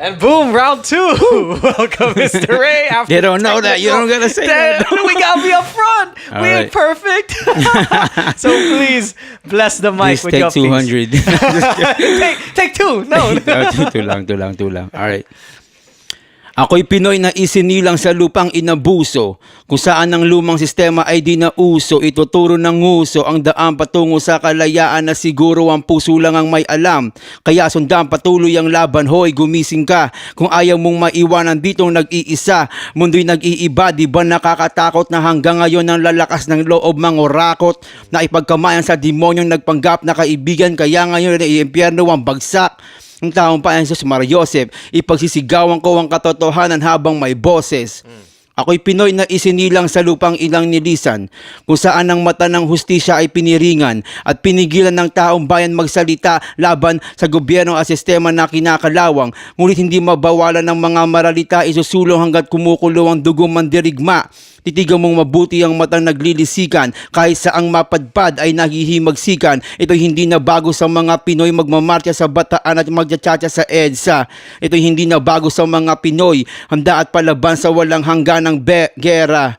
And boom, round two. Welcome, Mr. Rey. They don't know that. You don't gotta say that. We gotta be up front. We right. ain't perfect. So please bless the mic Please with take your 200. take two. No. Two lang. All right. Ako'y Pinoy na isinilang sa lupang inabuso, kung saan ang lumang sistema ay di nauso. Ituturo ng nguso ang daan patungo sa kalayaan na siguro ang puso lang ang may alam. Kaya sundan patuloy ang laban, hoy gumising ka. Kung ayaw mong maiwanan ditong nag-iisa, mundo'y nag-iiba, di ba nakakatakot na hanggang ngayon ang lalakas ng loob mangurakot na ipagkamayan sa demonyong nagpanggap na kaibigan. Kaya ngayon ay impyerno ang bagsak ng taong payan sa Mariosep, ipagsisigawan ko ang katotohanan habang may boses. Ako'y Pinoy na isinilang sa lupang ilang nilisan, kung saan ang mata ng hustisya ay piniringan at pinigilan ng taong bayan magsalita laban sa gobyerno at sistema na kinakalawang. Ngunit hindi mabawalan ng mga maralita, isusulong hanggat kumukulo ang dugo mandirigma. Titigan mong mabuti ang matang naglilisikan, kahit saang mapadpad ay naghihimagsikan. Ito'y hindi na bago sa mga Pinoy magmamarcha sa bataan at magtsatsa sa EDSA. Ito'y hindi na bago sa mga Pinoy, handa at palaban sa walang hangganang gera.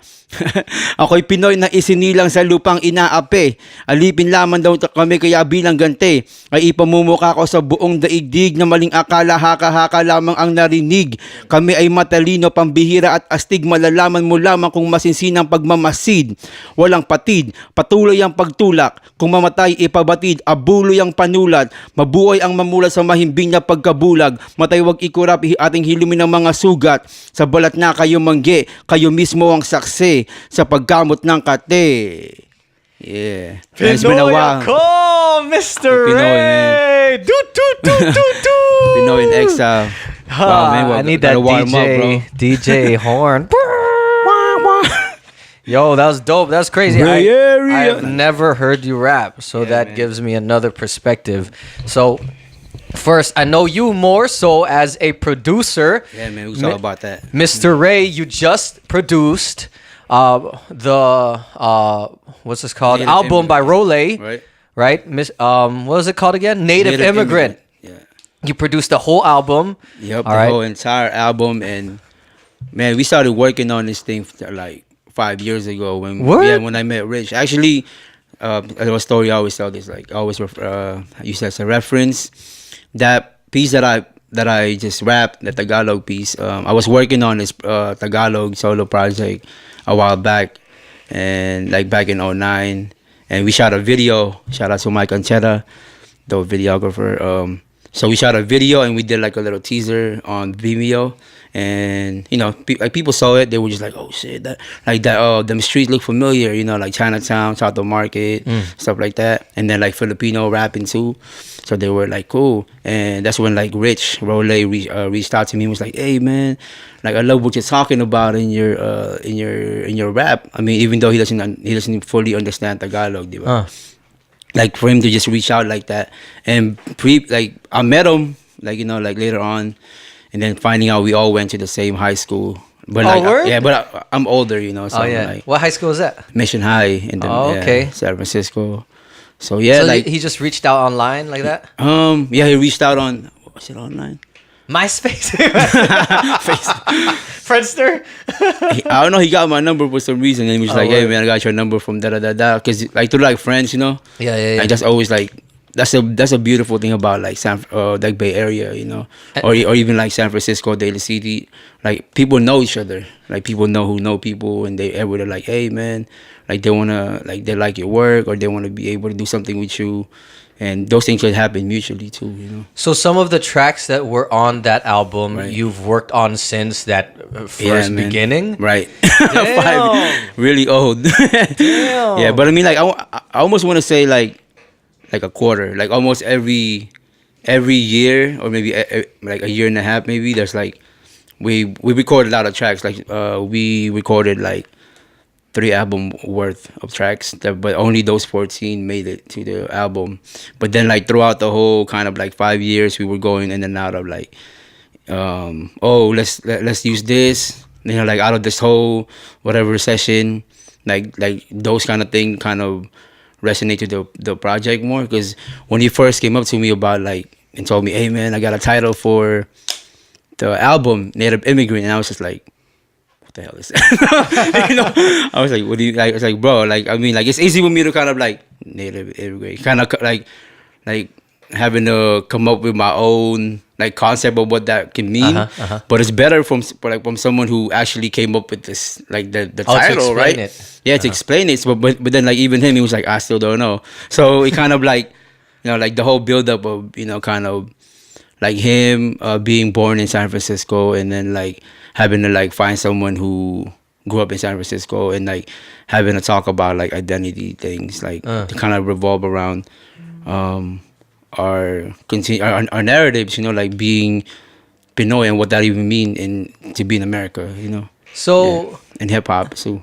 Ako'y Pinoy na isinilang sa lupang inaapi. Alipin lamang daw kami, kaya bilang ganti ay ipamumukha ko sa buong daigdig na maling akala haka-haka lamang ang narinig. Kami ay matalino, pambihira at astig. Malalaman mo lamang kung masinsinang pagmamasid. Walang patid, patuloy ang pagtulak. Kung mamatay ipabatid, abuloy ang panulat. Mabuhay ang mamulat sa mahimbing na pagkabulag. Matay wag ikurap, ating hilumin ng mga sugat. Sa balat na kayo mangge, kayo mismo ang saksi sa paggamot ng kate. Yeah. Pinoy ako, Mr. Rey! Pinoy in exile. Wow, man, I need that DJ horn. Yo, that was dope. That's crazy. I've never heard you rap, so that gives me another perspective. So, first, I know you more so as a producer. Yeah, man, who's all about that? Mr. Rey, you just produced what's this called? Native Album by Role, right? What was it called again? Native Immigrant. Yeah. You produced the whole album. Yep, the whole entire album, and man, we started working on this thing for like 5 years ago when I met Rich. Actually, a story I always tell this, like always use as a reference. That piece that I just rapped, the Tagalog piece. I was working on this Tagalog solo project a while back, and like back in 2009, and we shot a video. Shout out to Mike Ancheta, the videographer. So we shot a video and we did like a little teaser on Vimeo, and you know, like people saw it, they were just like, oh shit, them streets look familiar, you know, like Chinatown, South Market, stuff like that, and then like Filipino rapping too. So they were like, cool, and that's when like Rich Role reached out to me and was like, hey man, like I love what you're talking about in your rap. I mean, even though he doesn't fully understand Tagalog, diba? Like for him to just reach out like that, and I met him, like, you know, like later on, and then finding out we all went to the same high school. But I'm older, you know. So like, what high school is that? Mission High in San Francisco. So so like he just reached out online like that. He reached out on, what's it, online? MySpace. Friendster. I don't know. He got my number for some reason, and he was like, "Hey man, I got your number from da da da da." Because like through like friends, you know. Yeah. And just always like that's a beautiful thing about like like Bay Area, you know, or even like San Francisco, Daly City. Like people know each other. Like people know who know people, and they're like, "Hey man," like they like your work, or they wanna be able to do something with you. And those things could happen mutually too, you know. So some of the tracks that were on that album, you've worked on since that first beginning, right? Damn. Really old. Damn. Yeah, but I mean, like I almost want to say like a quarter, like almost every year, or maybe like a year and a half, maybe. There's like we recorded a lot of tracks. Like we recorded like 3 album worth of tracks, but only those 14 made it to the album. But then like throughout the whole kind of like 5 years, we were going in and out of like, let's use this, you know, like out of this whole whatever session, like those kind of thing kind of resonate to the project more. Because when he first came up to me about like and told me, hey man, I got a title for the album Native Immigrant, and I was just like, what the hell is that? I was like, what do you like? I was like, bro, like, I mean, like, it's easy for me to kind of like Native Immigrant, kind of like having to come up with my own like concept of what that can mean. But it's better from someone who actually came up with this, like the title, right? Yeah, to explain it. So, but then like even him, he was like, I still don't know. So it kind of like, like the whole build up of kind of like him being born in San Francisco, and then like having to like find someone who grew up in San Francisco, and like having to talk about like identity things, like to kind of revolve around our narratives, like being Pinoy and what that even mean to be in America, So and hip hop. So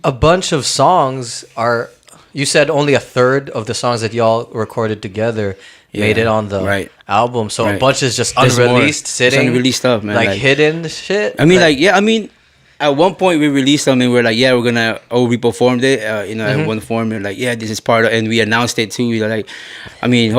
a bunch of songs are. You said only a third of the songs that y'all recorded together made it on the album. So a bunch is just unreleased, sitting. It's unreleased stuff, man. Like hidden shit. I mean, at one point we released something. We're like, yeah, we're gonna. We performed it. At one form, we're like, yeah, this is part of, and we announced it too. Like, I mean,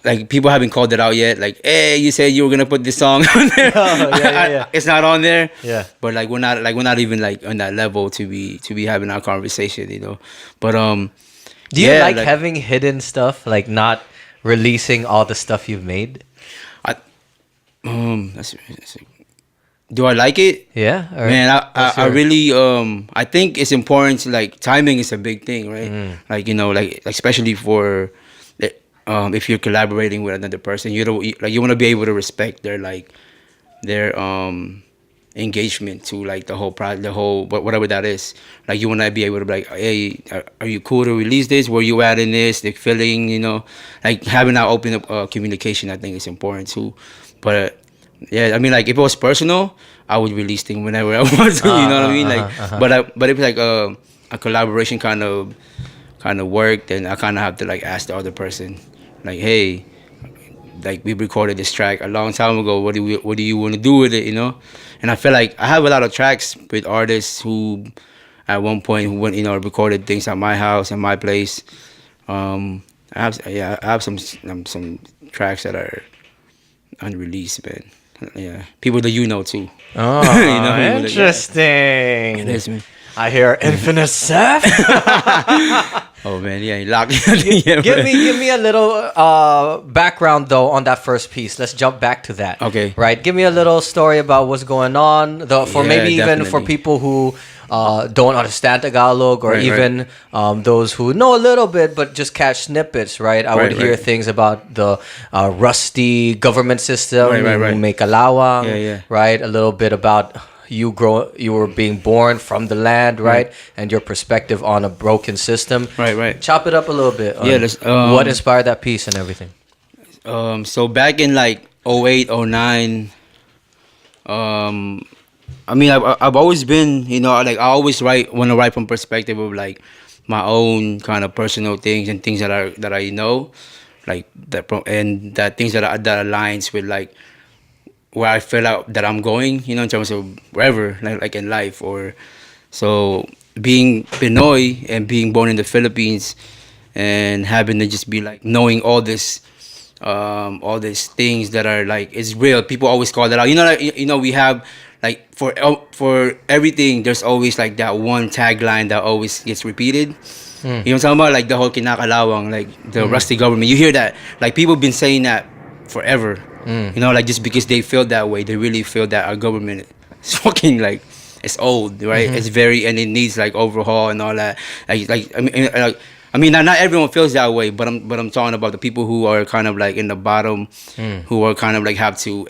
like people haven't called it out yet. Like, hey, you said you were gonna put this song on there. It's not on there. Yeah. But like we're not even like on that level to be having our conversation, But do you like having hidden stuff, like not releasing all the stuff you've made? Do I like it? Yeah. Man, I really I think it's important to like timing is a big thing, right? Like like especially for if you're collaborating with another person, you want to be able to respect their engagement to like the whole project, whatever that is. Like you want to be able to be like, hey, are you cool to release this? Where you at in this? The feeling, like having that open communication, I think is important too. But yeah, I mean, like if it was personal, I would release things whenever I want to. You know what I mean? Like, but if it's like a collaboration kind of work, then I kind of have to like ask the other person, like, hey, like we recorded this track a long time ago. What do you want to do with it? And I feel like I have a lot of tracks with artists who, at one point, went recorded things at my house and my place. I have some tracks that are unreleased, man. Yeah, people that too. Oh, interesting. It is, man. I hear Infinite Seth. Oh man, yeah, locked. Give me a little background though on that first piece. Let's jump back to that. Okay. Right. Give me a little story about what's going on. Maybe even for people who don't understand Tagalog, or even those who know a little bit but just catch snippets. Right. I would hear things about the rusty government system. May kalawang. Yeah. Right. A little bit about you were being born from the land, right? And your perspective on a broken system. Right. Chop it up a little bit. What inspired that piece and everything? So back in like 08, 09, I mean, I've always been, like I always want to write from perspective of like my own kind of personal things and things that I know, like that, and that things that aligns with like where I feel out that I'm going, in terms of wherever, like in life. Or so being Pinoy and being born in the Philippines and having to just be like knowing all these things that are like, it's real. People always call that out. We have like for everything, there's always like that one tagline that always gets repeated. You know what I'm talking about? Like the whole kinakalawang, like the rusty government. You hear that, like people have been saying that forever. Like just because they feel that way, they really feel that our government is fucking like it's old, right? It's and it needs like overhaul and all that. I mean, not everyone feels that way, but I'm talking about the people who are kind of like in the bottom, who are kind of like have to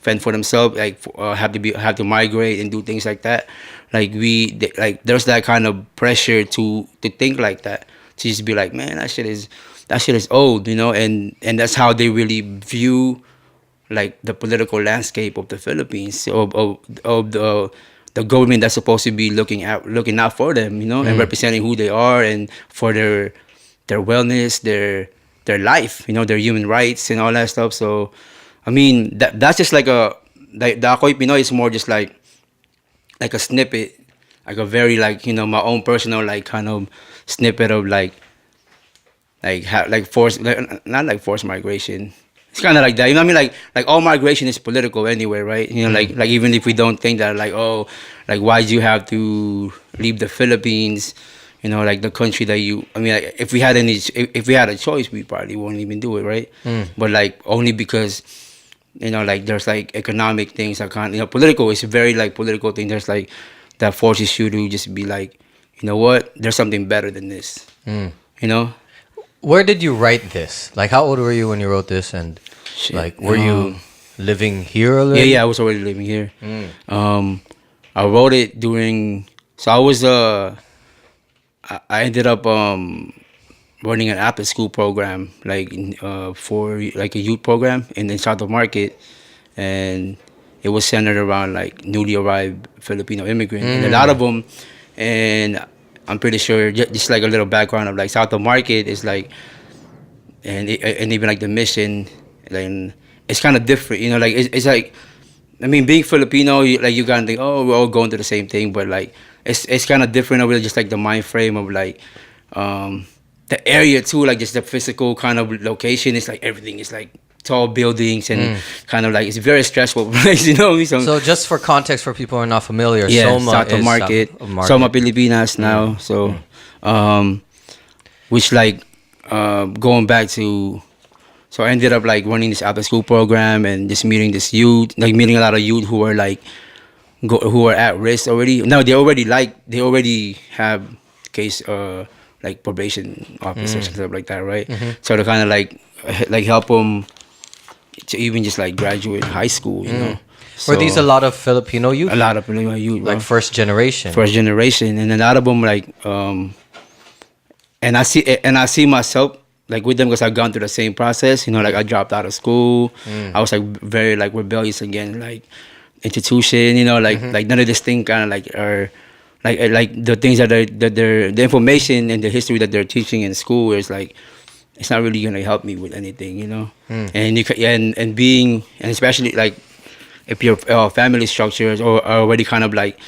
fend for themselves, like have to migrate and do things like that. Like there's that kind of pressure to think like that, to just be like, man, that shit is old, and that's how they really view like the political landscape of the Philippines, of the government that's supposed to be looking out for them, and representing who they are and for their wellness, their life, their human rights and all that stuff. So I mean that's just like the Ako'y Pinoy is more just like a snippet, like a very like my own personal like kind of snippet of like forced, not like forced migration, It's kind of like that. You know what I mean? Like all migration is political anyway, right? You know, like even if we don't think that, like, oh, like why'd you have to leave the Philippines? You know, like the country that you. I mean, like, if we had a choice, we probably won't even do it, right? But like only because, you know, like there's like economic things that can't. You know, political is a very like political thing. There's like that forces you to just be like, you know what? There's something better than this. You know. Where did you write this? Like, how old were you when you wrote this? And like, were you living here already? Yeah, I was already living here. I wrote it during. So I was I ended up running an after school program for like a youth program in South of Market, and it was centered around like newly arrived Filipino immigrant, and a lot of them, and I'm pretty sure just like a little background of like South of Market is like, and even like the mission, like it's kind of different, you know, like it's like, I mean, being Filipino, you kind of think, oh, we're all going to the same thing, but like it's kind of different over just like the mind frame of like the area too, like just the physical kind of location. It's like everything is like tall buildings and kind of like it's a very stressful place, you know. So just for context for people who are not familiar, yeah, SOMA South of is Market, South of Market. SOMA Pilipinas now. So, which like going back to, so I ended up like running this after school program and just meeting this youth, like meeting a lot of youth who were like who are at risk already. No, they already have case like probation officers and stuff like that, right? So to kind of like help them to even just like graduate high school, you know. Were these a lot of Filipino youth? A lot of Filipino youth, like first generation, and a lot of them like and I see myself like with them because I've gone through the same process, you know. Like I dropped out of school, I was like very like rebellious again, like institution, you know, like none of this thing kind of like are like the things that they're the information and the history that they're teaching in school is like, it's not really gonna help me with anything, you know. And you and being, and especially like if your family structures or are already kind of like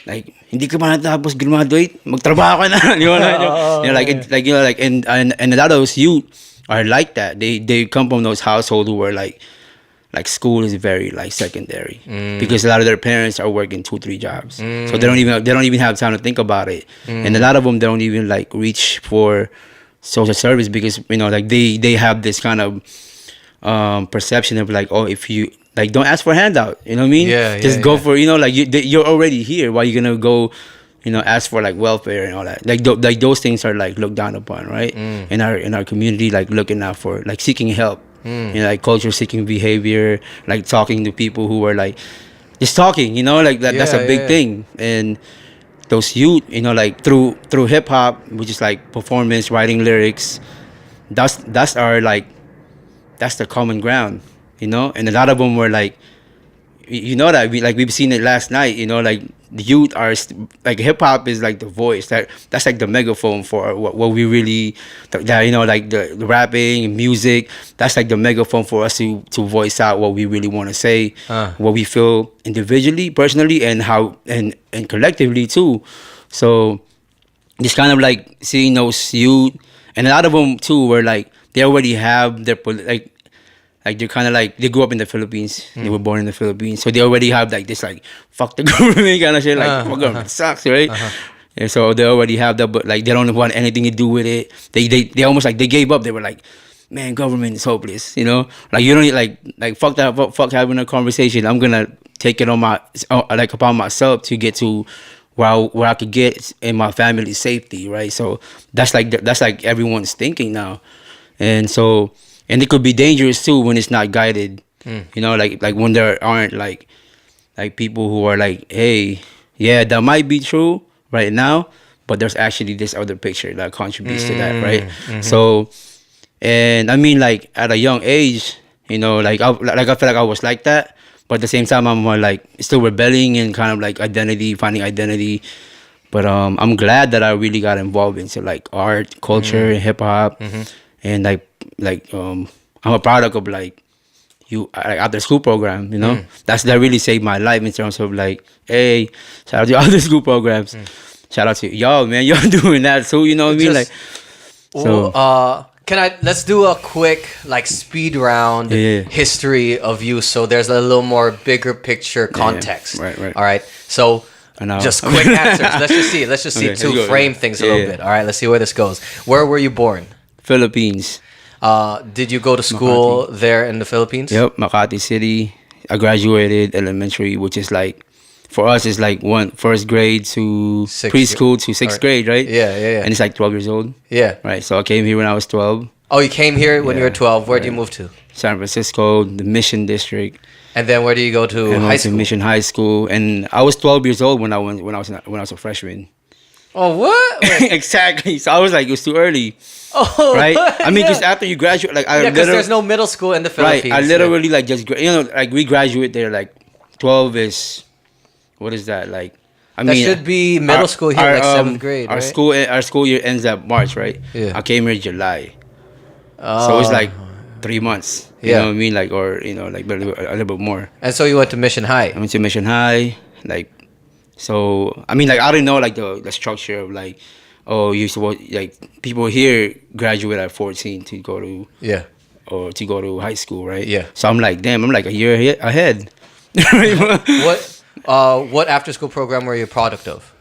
hindi ka pa natapos graduate, magtrabaho ka na, you know, like and a lot of those youth are like that. They come from those households who are like school is very like secondary because a lot of their parents are working 2-3 jobs, so they don't even have time to think about it, and a lot of them don't even like reach for social service because, you know, like they have this kind of perception of like, oh, if you like don't ask for a handout, you know what I mean? Just go for, you know, like you're already here. Why you gonna go, you know, ask for like welfare and all that? Like those things are like looked down upon, right? In our community, like looking out for like seeking help, you know, like culture seeking behavior, like talking to people who are like just talking, you know, like that's a big thing. And those youth, you know, like through hip hop, which is like performance, writing lyrics, that's the common ground, you know. And a lot of them were like, you know, that we've seen it last night, you know, like the youth are like hip hop is like the voice that's like the megaphone for what we really, that, you know, like the rapping and music, that's like the megaphone for us to voice out what we really want to say, what we feel individually, personally, and how and collectively too. So just kind of like seeing those youth, and a lot of them too were like they already have their like they're kind of like they grew up in the Philippines. They were born in the Philippines, so they already have like this like fuck the government kind of shit. Like fuck government sucks, right? And so they already have that, but like they don't want anything to do with it. They almost like they gave up. They were like, man, government is hopeless, you know. Like you don't need like fuck that, fuck having a conversation. I'm gonna take it on upon myself to get to where I could get in my family's safety, right? So that's like everyone's thinking now, and so. And it could be dangerous too when it's not guided, you know, like when there aren't like people who are like, hey, yeah, that might be true right now, but there's actually this other picture that contributes to that, right? So, and I mean, like at a young age, you know, like I feel like I was like that, but at the same time I'm more like still rebelling and kind of like finding identity. But I'm glad that I really got involved into like art, culture, and hip hop, and I'm a product of like after school program, you know. That really saved my life in terms of like, hey, shout out to after school programs, shout out to y'all, man, y'all doing that too, you know what I mean? Like, so Let's do a quick like speed round history of you, so there's a little more bigger picture context. Right. All right. So just quick answers. Let's just see to frame things a little bit. All right. Let's see where this goes. Where were you born? Philippines. Did you go to school there in the Philippines? Yep, Makati City. I graduated elementary, which is like, for us, it's like first grade to preschool to sixth grade, right? Yeah. And it's like 12 years old. Yeah. Right. So I came here when I was 12. Oh, you came here when you were 12. Where did you move to? San Francisco, the Mission District. And then where did you go to high school? Mission High School, and I was 12 years old when I was a freshman. Oh, what? Exactly. So I was like, it was too early. Oh, right. I mean, because after you graduate, like because there's no middle school in the Philippines. Right. I literally like just like we graduate there like 12 is, what is that like? I mean, should be middle school here, like 7th grade. Our right? Our school year ends at March, right? Yeah. I came here in July, so it's like 3 months. You know what I mean? Like, or like a little bit more. And so you went to Mission High. I went to Mission High, like. So I mean, like I didn't know like the structure of like, oh, you supposed like people here graduate at 14 to go to or to go to high school, right? Yeah. So I'm like, damn, I'm like a year ahead. What after school program were you a product of?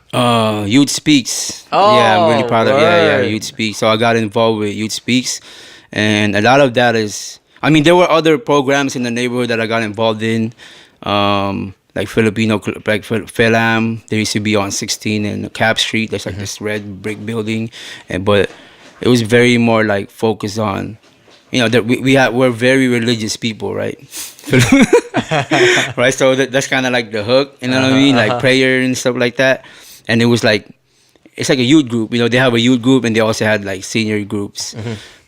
Youth Speaks. Oh, yeah, I'm really proud of. word. Youth Speaks. So I got involved with Youth Speaks, and a lot of that is. I mean, there were other programs in the neighborhood that I got involved in. Like Filipino, like Philam, there used to be on 16 in Cap Street. There's like this red brick building, but it was very more like focused on, that we're very religious people, right? Right, so that's kind of like the hook, you know what I mean, like prayer and stuff like that. And it was like, it's like a youth group, they have a youth group, and they also had like senior groups.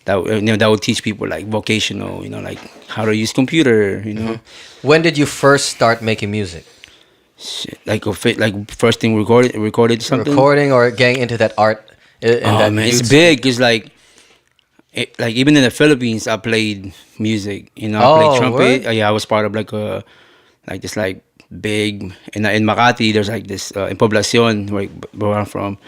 That that would teach people like vocational, like how to use computer, When did you first start making music? Shit, like first thing recorded something. Recording or getting into that art. Man, it's big. It's like even in the Philippines, I played music. I played trumpet. I was part of like this big in Makati. There's like this in Poblacion where I'm from.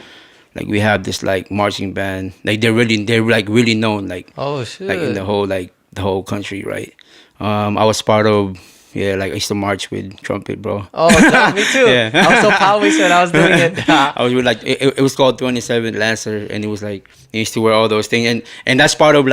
Like we have this like marching band, like they're really known, like oh shit, like in the whole country, right? I was part of like I used to march with trumpet, bro. Oh, no, me too. I was so proud when I was doing it. I was with like it was called 27 Lancer, and it was like I used to wear all those things, and that's part of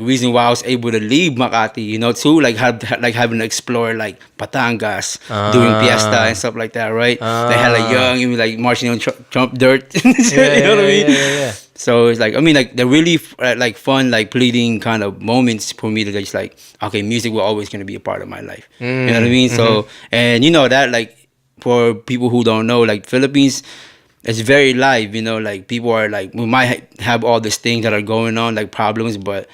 reason why I was able to leave Makati, too, like having to explore like Batangas, doing fiesta and stuff like that, right? They had like young, like marching on Trump dirt, you know what I mean? Yeah. So it's like, I mean, like the really like fun, like pleading kind of moments for me to just like, okay, music will always gonna be a part of my life, you know what I mean? So, and that like for people who don't know, like Philippines. It's very live, like people are like, we might have all these things that are going on, like problems, but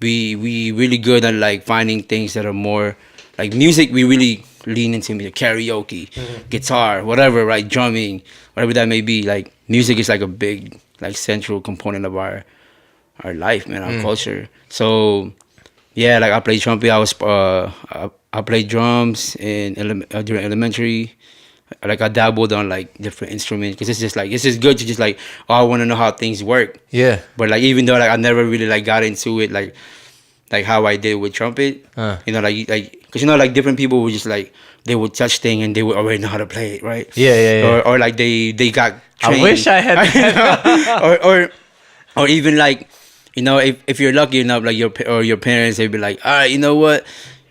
we really good at like finding things that are more like music. We really lean into karaoke, guitar, whatever, right? Drumming, whatever that may be. Like music is like a big like central component of our life, man, our culture. So yeah, like I played trumpet. I played drums during elementary. Like I dabbled on like different instruments because it's just good to just like, I want to know how things work. Yeah. But like even though like I never really like got into it like how I did with trumpet, like because like different people would just like they would touch thing and they would already know how to play it, right? Yeah. Or like they got trained. I wish I had that. or even like if you're lucky enough, like your parents, they'd be like, all right, you know what?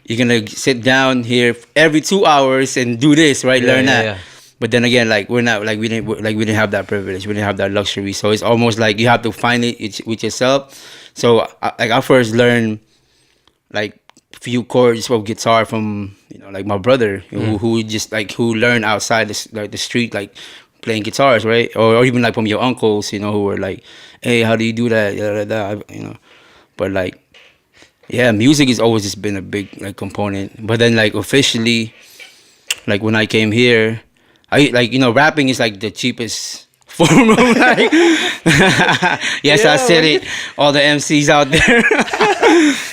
You're gonna sit down here every 2 hours and do this, right? Learn that. Yeah. But then again, like we're not like we didn't have that privilege. We didn't have that luxury. So it's almost like you have to find it with yourself. So I first learned like few chords of guitar from like my brother who just like who learned outside the street like playing guitars, right? Or even like from your uncles, who were like, hey, how do you do that? But like. Yeah, music has always just been a big like component. But then like officially, like when I came here, I like rapping is like the cheapest form of like, yes, I said it. All the MCs out there.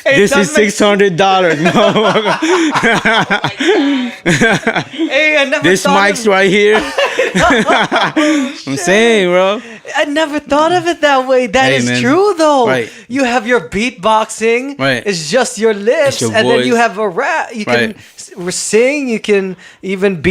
This is $600, motherfucker. Hey, I never this mic's right here. I'm saying, bro. I never thought of it that way. That is true, though. Right. You have your beatboxing. Right. It's just your lips, your and voice. then you have a rap. You can sing. You can even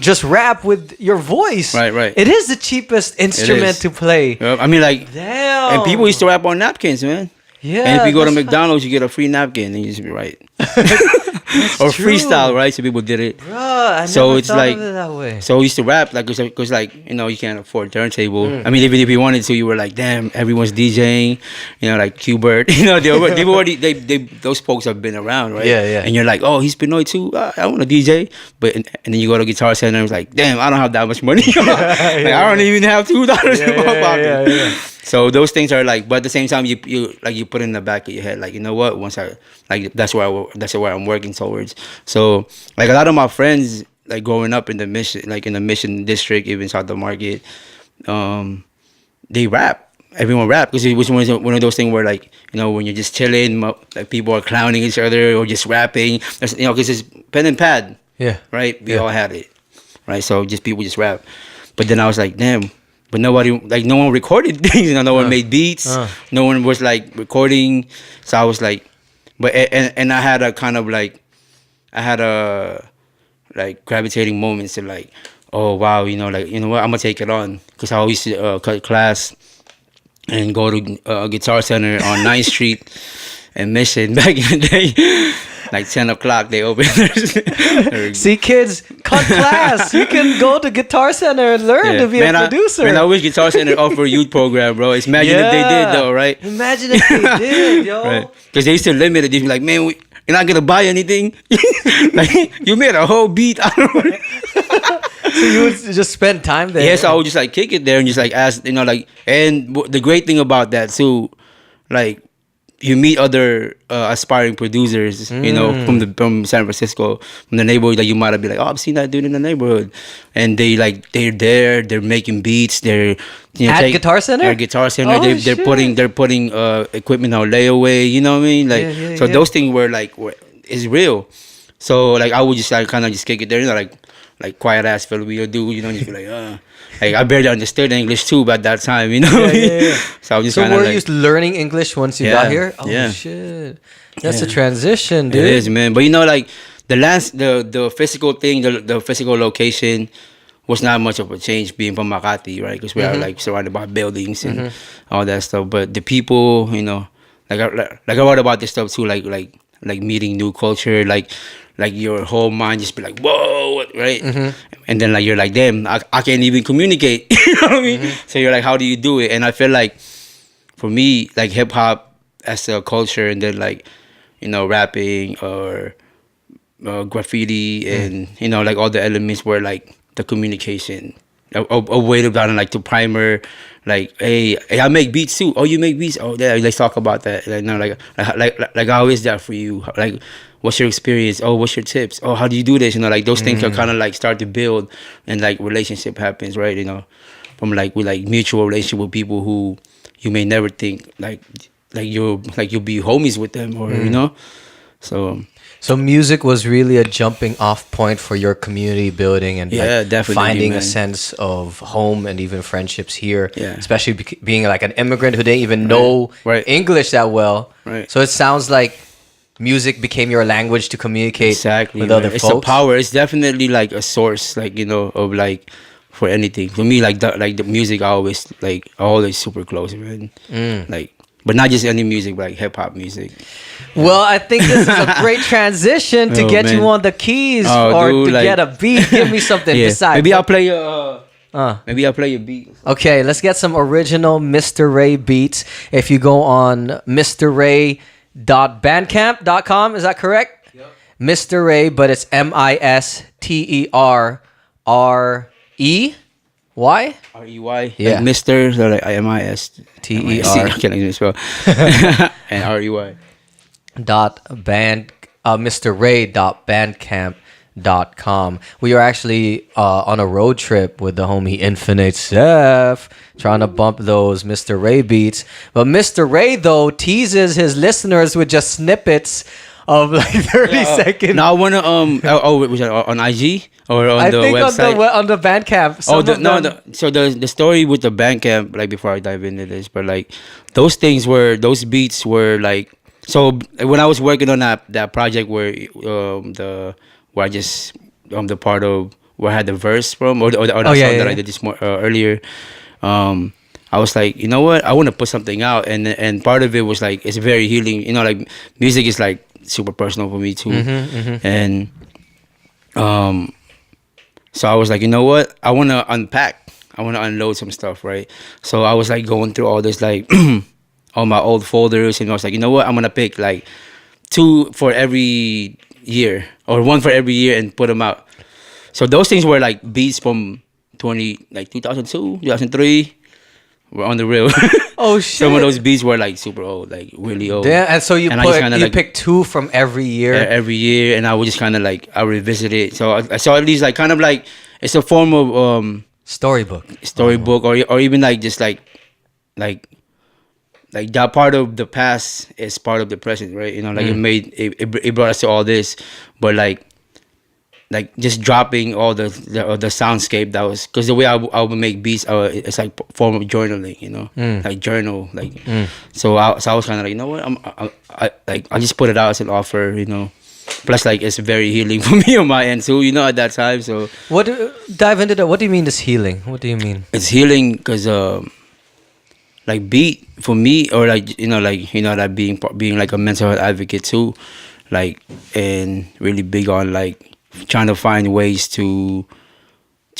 just rap with your voice. Right. It is the cheapest instrument to play. I mean, like, damn. and people used to rap on napkins, man. Yeah. And if you go to McDonald's, you get a free napkin, and you just be right. Or true. freestyle, right? So people did it. Bruh, I So never it's thought like, of it that way. so we used to rap like, cause like, you know, you can't afford turntable. I mean, even if you wanted to, you were like, damn, everyone's DJing, you know, like Qbert, you know, they've already, those folks have been around, right? Yeah. And you're like, oh, he's Pinoy too. I want a DJ, but and then you go to Guitar Center, and it's like, damn, I don't have that much money. I don't even have $2 in my pocket. Yeah. So those things are like, but at the same time, you put it in the back of your head, like, you know what? Once I like, that's where I'm working towards. So like a lot of my friends, like growing up in the Mission district, even South of Market, they rap. Everyone rap because it was one of those things where, like, you know, when you're just chilling, like people are clowning each other or just rapping. You know, because it's pen and pad. Yeah. Right. We all had it. Right. So people just rap. But then I was like, damn. But no one recorded things, you know, no one made beats, no one was like recording. So I was like, but and I had a kind of like, gravitating moments to like, oh wow, you know, like, you know what, I'm gonna take it on, because I always cut class and go to Guitar Center on 9th Street and Mission back in the day. Like 10 o'clock, they open. See, kids, cut class. You can go to Guitar Center and learn to be a producer. I wish Guitar Center offer a youth program, bro. Imagine if they did, though, right? Imagine if they did, yo. Right. Because they used to limit it. They'd be like, man, you're not going to buy anything? Like, you made a whole beat. I don't know. So you would just spend time there? Yes, I would just like kick it there and just like ask, you know, like, and the great thing about that too, like, you meet other aspiring producers, you know, from San Francisco, from the neighborhood that you might have been like, oh, I've seen that dude in the neighborhood, and they're making beats, they're, you know, at Guitar Center. At Guitar Center, Oh, they're putting equipment on layaway, you know what I mean? Like, those things were like, it's real. So like I would just like kind of just kick it there, you know, like quiet ass Filipino dude, you know, just be like, Like I barely understood English too by that time, you know. So I was just were you learning English once you got here? Oh shit, that's a transition, dude. It is, man. But you know, like the physical thing, the physical location was not much of a change being from Makati, right? Because we are like surrounded by buildings and all that stuff. But the people, you know, like I wrote about this stuff too, like meeting new culture, like your whole mind just be like, whoa, right? And then like you're like, damn, I can't even communicate. You know what I mean? So you're like, how do you do it? And I feel like for me, like hip hop as a culture, and then like, you know, rapping or graffiti and you know, like all the elements were like the communication, a way to kind of like to primer, like, hey, I make beats too. Oh, you make beats? Oh, yeah, let's talk about that. Like, no, like how is that for you? Like, what's your experience? Oh, what's your tips? Oh, how do you do this? You know, like those things are kind of like start to build, and like relationship happens, right? You know, from like with like mutual relationship with people who you may never think like you'll be homies with them, or you know, So music was really a jumping off point for your community building and definitely, finding man. a sense of home and even friendships here, Yeah. especially being like an immigrant who didn't even know English that well. Right. So it sounds like music became your language to communicate with other it's folks. a power. It's definitely like a source, like, you know, of like for anything. For me, like the music, I always super close, man. Like, but not just any music, but like hip hop music. Well, I think this is a great transition to get you on the keys get a beat. Give me something besides. Maybe I'll play a beat. Okay, let's get some original Mister Rey beats. If you go on MrRey.bandcamp.com, is that correct? Yep. Mister Rey, but it's MisterRey. Why? REY. Yeah. Like Mr. So like MISTER. I can't even spell. And REY. MrRey.bandcamp.com. We are actually on a road trip with the homie Infinite Chef, trying to bump those Mister Rey beats. But Mister Rey, though, teases his listeners with just snippets of like 30 seconds. Now I wanna was that on IG or on I the think website? on the Bandcamp. So the story with the Bandcamp, like before I dive into this, but like those beats were like, so when I was working on that project where I just the part of where I had the verse from or that song that I did this more earlier, I was like, you know what, I want to put something out, and part of it was like it's very healing, you know, like music is like super personal for me too, and so I was like, you know what, I want to unload some stuff, right? So I was like going through all this like all my old folders, and I was like, you know what, I'm gonna pick like 2 for every year or 1 for every year and put them out. So those things were like beats from 2002, 2003. We're on the real. Oh shit! Some of those beats were like super old, like really old. Yeah, and so you picked 2 from every year. Every year, and I would just kind of like I revisit it. So at least like kind of like it's a form of storybook, or even like just like that part of the past is part of the present, right? You know, like it brought us to all this, but like just dropping all the soundscape that was, because the way I would make beats, it's like form of journaling, you know, like journal, like. So I was kind of like, you know what, I just put it out as an offer, you know. Plus, like, it's very healing for me on my end too, you know, at that time. So dive into that. What do you mean it's healing? What do you mean? It's healing because like beat for me, or like that being like a mental health advocate too, like, and really big on like trying to find ways to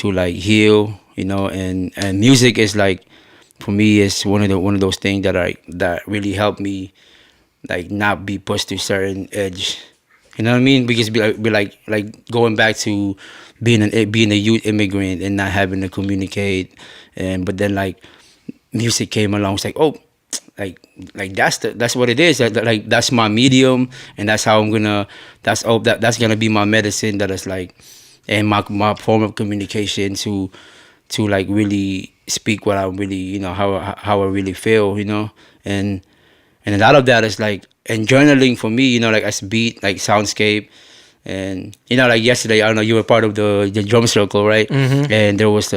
like heal, you know, and music is like, for me, is one of those things that really helped me like not be pushed to certain edge, you know what I mean? Because be like going back to being a youth immigrant and not having to communicate, but then like music came along, it's like, oh, like that's what it is. Like that's my medium, and that's how I'm gonna. That's gonna be my medicine. That is like, and my form of communication to like really speak what I really, you know, how I really feel, you know, and a lot of that is like, and journaling for me, you know, like as beat, like soundscape, and you know, like yesterday, I don't know, you were part of the drum circle, right? And there was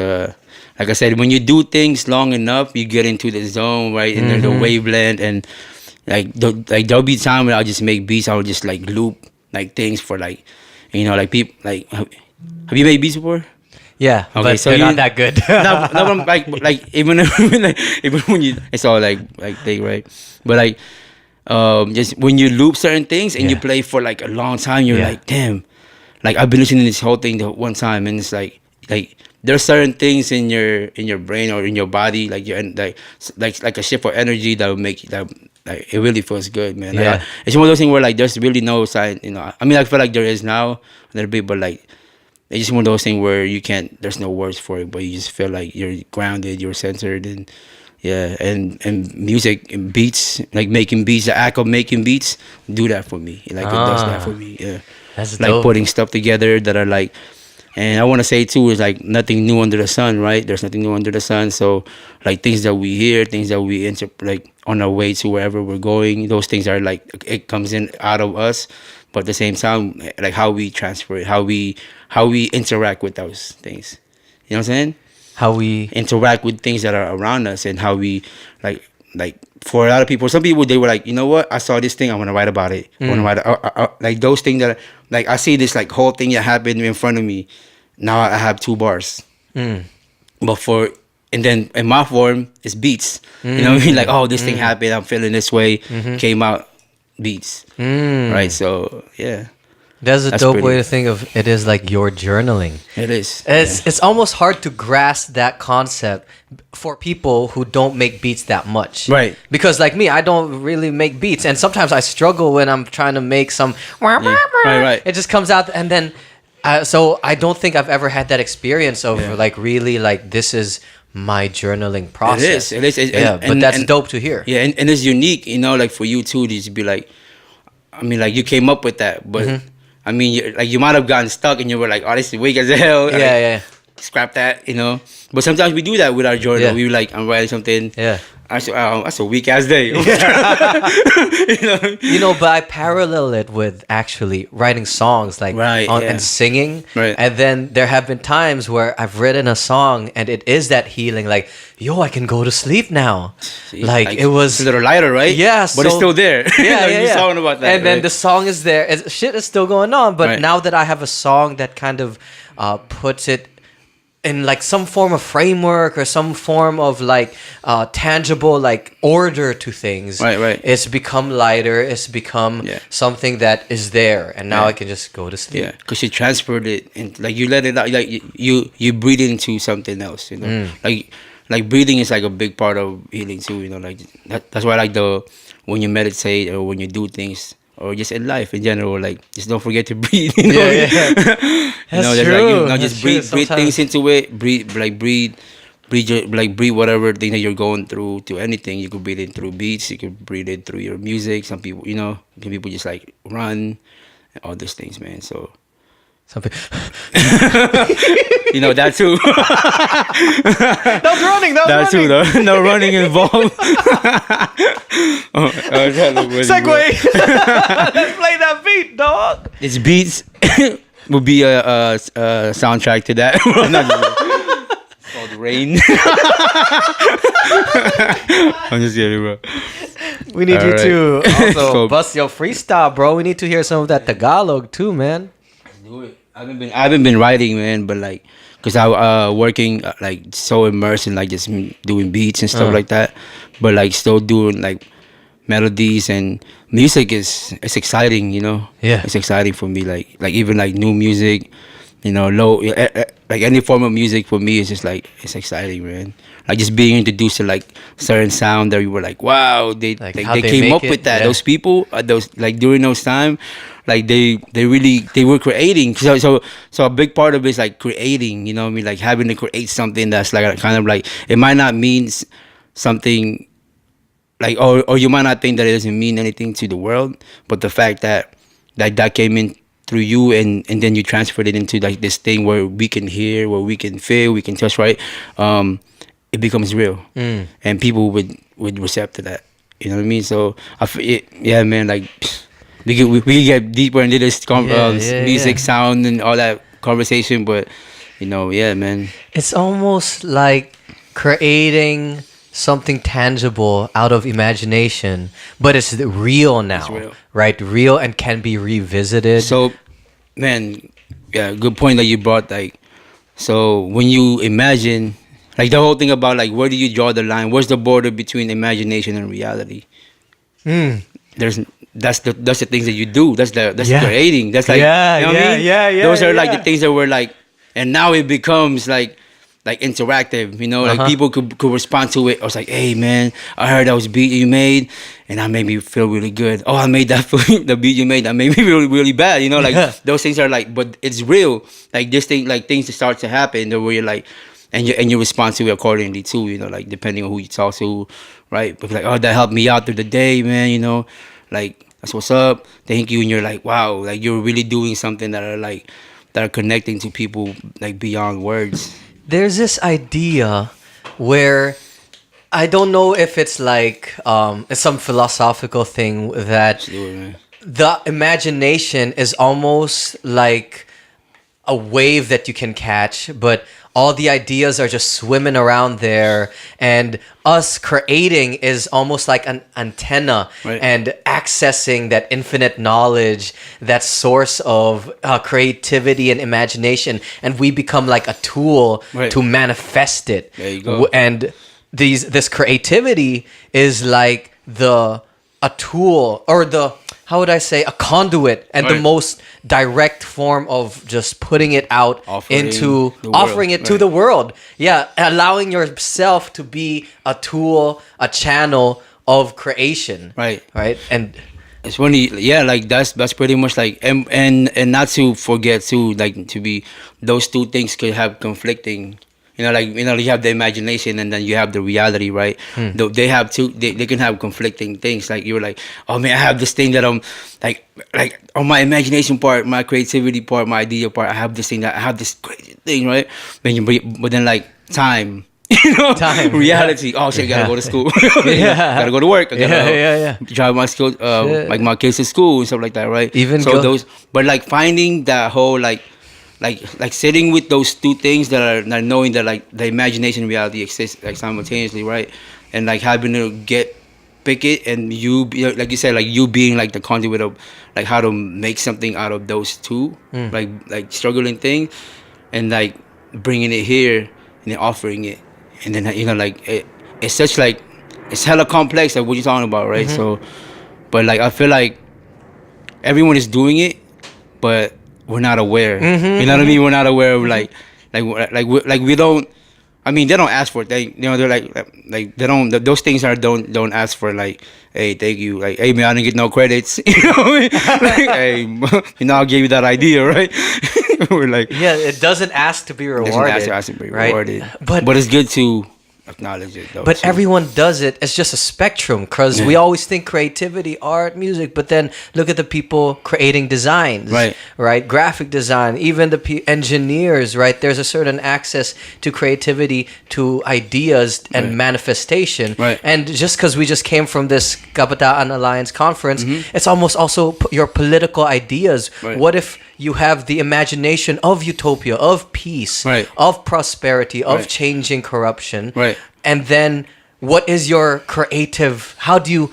like I said, when you do things long enough, you get into the zone, right? And there's the wavelength, and there'll be time when I'll just make beats. I'll just like loop like things for like, you know, like people like. Have you made beats before? Yeah, okay, but so they're not that good. no, like even when you, it's all like thing, right? But like just when you loop certain things and you play for like a long time, you're like, damn, like I've been listening to this whole thing the one time, and it's like there's certain things in your brain or in your body, like you're like a shift of energy that will make that, like, it really feels good, man. Like, yeah, it's one of those things where like there's really no sign, you know. I mean, I feel like there is now a little bit, but like it's just one of those things where you can't. There's no words for it, but you just feel like you're grounded, you're centered, and yeah, and music and beats, like making beats, the act of making beats, do that for me. Like it does that for me. Yeah, that's like dope. putting stuff together that are like. And I want to say too is like nothing new under the sun, right? There's nothing new under the sun. So like things that we hear, things that we like on our way to wherever we're going, those things are like, it comes in out of us, but at the same time, like how we transfer it, how we interact with those things. You know what I'm saying? How we interact with things that are around us, and how we like for a lot of people, some people, they were like, you know what, I saw this thing, I want to write about it. I want to write like those things that, like, I see this like whole thing that happened in front of me. Now I have 2 bars. But and then in my form, it's beats. You know what I mean? Like, oh, this thing happened, I'm feeling this way, came out, beats. Right? So, yeah. That's a dope way to think of it. Is like your journaling. It is. It's almost hard to grasp that concept for people who don't make beats that much. Right. Because like me, I don't really make beats, and sometimes I struggle when I'm trying to make some. Right. It just comes out, and then so I don't think I've ever had that experience of like really like this is my journaling process. It is. But that's dope to hear. Yeah, and it's unique, you know, like for you too, to just be like, I mean, like you came up with that, but I mean, you might have gotten stuck and you were like, oh, this is weak as hell. Yeah. Scrap that, But sometimes we do that with our journal. Yeah. We were like, I'm writing something. Yeah. That's a weak ass day. But I parallel it with actually writing songs, like and singing. Right. And then there have been times where I've written a song and it is that healing, like, I can go to sleep now. See, like it was a little lighter, right? Yeah, but it's still there. Yeah, You're talking about that. And then the song is there. Shit is still going on, but now that I have a song that kind of puts it in like some form of framework or some form of like tangible like order to things, right, it's become lighter, it's become something that is there, and now I can just go to sleep. Yeah, because you transferred it and like you let it out, like you breathe into something else, like breathing is like a big part of healing too, like that's why I like when you meditate or when you do things or just in life in general, like just don't forget to breathe. That's true. Just breathe things into it. Breathe whatever thing that you're going through to anything. You could breathe it through beats. You could breathe it through your music. Some people, some people just like run, and all these things, man. So. Something. That too. That was running. That too, though. No running involved. Segway. Let's play that beat, dog. It's beats would be a soundtrack to that. It's called Rain. I'm just kidding, bro. We need you to also bust your freestyle, bro. We need to hear some of that Tagalog too, man. Do it. I haven't been writing, man, but like, cause I working like so immersed in like just doing beats and stuff like that, but like still doing like melodies and music it's exciting, Yeah, it's exciting for me. Like even like new music, like any form of music for me is just like it's exciting, man. Like just being introduced to like certain sound that we were like, wow, they came up with that. Yeah. Those people, those like during those time. Like they were creating, so a big part of it is like creating, what I mean, like having to create something that's like kind of like it might not mean something like or you might not think that it doesn't mean anything to the world, but the fact that came in through you and then you transferred it into like this thing where we can hear, where we can feel, we can touch, right? It becomes real, and people would accept to that, you know what I mean? So yeah, man, like. We could get deeper into this music, sound, and all that conversation, but yeah, man. It's almost like creating something tangible out of imagination, but it's real now, right? Real and can be revisited. So, man, yeah, good point that you brought. Like, so when you imagine, like the whole thing about like where do you draw the line? Where's the border between imagination and reality? That's the things that you do. That's creating. That's like what I mean? Those are like the things that were like, and now it becomes like interactive. Like people could respond to it. I was like, hey man, I heard that was beat you made, and that made me feel really good. Oh, I made that the beat you made that made me really really bad. Like those things are like, but it's real. Like this thing, like things that start to happen where you're like, and you respond to it accordingly too. Like depending on who you talk to, right? But like, oh, that helped me out through the day, man. Like that's what's up. Thank you, and you're like, wow, like you're really doing something that are connecting to people like beyond words. There's this idea where I don't know if it's like it's some philosophical thing that the imagination is almost like a wave that you can catch, but all the ideas are just swimming around there, and us creating is almost like an antenna and accessing that infinite knowledge, that source of creativity and imagination, and we become like a tool to manifest it. There you go. And this creativity is like a tool, or how would I say, a conduit, and the most direct form of just putting it out offering it to the world. Yeah, allowing yourself to be a tool, a channel of creation. Right. And it's funny, yeah, like that's pretty much like, and not to forget too, like to be, those two things could have conflicting You have the imagination and then you have the reality, right? They have two. They can have conflicting things. Like you're like, oh man, I have this thing that I'm like on my imagination part, my creativity part, my idea part. I have this thing that I have this crazy thing, right? But then like time. Reality. Oh shit, I gotta go to school. Gotta go to work. I gotta drive my school, like my kids to school and stuff like that, right? But like finding that whole like sitting with those two things that are not knowing that like the imagination and reality exist like simultaneously, right? And like having to pick it, and like you said, like you being like the conduit of like how to make something out of those two, like struggling things, and like bringing it here and then offering it. And then like it's such like it's hella complex like what you're talking about, right? So, but like I feel like everyone is doing it, but we're not aware. You know what I mean? We're not aware of like we don't. I mean, they don't ask for it. They're like they don't. Those things don't ask for like, hey, thank you. Like, hey man, I didn't get no credits. You know what I mean? Like, hey, I gave you that idea, right? We're like, it doesn't ask to be rewarded. It doesn't ask to be rewarded. Right? But it's good to acknowledge it though. But everyone does it. It's just a spectrum, because we always think creativity, art, music, but then look at the people creating designs, right? Graphic design, even the engineers, right? There's a certain access to creativity, to ideas and manifestation. And just because we just came from this Kabataan Alliance conference, it's almost also your political ideas. What if you have the imagination of utopia, of peace, of prosperity, of changing corruption, and then what is your creative? How do you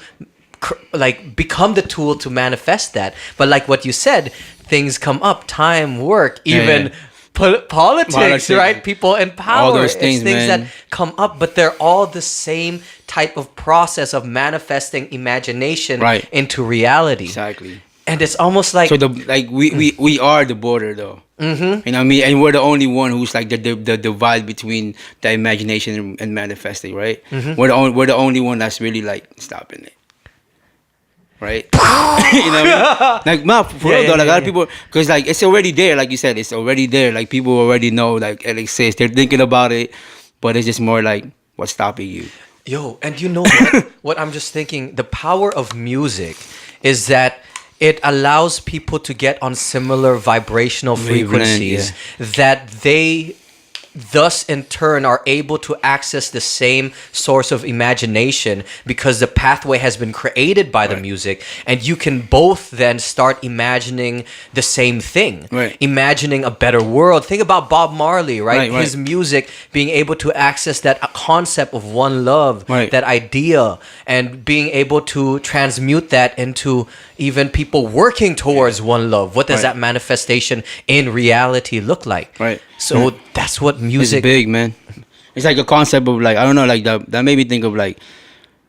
like become the tool to manifest that? But like what you said, things come up, time, work, even politics, right? People in power, all those things, that come up, but they're all the same type of process of manifesting imagination into reality. Exactly. And it's almost like we are the border though. You know what I mean? And we're the only one who's like the divide between the imagination and manifesting, right? We're the only one that's really like stopping it, right? You know what I mean? Like for real though, like a lot of people, because like it's already there, like you said, it's already there. Like people already know like it exists. They're thinking about it, but it's just more like what's stopping you. Yo, and you know what I'm just thinking? The power of music is that it allows people to get on similar vibrational frequencies that they thus in turn are able to access the same source of imagination, because the pathway has been created by the music, and you can both then start imagining the same thing, imagining a better world. Think about Bob Marley, right? His music being able to access that concept of one love, that idea, and being able to transmute that into even people working towards one love. What does that manifestation in reality look like? So that's what music. It's big, man. It's like a concept of like, I don't know, like that made me think of like,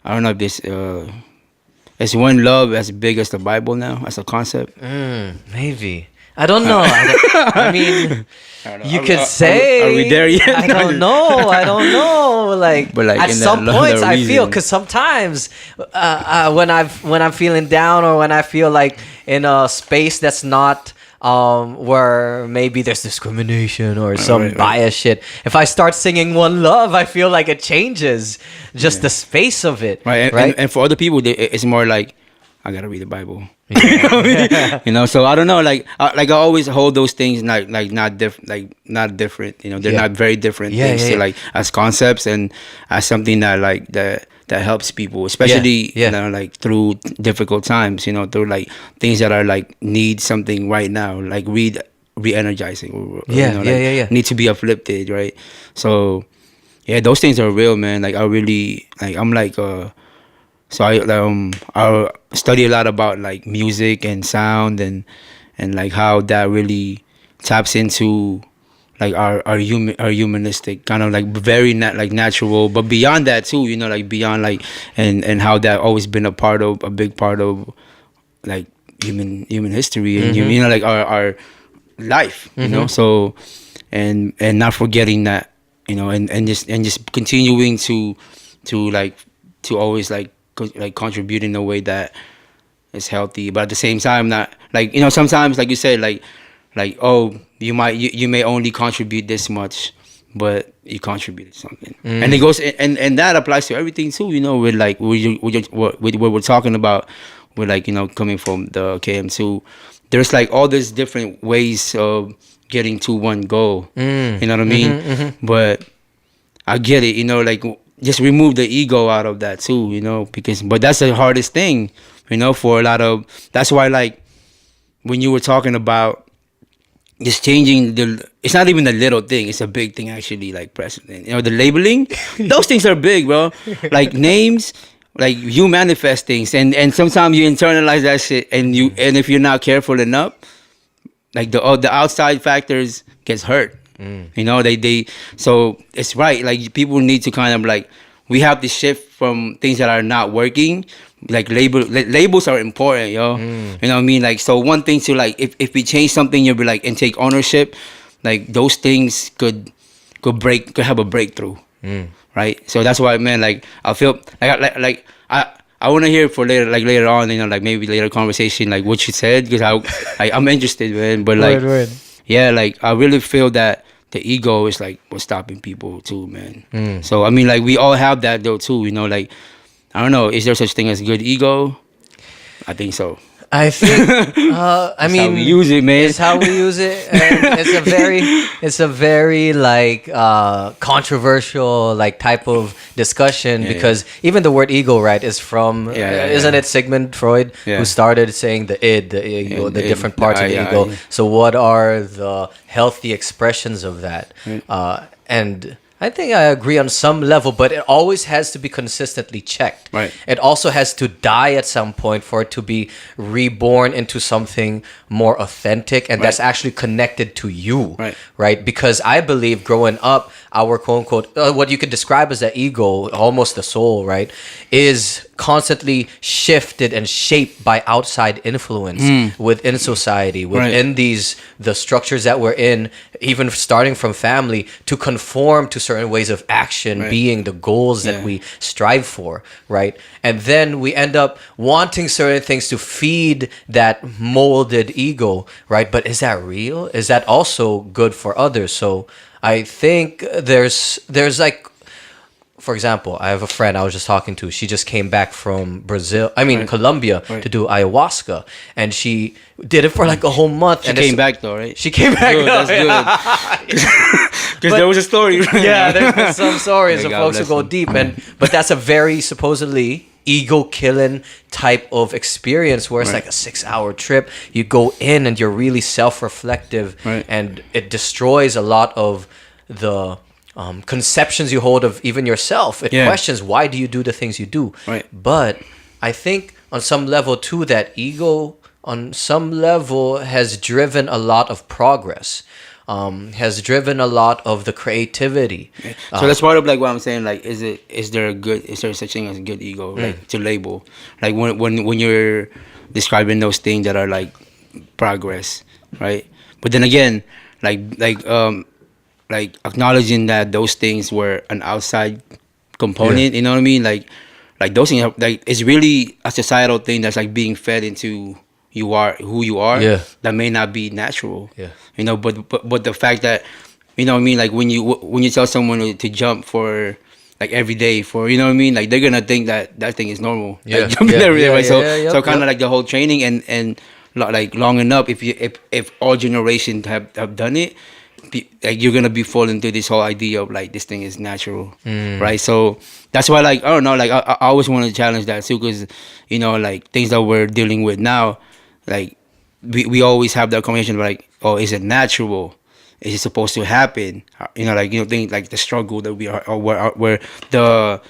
I don't know if this is one love as big as the Bible now as a concept. Maybe. I don't know. I mean, you could say. Are we there yet? I don't know. Like, but like at some points, I feel, because sometimes when I'm feeling down, or when I feel like in a space that's not where maybe there's discrimination or some bias shit, if I start singing One Love, I feel like it changes just the space of it. And for other people, it's more like, I gotta read the Bible. You know, so I don't know, like I always hold those things not different. You know, they're not very different things to like as concepts and as something that like that helps people, especially you know, like through difficult times. You know, through like things that are like need something right now, like re-energizing. Need to be uplifted, right? So those things are real, man. Like I really like, I'm like so I study a lot about like music and sound and like how that really taps into like our humanistic kind of like very natural, but beyond that too, you know, like beyond like and how that always been a big part of like human history and you know, like our life, you know. So and not forgetting that, you know, and just continuing to always like contribute in a way that is healthy, but at the same time not like, you know, sometimes like you said, like oh, you may only contribute this much, but you contributed something. And it goes, and that applies to everything too, you know, with like, what we're talking about, with like, you know, coming from the KM2, there's like all these different ways of getting to one goal. You know what I mean? But I get it, you know, like, just remove the ego out of that too, you know, but that's the hardest thing, you know, for a lot of, that's why, like, when you were talking about just changing it's not even a little thing, it's a big thing actually, like president, you know, the labeling, those things are big, bro. Like names, like you manifest things, and sometimes you internalize that shit, and if you're not careful enough, like the outside factors gets hurt. You know, so it's right. Like people need to kind of like, we have to shift from things that are not working. Like labels are important, yo. You know what I mean? Like, so one thing to like, if we change something, you'll be like, and take ownership. Like those things could have a breakthrough, right? So that's why, man. Like I feel like I want to hear for later on, you know, like maybe later conversation, like what you said, because I'm interested, man. But like, yeah, like I really feel that the ego is like what's stopping people too, man. So I mean, like we all have that though too, you know. Like I don't know, is there such thing as good ego? I think so. I think, I mean, how we use it, man. It's how we use it, and it's a very like controversial like type of discussion, because even the word ego, right, is from isn't it Sigmund Freud who started saying the ego, the different parts of the ego. So what are the healthy expressions of that? And I think I agree on some level, but it always has to be consistently checked. Right. It also has to die at some point for it to be reborn into something more authentic, and that's actually connected to you. Right. Because I believe growing up, our quote unquote, what you could describe as the ego, almost the soul, right, is constantly shifted and shaped by outside influence within society, within the structures that we're in, even starting from family, to conform to certain ways of action, being the goals that we strive for, right? And then we end up wanting certain things to feed that molded ego, right? But is that real? Is that also good for others? So I think there's like, for example, I have a friend I was just talking to. She just came back from Colombia to do ayahuasca, and she did it for like a whole month. She came back though, right? She came back. Good, that's good. Because there was a story. Right? Yeah, there's been some stories of folks who go deep, but that's a very supposedly ego-killing type of experience, where it's like a 6-hour trip. You go in and you're really self-reflective, and it destroys a lot of the conceptions you hold of even yourself. It questions, why do you do the things you do? But I think on some level too, that ego on some level has driven a lot of progress, has driven a lot of the creativity. So that's part of like what I'm saying. Like, is there such thing as a good ego, like to label, like when you're describing those things that are like progress, right? But then again, like acknowledging that those things were an outside component, you know what I mean? Like those things, like it's really a societal thing that's like being fed into who you are. That may not be natural. You know, but the fact that, you know what I mean, like when you tell someone to jump for like every day for, you know what I mean, like they're gonna think that thing is normal. Like, jumping every day, right? So kind of like the whole training and like long enough, if all generations have done it, like you're gonna be falling into this whole idea of like this thing is natural, right? So that's why, like, I don't know, like I always want to challenge that too, because, you know, like things that we're dealing with now, like we always have that conversation about like, oh, is it natural? Is it supposed to happen? You know, like, you know, things like the struggle that we are, or where the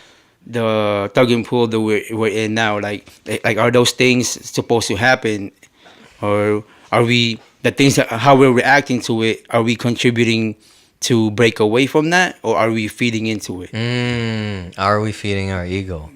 tug and pull that we're in now, like are those things supposed to happen, or are we, the things that, how we're reacting to it, are we contributing to break away from that, or are we feeding into it? Are we feeding our ego?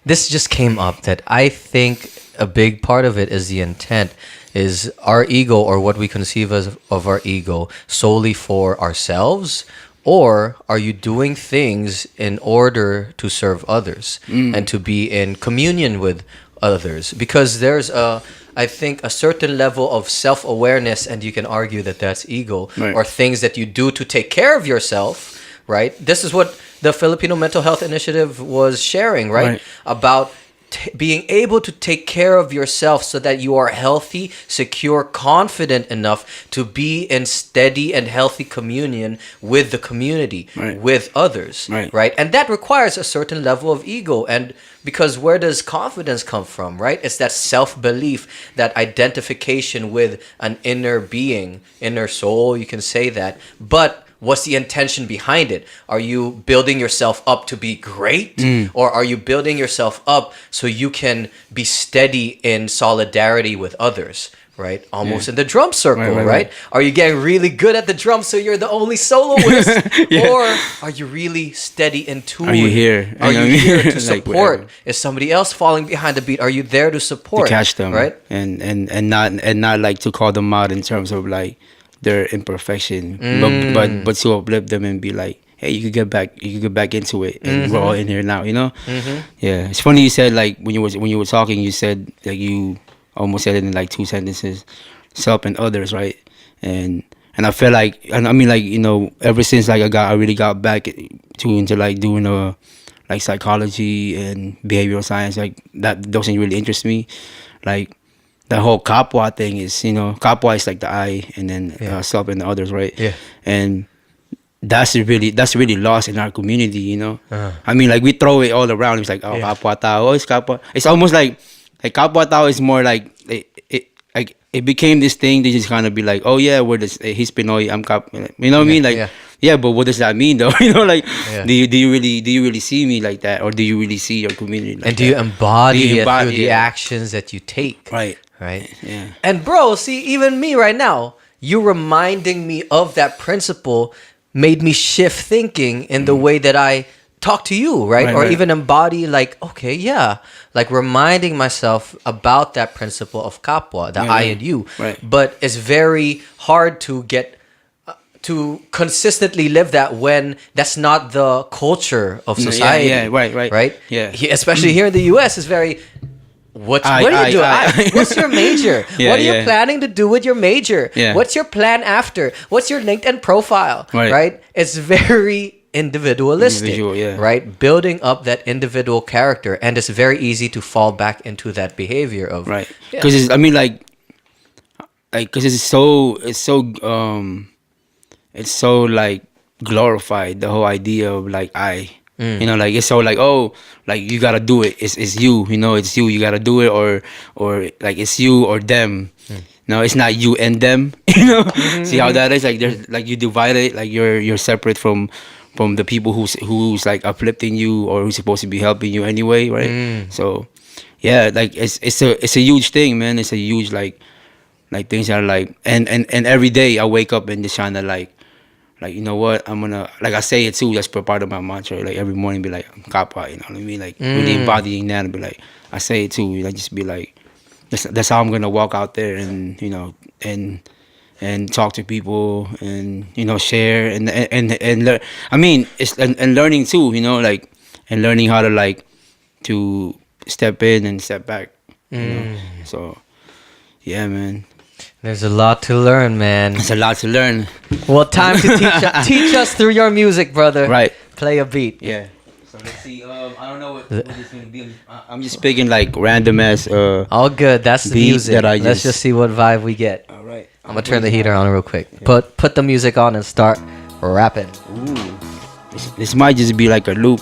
This just came up that I think a big part of it is the intent. Is our ego, or what we conceive as of our ego, solely for ourselves, or are you doing things in order to serve others and to be in communion with others? Because there's a I think, a certain level of self-awareness, and you can argue that that's ego, or things that you do to take care of yourself, right? This is what the Filipino Mental Health Initiative was sharing, right? About being able to take care of yourself so that you are healthy, secure, confident enough to be in steady and healthy communion with the community, with others, right? And that requires a certain level of ego. And because where does confidence come from, right? It's that self-belief, that identification with an inner being, inner soul, you can say that. But what's the intention behind it? Are you building yourself up to be great? Or are you building yourself up so you can be steady in solidarity with others, right? Almost in the drum circle, right? Are you getting really good at the drums so you're the only soloist? Or are you really steady in tune? Are you here? Are you here to support? Is somebody else falling behind the beat? Are you there to support? To catch them, right? And not like to call them out in terms of like their imperfection, but to uplift them and be like, hey, you could get back into it, and we're all in here now, you know. Yeah, it's funny you said, like, when you were talking, you said, like, you almost said it in like 2 sentences, self and others, right? And I feel like, and I mean, like, you know, ever since like I really got back into like doing like psychology and behavioral science, like those things really interest me, like. The whole kapwa thing is, you know, kapwa is like the I, and then self and the others, right? Yeah. And that's really lost in our community, you know. I mean, like, we throw it all around. It's like, oh, kapwa tao, it's kapwa. It's almost like kapwa tao is more like it became this thing to just kind of be like, oh yeah, we're this. He's Pinoy, I'm kap. You know what I mean? Like, yeah, but what does that mean though? You know, like, do you really see me like that, or do you really see your community like that? And do you embody it through the actions that you take? Right. Right? Yeah. And bro, see, even me right now, you reminding me of that principle made me shift thinking in the way that I talk to you, right? Or even embody, like, okay, yeah. Like, reminding myself about that principle of kapwa, the I and you. Right. But it's very hard to get to consistently live that when that's not the culture of society. Right. Yeah. Especially here in the US, it's very... What are you doing? What's your major? What are you planning to do with your major? What's your plan after? What's your LinkedIn profile? Right? It's very individualistic, right? Building up that individual character, and it's very easy to fall back into that behavior of because I mean, like, because it's so like glorified, the whole idea of like you know, like, it's so like, oh, like, you gotta do it. It's you, you know, it's you. You gotta do it, or like, it's you or them. No, it's not you and them. You know, see how that is? Like, there's like, you divide it. Like, you're separate from the people who's like uplifting you, or who's supposed to be helping you anyway, right? So, yeah, like, it's a huge thing, man. It's a huge like things that are like, and every day I wake up and just trying to like, you know what, I'm gonna, like, I say it too, that's part of my mantra, like, every morning be like, I'm kapwa, you know what I mean, like, really embodying that, and be like, I say it too, like, just be like, that's how I'm gonna walk out there, and, you know, and talk to people, and, you know, share, and learn. I mean, it's, and learning too, you know, like, and learning how to, like, to step in and step back, you know, so, yeah, man. There's a lot to learn, man. There's a lot to learn. Well, time to teach us through your music, brother. Right. Play a beat. Yeah. So let's see. I don't know what it's gonna be. I'm just picking like random ass. All good. That's the music. Let's just see what vibe we get. All right. I'm gonna turn the heater on real quick. Yeah. Put the music on and start rapping. Ooh. This might just be like a loop.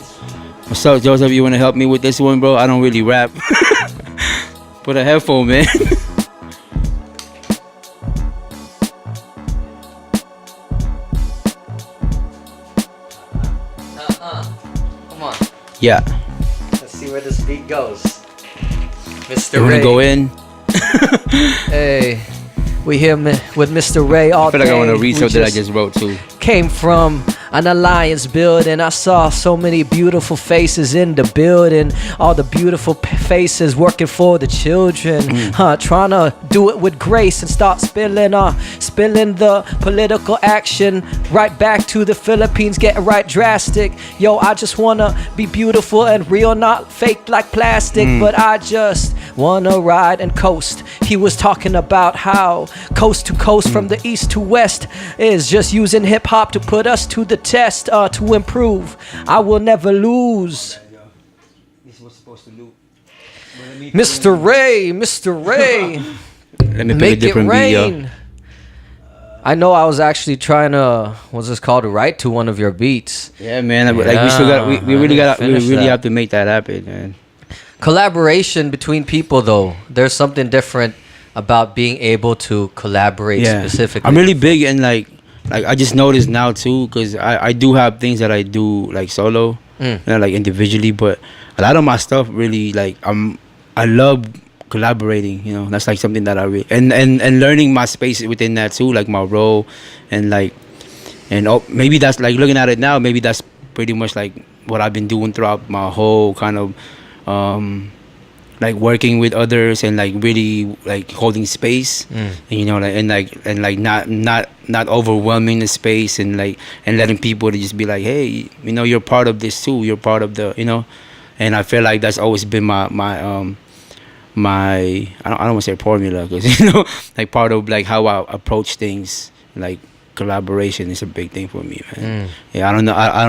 What's up, Joseph? You wanna help me with this one, bro? I don't really rap. Put a headphone, man. Yeah. Let's see where this beat goes. Mr. You Rey. wanna go in? Hey, we here with Mr. Rey all day. I feel like I want to read something that I just wrote too. Came from an alliance building. I saw so many beautiful faces in the building. All the beautiful faces working for the children. Trying to do it with grace and start spilling the political action right back to the Philippines, getting right drastic. Yo, I just wanna be beautiful and real, not fake like plastic. But I just wanna ride and coast. He was talking about how coast to coast from the east to west is just using hip-hop to put us to the test, to improve. I will never lose. This was supposed to loop. Mr. Rey, Mr. Rey. Let me pick a Make it different rain. video. I know I was actually trying to, what's this called, to write to one of your beats. Yeah, man. Like we really have to make that happen, man. Collaboration between people, though, there's something different about being able to collaborate specifically. I'm really big and like I just noticed now too, because I do have things that I do like solo, like individually, but a lot of my stuff really like I love collaborating. You know, that's like something that I really and learning my space within that too, like my role, and like maybe that's like looking at it now, maybe that's pretty much like what I've been doing throughout my whole kind of like working with others and like really like holding space, and, you know, like not overwhelming the space, and letting people to just be like, hey, you know, you're part of this too, you're part of the, you know. And I feel like that's always been my I don't want to say formula, because, you know, like part of like how I approach things, like collaboration is a big thing for me, man. Yeah, I don't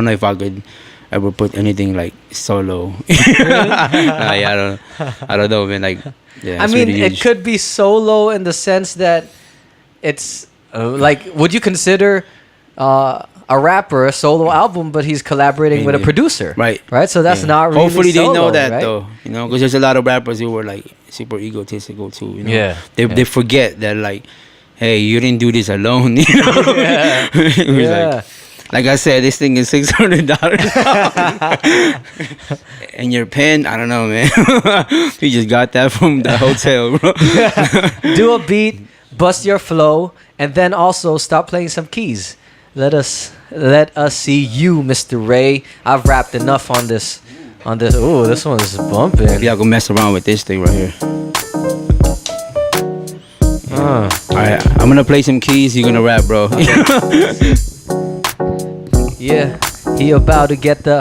know if I could ever put anything like solo. I don't know, man. Like, yeah, I mean, really it could be solo in the sense that it's like, would you consider a rapper a solo album, but he's collaborating with a producer, right? So that's not really hopefully solo, they know that, right? though, you know, because there's a lot of rappers who were like super egotistical too, you know. They forget that, like, hey, you didn't do this alone, you know. Like I said, this thing is $600. And your pen, I don't know, man. You just got that from the hotel, bro. Do a beat, bust your flow, and then also stop playing some keys. Let us see you, Mr. Rey. I've rapped enough on this. Ooh, this one's bumping. Maybe I'll go mess around with this thing right here. Alright, I'm gonna play some keys. You're gonna rap, bro. Yeah, he about to get the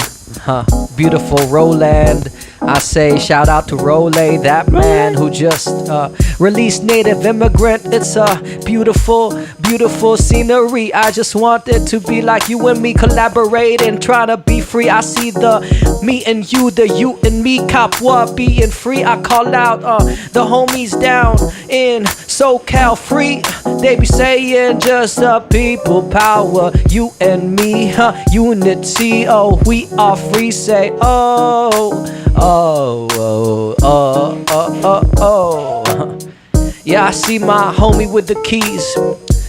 beautiful Roland. I say shout out to Role, that man who just released Native Immigrant. It's a beautiful, beautiful scenery. I just want it to be like you and me collaborating, trying to be free. I see the me and you, the you and me, Kapwa being free. I call out the homies down in SoCal free. They be saying just people power, you and me, unity. Oh, we are free. Say yeah, I see my homie with the keys,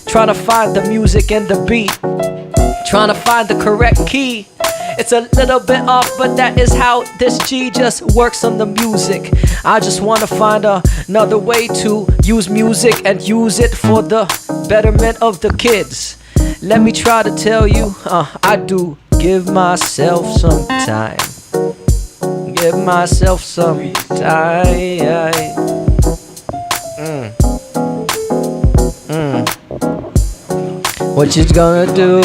trying to find the music and the beat, trying to find the correct key. It's a little bit off, but that is how this G just works on the music. I just want to find another way to use music and use it for the betterment of the kids. Let me try to tell you, I do give myself some time. Give myself some time. What you gonna do?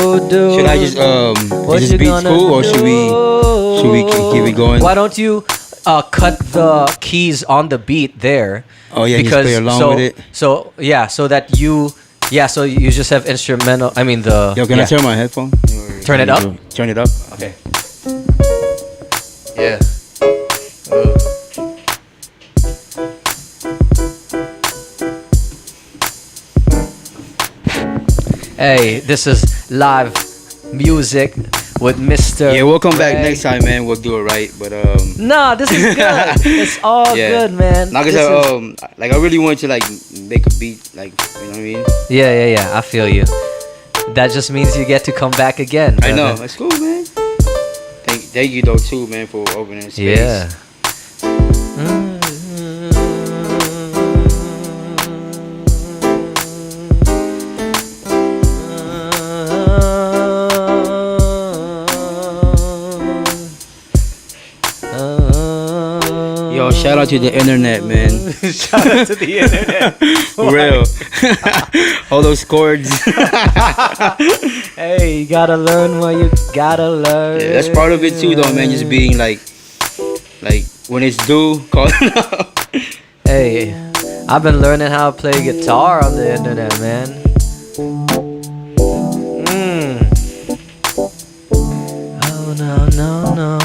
Should I just is this beat cool, or should we keep it going? Why don't you cut the keys on the beat there? Oh yeah, because just play along with it. So you just have instrumental. I mean the. Yo, can I turn my headphone? Turn it up. Turn it up. Okay. Yeah. Hey, this is live music with Mister. Yeah, we'll come back next time, man. We'll do it right, but Nah, this is good. It's all good, man. Like I said, like I really want to like make a beat, like, you know what I mean? Yeah. I feel you. That just means you get to come back again, brother. I know. That's cool, man. Thank you though too, man, for opening space. Yeah. Shout out to the internet, man. Shout out to the internet. Real. All those chords. Hey, you gotta learn what you gotta learn. Yeah, that's part of it too, though, man. Just being like when it's due, call it out. Hey, I've been learning how to play guitar on the internet, man. Oh no, no, no.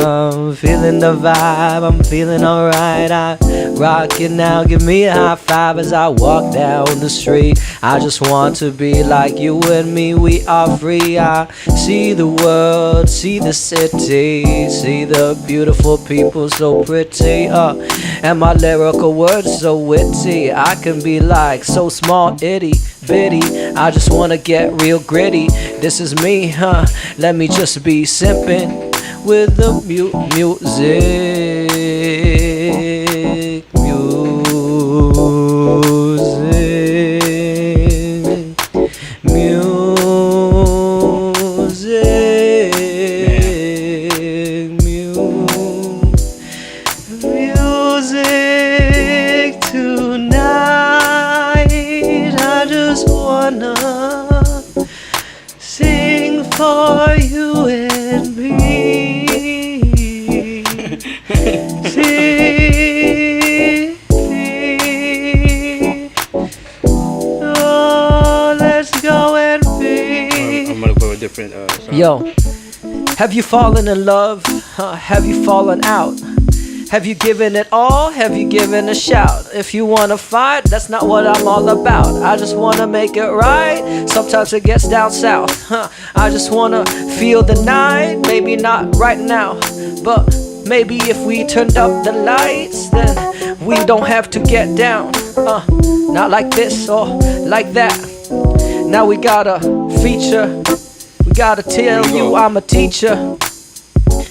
I'm feeling the vibe, I'm feeling alright. I rock it now, give me a high five as I walk down the street. I just want to be like you and me, we are free. I see the world, see the city, see the beautiful people so pretty, and my lyrical words so witty. I can be like so small, itty bitty. I just wanna get real gritty. This is me, let me just be simping with the music, music tonight. I just wanna sing for you and me. Oh, let's go and be. I'm gonna go a different song. Yo, have you fallen in love? Have you fallen out? Have you given it all? Have you given a shout? If you wanna fight, that's not what I'm all about. I just wanna make it right. Sometimes it gets down south. I just wanna feel the night. Maybe not right now, but maybe if we turned up the lights, then we don't have to get down. Not like this or like that. Now we got a feature. We gotta tell you I'm a teacher.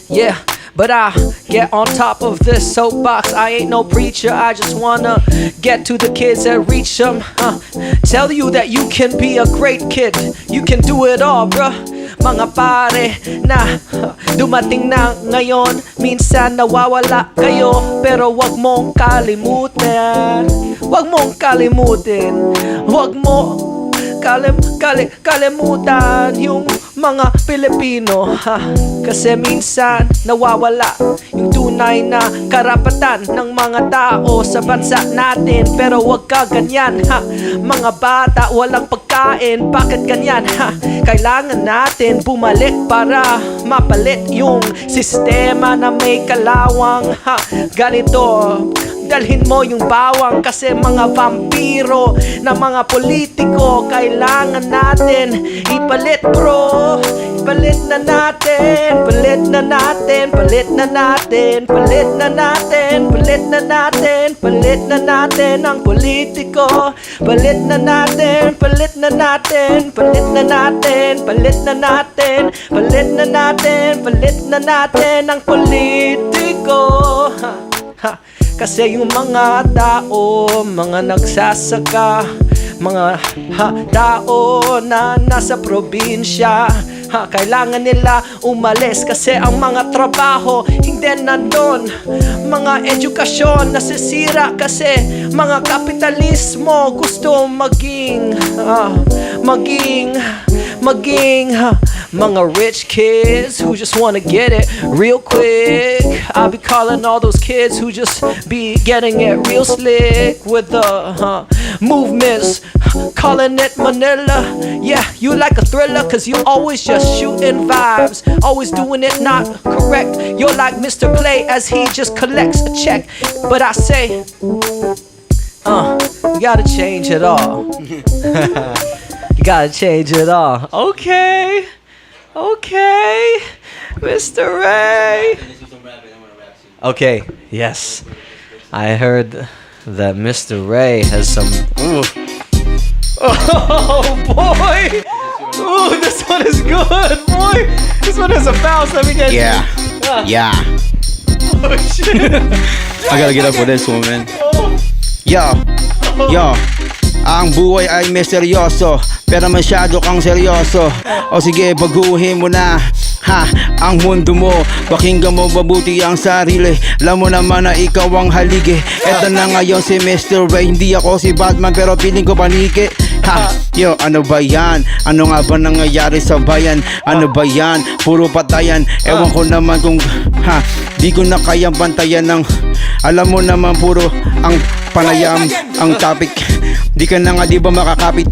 Yeah. But I get on top of this soapbox. I ain't no preacher. I just wanna get to the kids and reach them. Tell you that you can be a great kid. You can do it all, bruh. Mga pare na dumating na ngayon. Minsan nawawala kayo, pero wag mong kalimutan. Wag mong kalimutin. Wag mo kalimutan yung mga Pilipino, kasi minsan nawawala yung tunay na karapatan ng mga tao sa bansa natin. Pero wag ka ganyan, mga bata walang pagkain, bakit ganyan? Kailangan natin bumalik para mapalit yung sistema na may kalawang. Ganito, dalhin mo yung bawang, kasi mga vampiro na mga politiko kailangan natin ipalit, bro. Palit na natin, palit na natin, palit na natin, palit na natin, palit na natin, palit na natin ang politiko. Palit na natin, palit na natin, palit na natin, palit na natin, palit na natin, palit na natin ang politiko. Kasi yung mga tao, mga nagsasaka, mga tao na nasa probinsya, kailangan nila umalis kasi ang mga trabaho hindi nandun. Mga edukasyon nasisira kasi mga kapitalismo gusto maging mga rich kids who just wanna get it real quick. I'll be calling all those kids who just be getting it real slick with the movements, calling it Manila. Yeah, you like a thriller cause you always just shooting vibes, always doing it not correct. You're like Mr. Play as he just collects a check. But I say, we gotta change it all. You gotta change it all. Okay, Mr. Rey. Okay, yes. I heard that Mr. Rey has some. Ooh. Oh boy! Ooh, this one is good, boy. This one has a bounce. Let me get. Yeah. Oh shit! I gotta get up with this one, man. Yo. ang buhay ay misteryoso, pero masyado kang seryoso. O sige, baguhin mo na ang mundo mo, pakinggan mo mabuti ang sarili. Alam mo naman na ikaw ang haligi. Eto na ngayon si Mister Rey, hindi ako si Batman pero piling ko paniki. Yo, ano ba yan? Ano nga ba nangyayari sa bayan? Ano ba yan? Puro patayan. Ewan ko naman kung di ko na kayang bantayan ng, alam mo naman puro ang panayam ang topic. Di ka na nga di ba makakapit?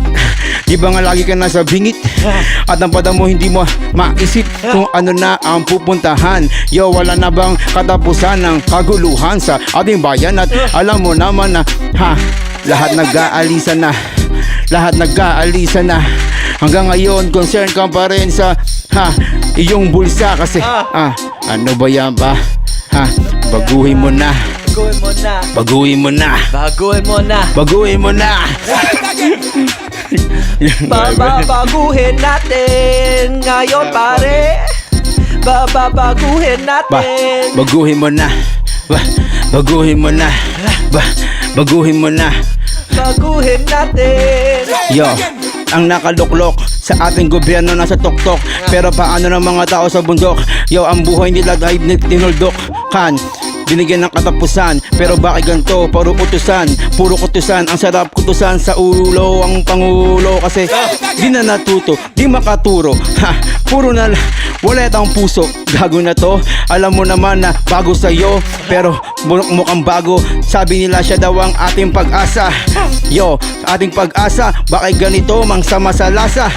Di ba nga lagi ka nasa bingit? At ang pada mo hindi mo maisip kung ano na ang pupuntahan. Yo, wala na bang katapusan ng kaguluhan sa ating bayan? At alam mo naman na lahat nag-aalisa na. Lahat nag-aalisa na. Hanggang ngayon, concern ka pa rin sa iyong bulsa. Kasi ano ba yan ba? Baguhin mo na. Baguhin mo na. Baguhin mo na. Baguhin mo na. Babaguhin natin ngayon pare. Babaguhin natin. Baguhin mo na. Baguhin mo na. Baguhin mo na. Baguhin natin. Yo, ang nakaluklok sa ating gobyerno nasa tuktok. Pero paano ng mga tao sa bundok? Yo, ang buhay nila ay tinuldok kan. Binigyan ng katapusan, pero bakit ganito? Puro utusan, puro kutusan. Ang sarap kutusan sa ulo ang pangulo. Kasi di na natuto, di makaturo. Puro na wala itang puso. Gago na to, alam mo naman na bago sa'yo, pero mukhang bago. Sabi nila siya daw ang ating pag-asa. Yo, ating pag-asa, bakit ganito mang sama sa lasa?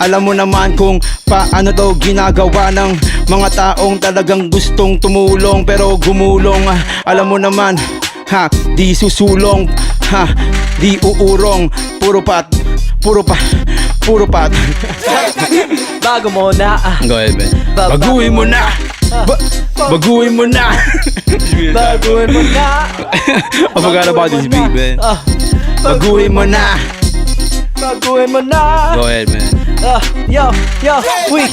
Alam mo naman kung paano to ginagawa ng mga taong talagang gustong tumulong pero gumulong. Alam mo naman, di susulong, di uurong. Puro pat. Bago mo na. Go ahead, man. Baguhin mo na. Baguhin mo na. Baguhin mo na. I forgot about this beat, man. Baguhin mo na. Baguhin mo na. Go ahead, man. Yo, we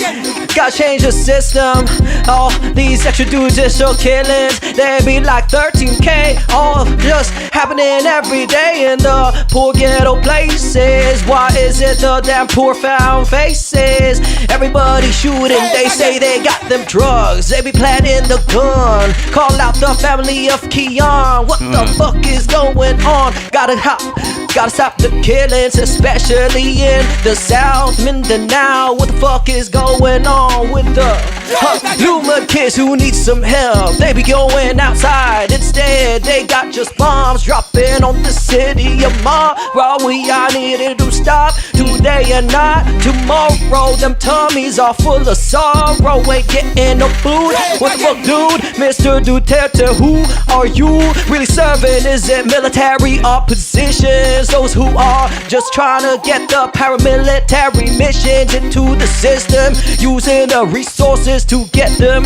gotta change the system. All these extrajudicial killings, they be like 13K, all just happening every day in the poor ghetto places. Why is it the damn poor found faces? Everybody shooting, they say they got them drugs. They be planting the gun. Call out the family of Keon. What the fuck is going on? Gotta stop the killings, especially in the South Mindanao. What the fuck is going on with the Luma kids who need some help? They be going outside instead. They got just bombs dropping on the city of tomorrow. We all needed to stop today and not tomorrow. Them tummies are full of sorrow. Ain't getting no food. What the fuck, dude? Mr. Duterte, who are you really serving? Is it military oppositions? Those who are just trying to get the paramilitary missions into the system, using the resources to get them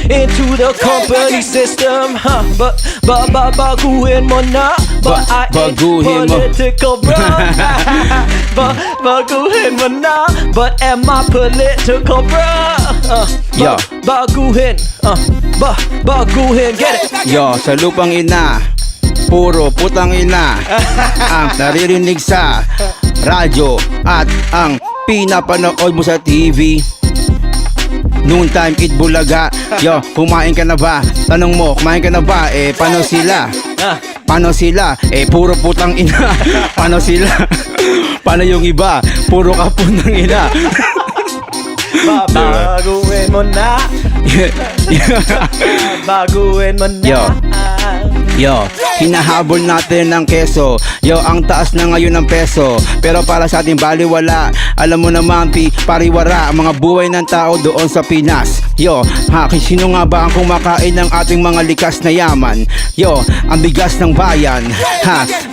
into the company system. But baguhin mo na. But I ain't political, bro. Baguhin mo na. But am I political, bro? Baguhin. Baguhin. Get it. Yo, sa lupang ina, puro putang ina ang naririnig sa radyo at ang pinapanood mo sa TV. Noontime Eat Bulaga. Yo, kumain ka na ba? Tanong mo, kumain ka na ba? Paano sila? Paano sila? Puro putang ina. Paano sila? Paano yung iba? Puro ka putang ina. Baguhin mo na. Baguhin mo na. Yo, hinahabol natin ng keso. Yo, ang taas na ngayon ng peso, pero para sa ating baliwala. Alam mo naman, pariwara ang mga buhay ng tao doon sa Pinas. Yo, sino nga ba ang kumakain ng ating mga likas na yaman? Yo, ang bigas ng bayan,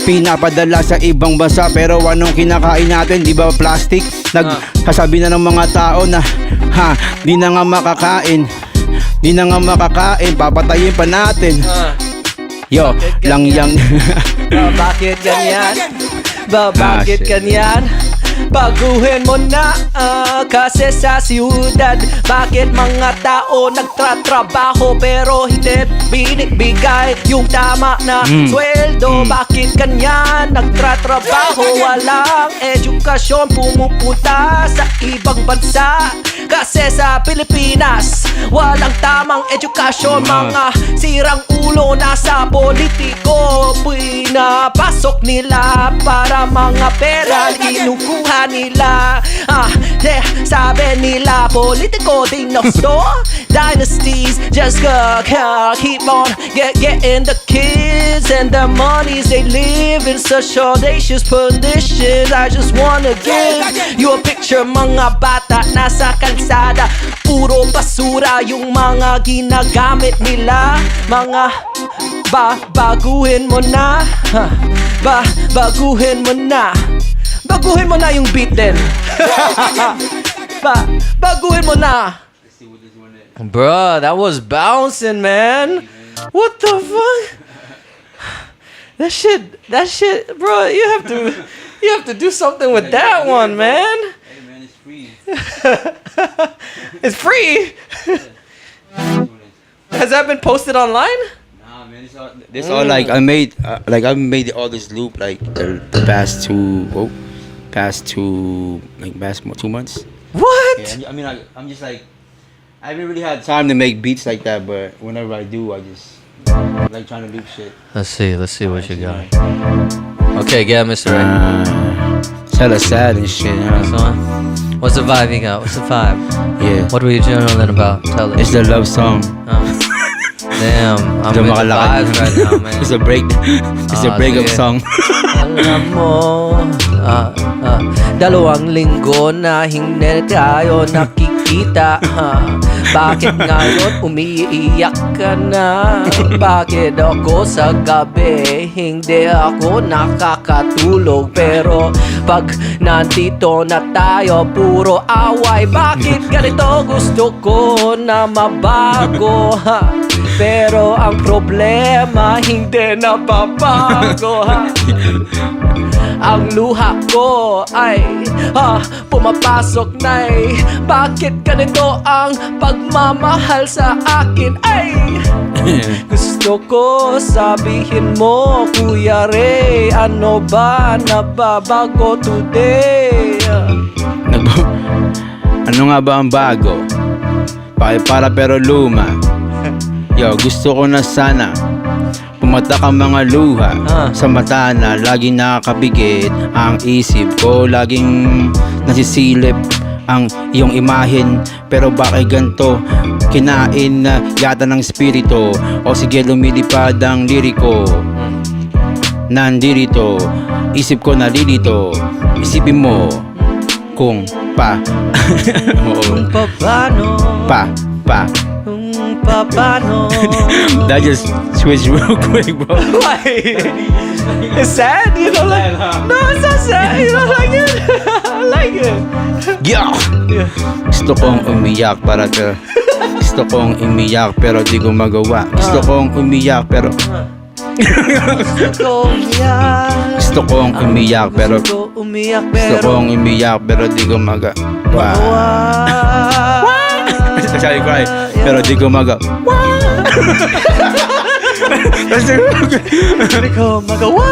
pinapadala sa ibang bansa. Pero anong kinakain natin, di ba plastic? Nagsasabi na ng mga tao na di na nga makakain. Di na nga makakain, papatayin pa natin. Yo, lang yang. Bakit ganyan? Bakit ganyan? baguhin mo na kasi sa siyudad, bakit mga tao nagtatrabaho pero hindi binibigay yung tama na sweldo? Bakit ganyan nagtatrabaho, walang edukasyon, pumupunta sa ibang bansa? Kasi sa Pilipinas walang tamang edukasyon, mga sirang ulo nasa politiko, pinapasok nila para mga pera kinukuha nila. Sabi nila politiko dynasties just keep on getting the kids and the monies. They live in such audacious conditions. I just wanna give you a picture, mga bata nasa kalsada, puro basura yung mga ginagamit nila. Mga baguhin mo na, baguhin mo na, baguhin mo na yung beat din. Baguhin mo na. Bruh, that was bouncing, man. What the fuck? That shit, bro. You have to do something with that one, man. Hey man, it's free. It's free. Has that been posted online? Nah, man, this all like I made all this loop like the past 2 months. What? Yeah, I mean, I'm just like, I haven't really had time to make beats like that, but whenever I do, I just like trying to loop shit. Let's see what you got. Okay, yeah, Mr. Ray. It's hella sad and shit, So, what's the vibe you got? What's the vibe? Yeah. What were you journaling about? Tell us. It's the love song. Damn, I'm in the vibes right now, man. It's a breakup song. Alam mo, 2 linggo na hindi tayo nakikita. Bakit ngayon umiiyak ka na? Bakit ako sa gabi hindi ako nakakatulog? Pero pag nandito na tayo, puro away. Bakit ganito? Gusto ko na mabago, pero ang problema hindi nababago. Ang luha ko ay pumapasok na bakit ganito ang pagmamahal sa akin? Ay, gusto ko sabihin mo, Kuya Rey, ano ba nababago today? Ano nga ba ang bago? Para pero luma. Yo, gusto ko na sana pumatak ang mga luha sa mata na laging nakakabigit ang isip ko. Laging nasisilip ang iyong imahen, pero bakit ganito? Kinain na yata ng spirito, o sige lumilipad ang liriko. Nandirito, isip ko nalilito. Isipin mo kung kung paano That just switched real quick, bro. Why? It's sad? You don't like it? No, it's not sad. You don't like it? I like it. Yeah. Gusto kong umiyak gusto kong umiyak pero di ko magawa. Gusto kong umiyak pero gusto kong umiyak pero di ko magawa. Sorry, cry. Pero di ko magawa. Di ko magawa.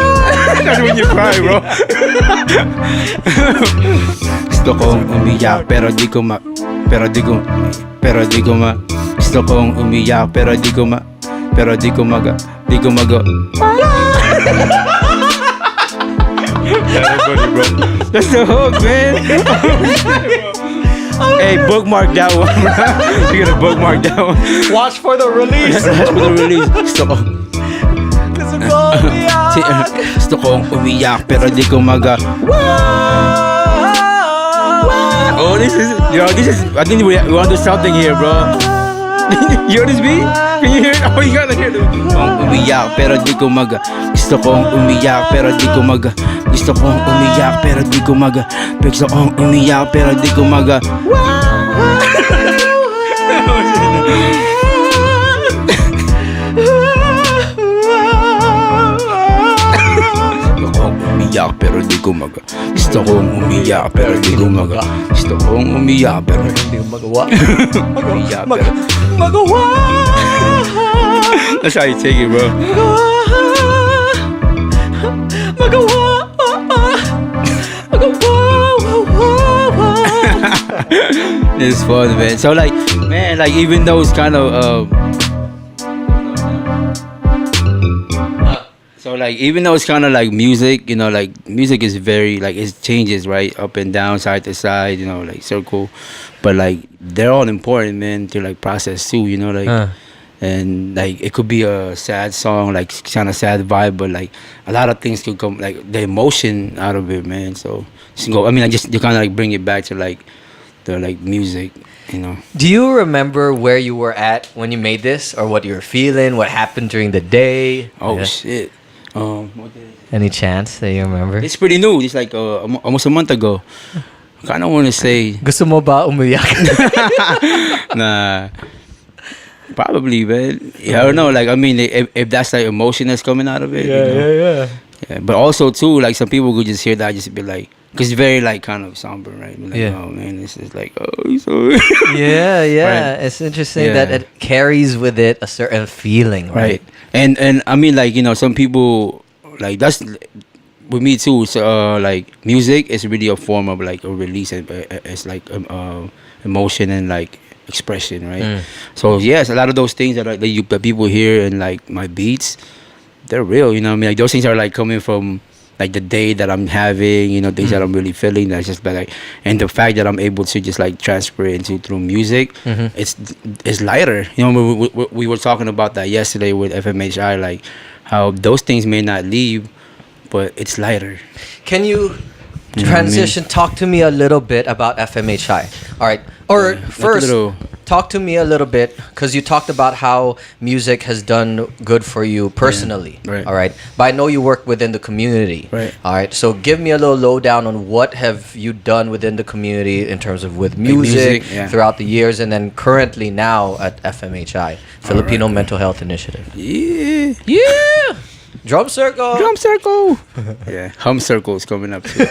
That's when you cry, bro. Gusto kong umiyak pero di ko gusto kong umiyak pero di ko That's the hook, man. Hey, bookmark that one, bro. You gotta bookmark that one. Watch for the release. Gusto kong umiyak pero di ko Oh, this is I think we want to do something here, bro. You hear this beat? Can you hear it? Oh, you gotta hear it. Umiyak pero di ko Gusto kong umiyak pero di ko Gusto kong umiyak pero di ko Gusto kong umiyak pero di ko umiyak pero di ko Gusto Gusto kong umiyak pero di ko magawa. Gusto kong umiyak pero Hindi ko magawa. umiyak pero Magawa! That's how you take it, bro. Magawa! It's fun, man. So like, man, like even though it's kind of so like even though it's kind of like music, you know, like music is very like it changes, right, up and down, side to side, you know, like circle, but like they're all important, man, to like process too, you know, like. And like it could be a sad song, like kind of sad vibe, but like a lot of things could come, like the emotion out of it, man. So just go. I mean, I just you kind of like bring it back to like the like music, you know. Do you remember where you were at when you made this, or what you were feeling? What happened during the day? Oh Yeah. shit. What day? Any chance that you remember? It's pretty new. It's like almost a month ago. I kind of want to say Gusto mo ba umiyak? nah. Probably, man. Yeah, I don't know. Like, I mean, if that's like emotion that's coming out of it, you know? Yeah. But also too, like some people could just hear that, just be like, because it's very like kind of somber, right? Like, Yeah. oh man, this is like, oh, he's so Yeah. Right. It's interesting Yeah. that it carries with it a certain feeling, right? And I mean, like, you know, some people like that's with me too. So like music is really a form of like a release. It's like emotion and like expression, right? So yes, a lot of those things that people hear and like my beats, they're real, you know what I mean? Like those things are like coming from like the day that I'm having, you know, things that I'm really feeling. That's just like, and the fact that I'm able to just like transfer it into through music, it's lighter. You know, we were talking about that yesterday with FMHI, like how those things may not leave, but it's lighter. Can you transition? Talk to me a little bit about FMHI. All right. Or first, talk to me a little bit, because you talked about how music has done good for you personally. Yeah, right. All right. But I know you work within the community. Right. All right. So give me a little lowdown on what have you done within the community in terms of with music, yeah. throughout the years, and then currently now at FMHI, Filipino Mental Health Initiative. Yeah. Yeah. Drum circle. Drum circle. Yeah, hum circle is coming up too.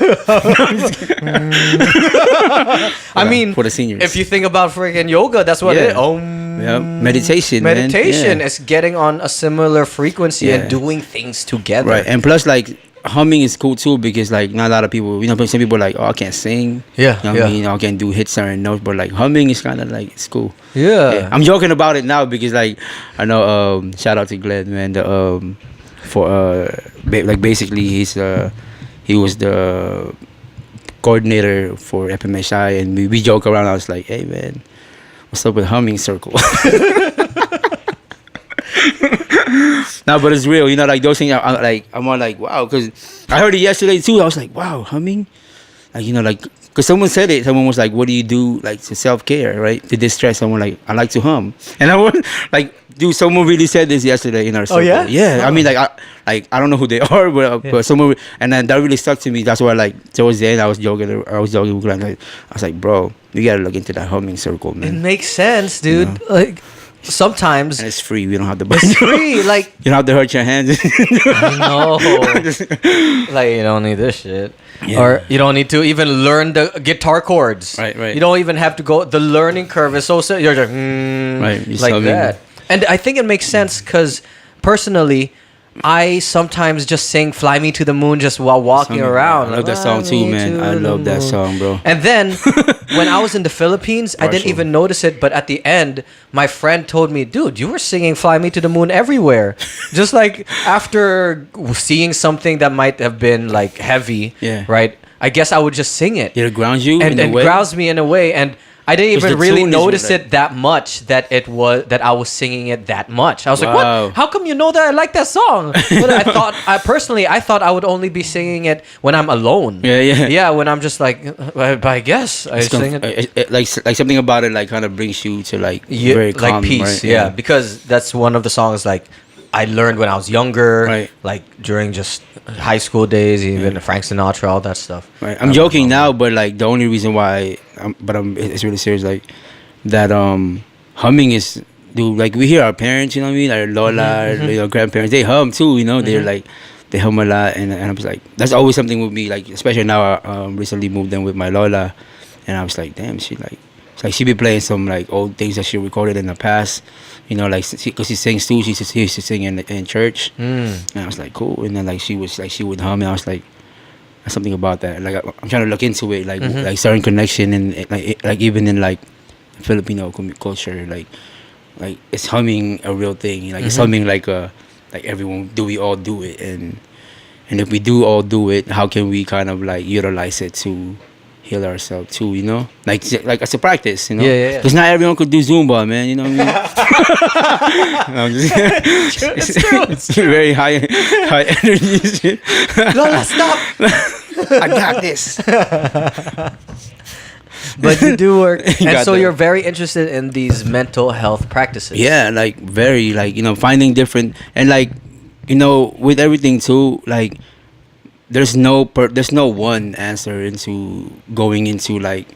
I mean, for the seniors. if you think about freaking yoga, that's what it is. Yeah. Meditation. Meditation Man. is getting on a similar frequency and doing things together. Right, and plus like humming is cool too, because like not a lot of people, you know, some people are like, oh, I can't sing. Yeah, You know what I mean? I can't do hit certain notes, but like humming is kind of like, it's cool. Yeah. I'm joking about it now because like I know shout out to Glenn, man, the for like basically he was the coordinator for FMHI, and we joke around. I was like, hey man, what's up with humming circle? No, but it's real, you know, like those things I'm all like, wow, because I heard it yesterday too. I was like, wow, humming, like, you know, like, because someone said it, someone was like, what do you do like to self-care, right, to distress? Someone like, I like to hum. And I was like, dude, someone really said this yesterday in our circle. yeah? Yeah. I mean, like I don't know who they are, but someone, and then that really stuck to me. That's why, like, towards the end, I was joking with Glenn. I was like, bro, you gotta look into that humming circle, It man. makes sense, dude. You know? Like sometimes And it's free. We don't have to. it's free. Like You don't have to hurt your hands. I know. Like you don't need this shit. Yeah. Or you don't need to even learn the guitar chords. Right. You don't even have to go. The learning curve is so you're just Right, you like summing. that. And I think it makes sense because personally, I sometimes just sing "Fly Me to the Moon" just while walking around. I love that song too, man. I love that song, bro. And then when I was in the Philippines, I didn't even notice it. But at the end, my friend told me, "Dude, you were singing 'Fly Me to the Moon' everywhere." Just like after seeing something that might have been like heavy, right? I guess I would just sing it. It grounds you and in a way. grounds me in a way. And I didn't 'Cause even the really tune is notice like- it that much that I was singing it that much. I was like, Wow. "What? How come you know that I like that song?" But I thought I would only be singing it when I'm alone. Yeah. When I'm just like, but I guess I sing it. Like something about it, like kind of brings you to like very calm, like peace. right? Yeah, because that's one of the songs like I learned when I was younger, Right. like during just high school days, even Frank Sinatra, all that stuff. Right. I'm joking now, but like the only reason why, it's really serious. Like that, humming is, dude. Like we hear our parents, you know what I mean, our Lola, our grandparents, they hum too. You know, they're like, they hum a lot, and I was like, that's always something with me, like especially now. I recently moved in with my Lola, and I was like, damn, she be playing some like old things that she recorded in the past, you know, like because she sings too. She used to sing in church, and I was like, cool. And then like she would hum, and I was like, there's something about that. Like I'm trying to look into it, like like certain connection, and like even in like Filipino culture, like it's humming a real thing. Like it's humming like everyone. Do we all do it? And if we do all do it, how can we kind of like utilize it to heal ourselves too, you know, like as a practice, you know, because not everyone could do Zumba, man, you know what I mean? It's true. Very high energy. Lola, stop! I got this. But you do work, and so you're very interested in these mental health practices. Yeah, like very, like, you know, finding different, and like, you know, with everything too, like there's no one answer into going into like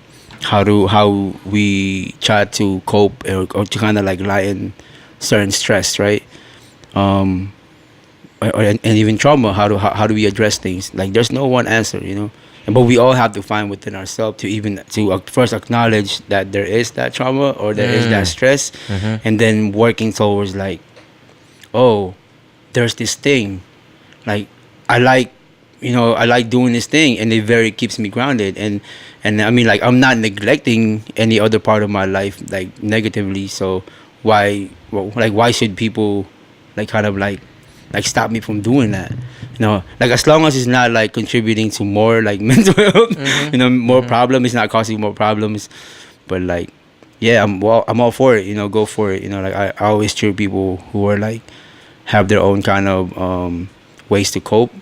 how we try to cope or to kind of like lighten certain stress, right? And even trauma. How do we address things? Like there's no one answer, you know. But we all have to find within ourselves to first acknowledge that there is that trauma or there is that stress, and then working towards like, oh, there's this thing, like I like doing this thing, and it very keeps me grounded, and I mean, like, I'm not neglecting any other part of my life like negatively. So why should people like kind of like stop me from doing that? You know, like as long as it's not like contributing to more like mental health, you know, more problems. It's not causing more problems, but like, yeah, I'm all for it. You know, go for it. You know, like I always cheer people who are like have their own kind of ways to cope,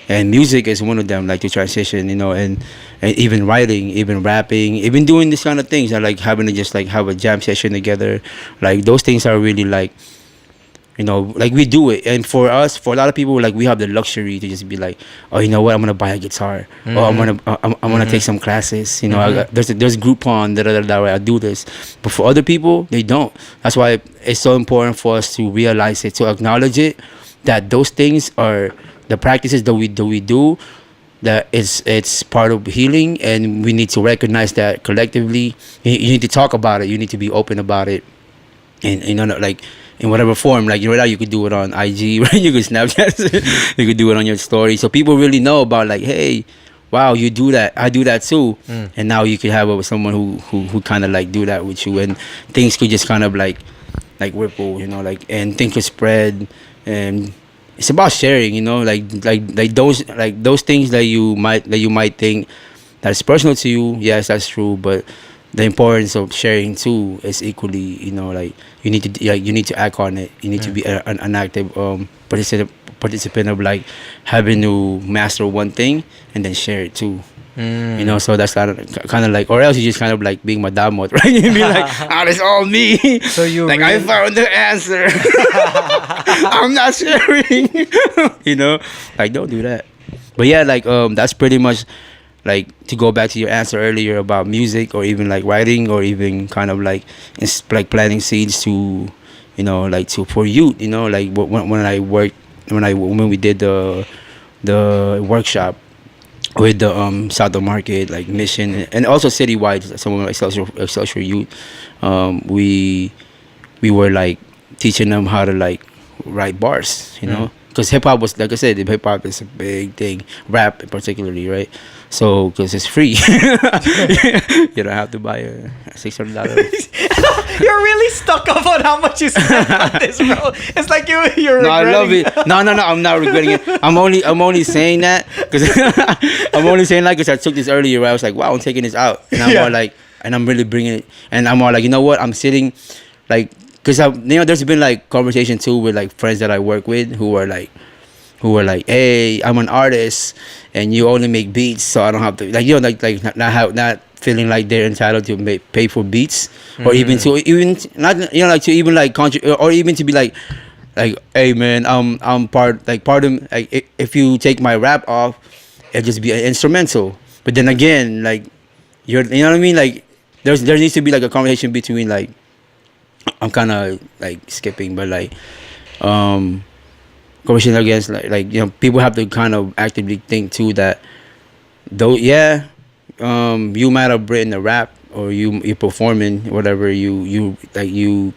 and music is one of them. Like to transition, you know, and even writing, even rapping, even doing this kind of things. I like having to just like have a jam session together. Like those things are really like, you know, like we do it. And for us, for a lot of people, like we have the luxury to just be like, oh, you know what, I'm gonna buy a guitar, or I'm gonna take some classes. You know, there's Groupon that way I do this. But for other people, they don't. That's why it's so important for us to realize it, to acknowledge it, that those things are the practices that we do. That it's part of healing, and we need to recognize that collectively. You need to talk about it. You need to be open about it, and you know, like, in whatever form. Like, right now you could do it on IG, right? You could Snapchat, you could do it on your story, so people really know about like, hey, wow, you do that, I do that too. And now you could have someone who kind of like do that with you, and things could just kind of like ripple, you know, like, and things could spread. And it's about sharing, you know, like those things that you might think that's personal to you. Yes, that's true, but the importance of sharing too is equally, you know, like you need to act on it. You need to be an active participant of like having to master one thing and then share it too. You know, so that's kind of like, or else you just kind of like being madamot, right? You be like, it's all me. So you like, I found the answer. I'm not sharing. You know, like, don't do that. But yeah, like that's pretty much, like, to go back to your answer earlier about music, or even like writing, or even kind of like like planting seeds to, you know, like to for youth, you know, like when we did the workshop with the South Market, like Mission, and also citywide, someone like social youth, we were like teaching them how to like write bars, you know, because hip hop was, like I said, hip hop is a big thing, rap particularly, right? So, because it's free, you don't have to buy a $600. You're really stuck up on how much you spent on this, bro. It's like you're. No, I love it. No, I'm not regretting it. I'm only saying that because I took this earlier. Where I was like, wow, I'm taking this out, and I'm more like, and I'm really bringing it, and I'm more like, you know what, I'm sitting, like, because you know, there's been like conversation too with like friends that I work with who are like, hey, I'm an artist and you only make beats, so I don't have to, like, you know, like not feeling like they're entitled to pay for beats, or even not, you know, like to even like or even to be like, hey man, I'm part of, like, if you take my rap off, it'll just be an instrumental. But then again, like, you know what I mean, like there needs to be like a conversation between, like, I'm kind of like skipping, but like coercion against like people have to kind of actively think too that though you might have written a rap or you performing whatever you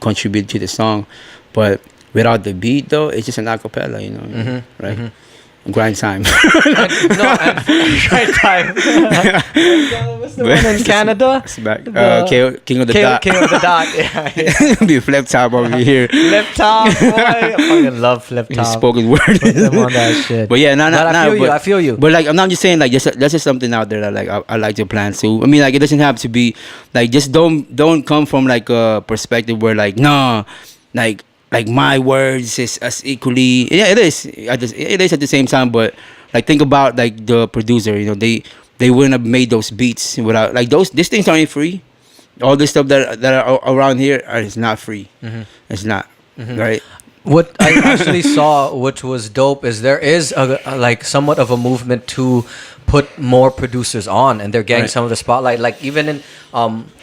contribute to the song, but without the beat though it's just an acapella, right? Grind time. Grind time. What's the one in Canada? It's back. King of the Dot. King of the Dot. Yeah. Be flip top over here. Flip top, boy. I fucking love flip top. Spoken word. Put them on that shit. But yeah, I feel you. But like, I'm not just saying like that's just something out there that like I like to plan to. I mean, like it doesn't have to be like just don't come from like a perspective where like nah, like my words is as equally. Yeah, it is. It is at the same time, but like think about like the producer. They wouldn't have made those beats without like these things aren't free. All this stuff that are around here is not free. It's not right. What I actually saw, which was dope, is there is a like somewhat of a movement to put more producers on, and they're getting some of the spotlight. Like even in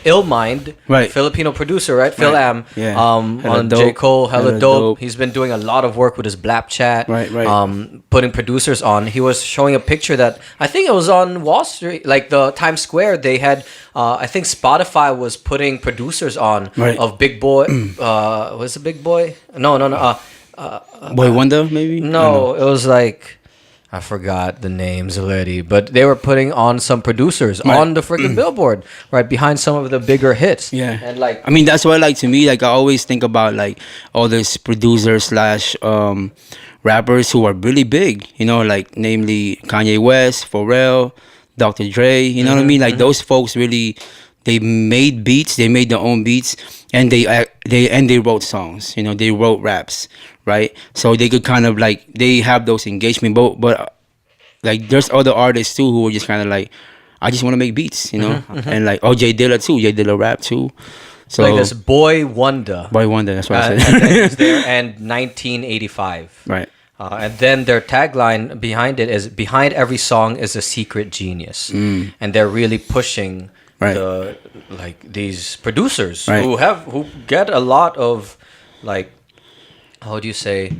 Ill Mind, Filipino producer, right? Phil Am, on J. Cole, Hella Dope. He's been doing a lot of work with his Blap Chat, putting producers on. He was showing a picture that I think it was on Wall Street, like the Times Square. They had, I think Spotify was putting producers on of Big Boy. Was it Big Boy? No. Boy Wonder, maybe? No, it was like, I forgot the names already, but they were putting on some producers on the freaking billboard, right behind some of the bigger hits. Yeah, and like, I mean, that's why, like, to me, like, I always think about like all these producers slash rappers who are really big, like namely Kanye West, Pharrell, Dr. Dre. You know what I mean? Like those folks really, they made beats, they made their own beats, and they wrote songs. They wrote raps. Right, so they could kind of like they have those engagement, but like there's other artists too who are just kind of like, I just want to make beats, and like Jay Dilla too, Jay Dilla rap too. So like this Boy Wonder, that's what I said. And then he's there, and 1985, right. And then their tagline behind it is behind every song is a secret genius, and they're really pushing these producers who get a lot of like. How do you say,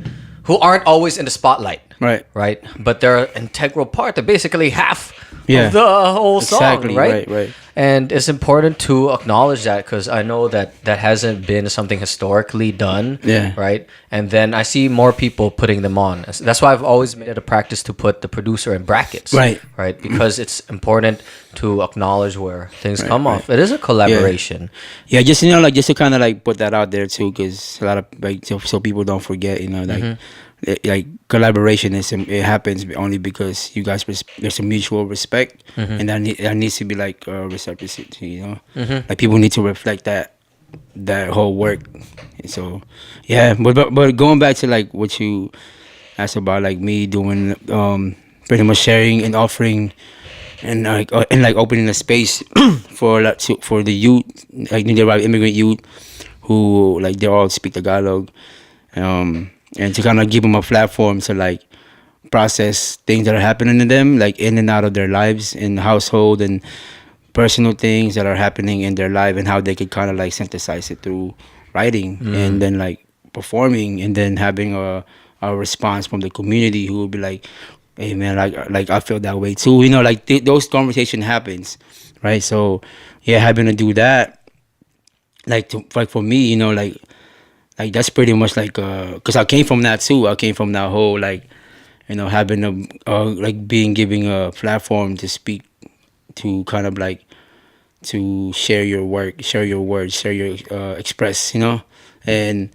who aren't always in the spotlight, right? But they're an integral part. They're basically half of the whole song, right? And it's important to acknowledge that, because I know that hasn't been something historically done, right? And then I see more people putting them on. That's why I've always made it a practice to put the producer in brackets, right? Because it's important to acknowledge where things come off. It is a collaboration. Yeah, just just to kind of like put that out there too, because a lot of like so people don't forget, like collaboration it happens only because you guys there's a mutual respect, and that needs to be like reciprocity, like people need to reflect that whole work. So but going back to like what you asked about, like me doing pretty much sharing and offering and opening a space for the youth, like Native Immigrant youth who like they all speak Tagalog, and to kind of give them a platform to like process things that are happening to them, like in and out of their lives, in the household, and personal things that are happening in their life, and how they could kind of like synthesize it through writing and then like performing, and then having a response from the community who will be like, hey man, like I feel that way too, like those conversation happens, right? So having to do that, like for me, like that's pretty much like because I came from that too. I came from that whole like having giving a platform to speak, to kind of like to share your work, share your words, share your express, and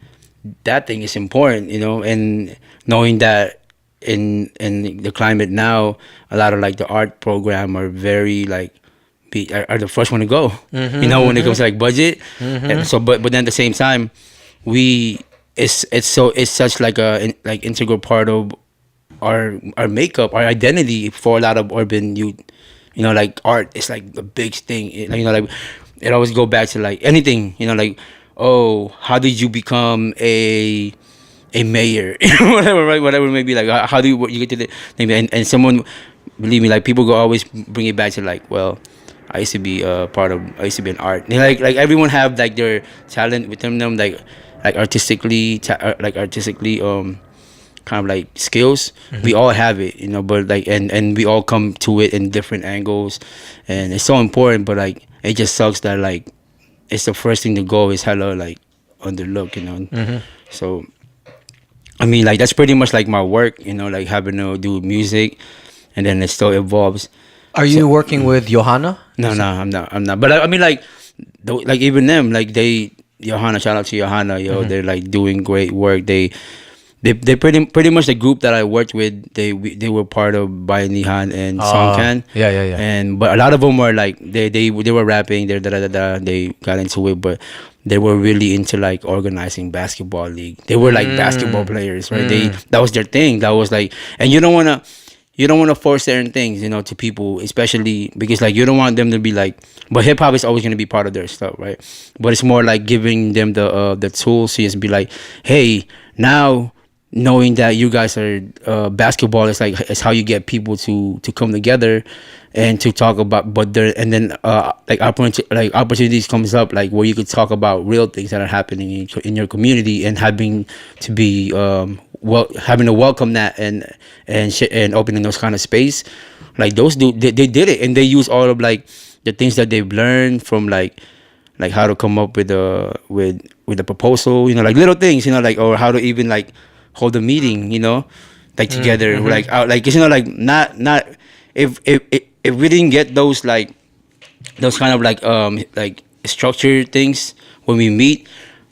that thing is important, and knowing that in the climate now, a lot of like the art program are very like are the first one to go, when it comes to like budget, and so but then at the same time, it's such like a integral part of our makeup, our identity for a lot of urban youth. Like art is like the big thing. Like it always go back to like anything. Like, oh, how did you become a mayor? Whatever, right? Whatever it may be. Like how do you get to the thing? And someone, believe me, like people go always bring it back to like, well, I used to be I used to be an art. Like everyone have like their talent within them, like artistically kind of like skills. We all have it, you know, but like and we all come to it in different angles, and it's so important. But like it just sucks that like it's the first thing to go is hella like underlooked, you know. So I mean, like that's pretty much like my work, you know, like having to do music, and then it still evolves. Are you working with Johanna? No, I'm not. But I mean, like even them, like Johanna, shout out to Johanna, they're like doing great work. They pretty much the group that I worked with. They were part of Bayanihan and Songcan. Yeah. And but a lot of them were like they were rapping. They got into it, but they were really into like organizing basketball league. They were like basketball players, right? That was their thing. That was like, and you don't wanna force certain things, you know, to people, especially because like you don't want them to be like. But hip hop is always gonna be part of their stuff, right? But it's more like giving them the tools to just be like, hey, now knowing that you guys are basketball is like it's how you get people to come together and to talk about. But there and then like opportunities comes up like where you could talk about real things that are happening in your community and having to be having to welcome that and opening those kind of space. Like those they did it, and they use all of like the things that they've learned from like how to come up with a proposal, you know, like little things, you know, like or how to even like hold a meeting, you know, like together, like out, like you know, like not if we didn't get those like those kind of like structured things when we meet.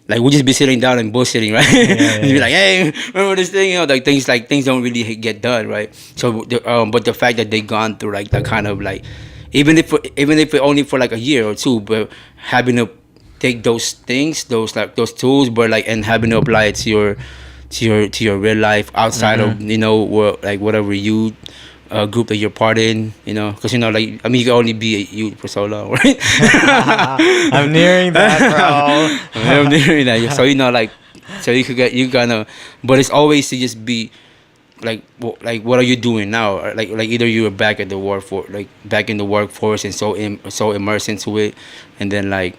Like we'll just be sitting down and bullshitting, right? And be like, "Hey, remember this thing?" You know, like things don't really get done, right? So, but the fact that they gone through like that kind of like, even if only for like a year or two, but having to take those things, those tools, but like and having to apply it to your real life outside of you know like whatever you group that you're part in, you know, because you know, like I mean, you can only be a youth for so long, right? I'm nearing that, bro. I'm nearing that. So you know, like, so you gonna, but it's always to just be like what are you doing now? Or like either you are back at the workforce, like back in the workforce, and so immersed into it, and then like,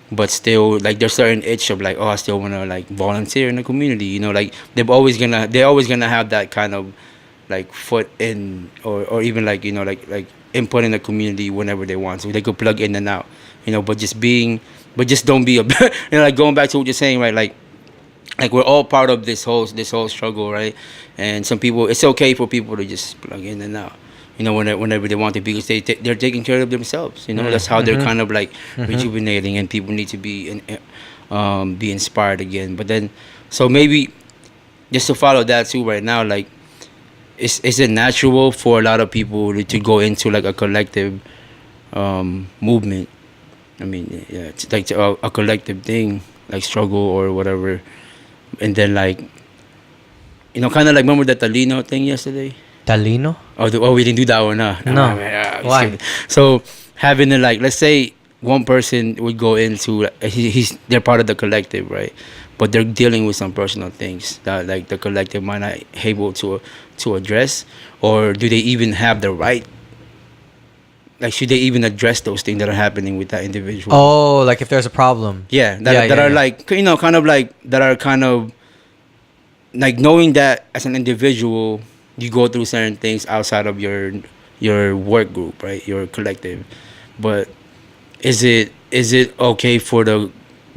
but still like there's certain itch of like, oh, I still wanna like volunteer in the community, you know, like they're always gonna have that kind of like foot in or even like you know like input in the community whenever they want to. They could plug in and out, you know, but just don't be a you know, like going back to what you're saying, right? Like we're all part of this whole struggle, right? And some people, it's okay for people to just plug in and out, you know, whenever they want to, because they're taking care of themselves, you know. That's how they're kind of like rejuvenating, and people need to be inspired again. But then so maybe just to follow that too right now, like is it natural for a lot of people to go into like a collective movement? I mean, yeah, it's like a collective thing, like struggle or whatever, and then like, you know, kind of like remember the Talino thing yesterday? Talino? Oh, we didn't do that one, huh? No. Why? So having to like, let's say one person would go into they're part of the collective, right? But they're dealing with some personal things that like the collective might not able to address, or do they even have the right? Like, should they even address those things that are happening with that individual? Oh, like if there's a problem. Yeah, that are like, you know, kind of like that are kind of like knowing that as an individual you go through certain things outside of your work group, right? Your collective. But is it okay for the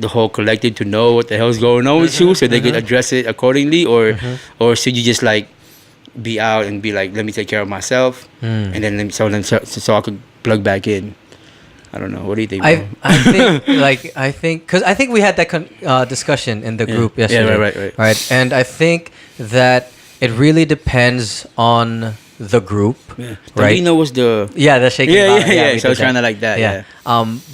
whole collective to know what the hell's going on with you, so they could address it accordingly, or should you just like be out and be like, let me take care of myself, and then so I could plug back in? I don't know. What do you think, bro? I think because I think we had that discussion in the group yesterday. Yeah, right. And I think that it really depends on the group, right? Talino was the shaking. Yeah. So it's kind of like that. Yeah.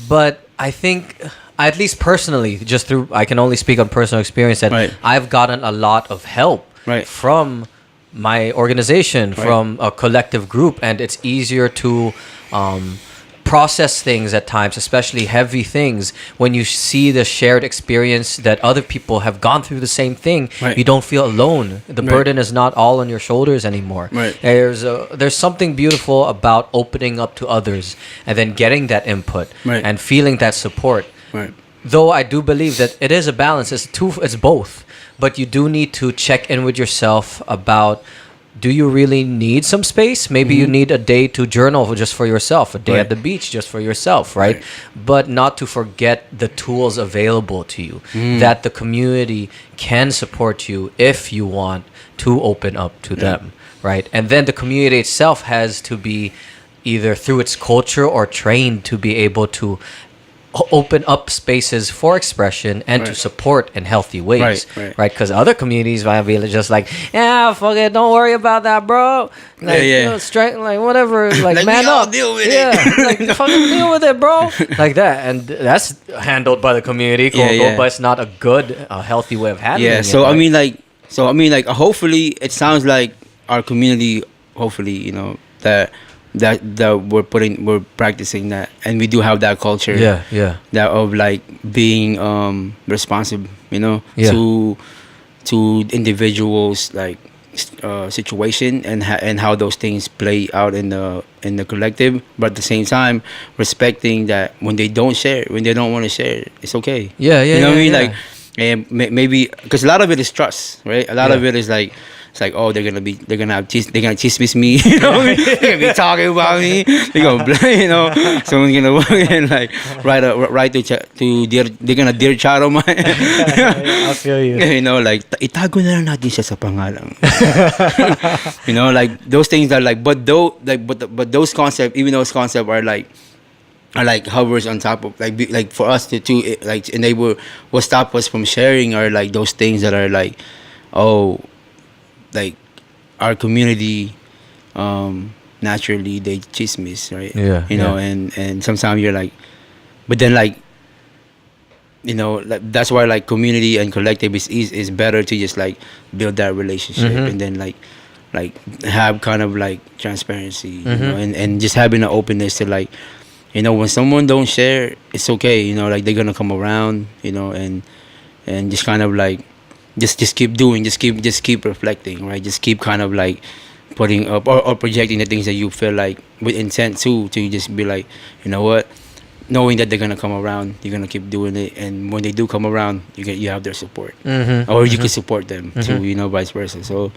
But I think, at least personally, just through, I can only speak on personal experience, that I've gotten a lot of help from my organization, from a collective group, and it's easier to process things at times, especially heavy things, when you see the shared experience that other people have gone through the same thing. You don't feel alone. The burden is not all on your shoulders anymore. There's something beautiful about opening up to others and then getting that input and feeling that support. Though I do believe that it is a balance. It's both. but you do need to check in with yourself about, do you really need some space? Maybe you need a day to journal just for yourself, a day at the beach just for yourself, right? But not to forget the tools available to you, that the community can support you if you want to open up to them, right? And then the community itself has to be either through its culture or trained to be able to open up spaces for expression and to support in healthy ways, right? Because other communities might be just like, yeah, fuck it, don't worry about that, bro. Like, you know, strength, like whatever, like man up, deal with it. Like fucking deal with it, bro. Like that, and that's handled by the community, but it's not a good, healthy way of handling it. So right? I mean, like, hopefully, it sounds like our community, hopefully, you know, that we're practicing that, and we do have that culture that of like being responsive, you know, to individuals, like situation and how those things play out in the collective, but at the same time respecting that when they don't share, when they don't want to share, it's okay. You know what I mean? Like, and maybe because a lot of it is trust, right? A lot of it is like, it's like, oh, they're gonna chismis me, you know what I mean? They're gonna be talking about me. They're gonna, you know, someone's gonna walk in like they're gonna dear charo my. I feel you. You know, like itago na lang natin siya sa pangalan. You know, like those things are like, but those concepts, even those concepts are like hovers on top of like for us to like enable what stop us from sharing are like those things that are like, oh, like our community naturally they chismis, right? You know, and sometimes you're like, but then like, you know, like, that's why like community and collective is better to just like build that relationship and then like have kind of like transparency, you know, and just having an openness to like, you know, when someone don't share, it's okay, you know, like they're gonna come around, you know, and just kind of like just keep doing, just keep reflecting, right? Just keep kind of like putting up or projecting the things that you feel like with intent to just be like, you know what, knowing that they're gonna come around, you're gonna keep doing it, and when they do come around, you have their support, or you can support them too, you know, vice versa. So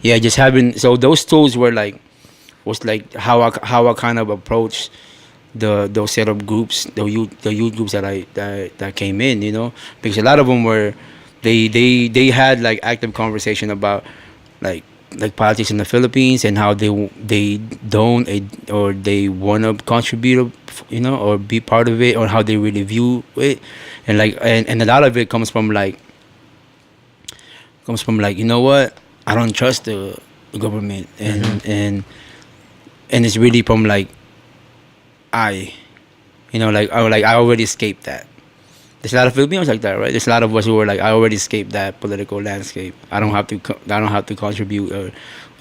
yeah, just having, so those tools was like how I kind of approached those set of groups, the youth groups that came in, you know, because a lot of them were they had like active conversation about like politics in the Philippines and how they don't or they want to contribute, you know, or be part of it, or how they really view it, and like and a lot of it comes from like you know what, I don't trust the government, and it's really from like I already escaped that. There's a lot of Filipinos like that, right? There's a lot of us who are like, I already escaped that political landscape. I don't have to contribute or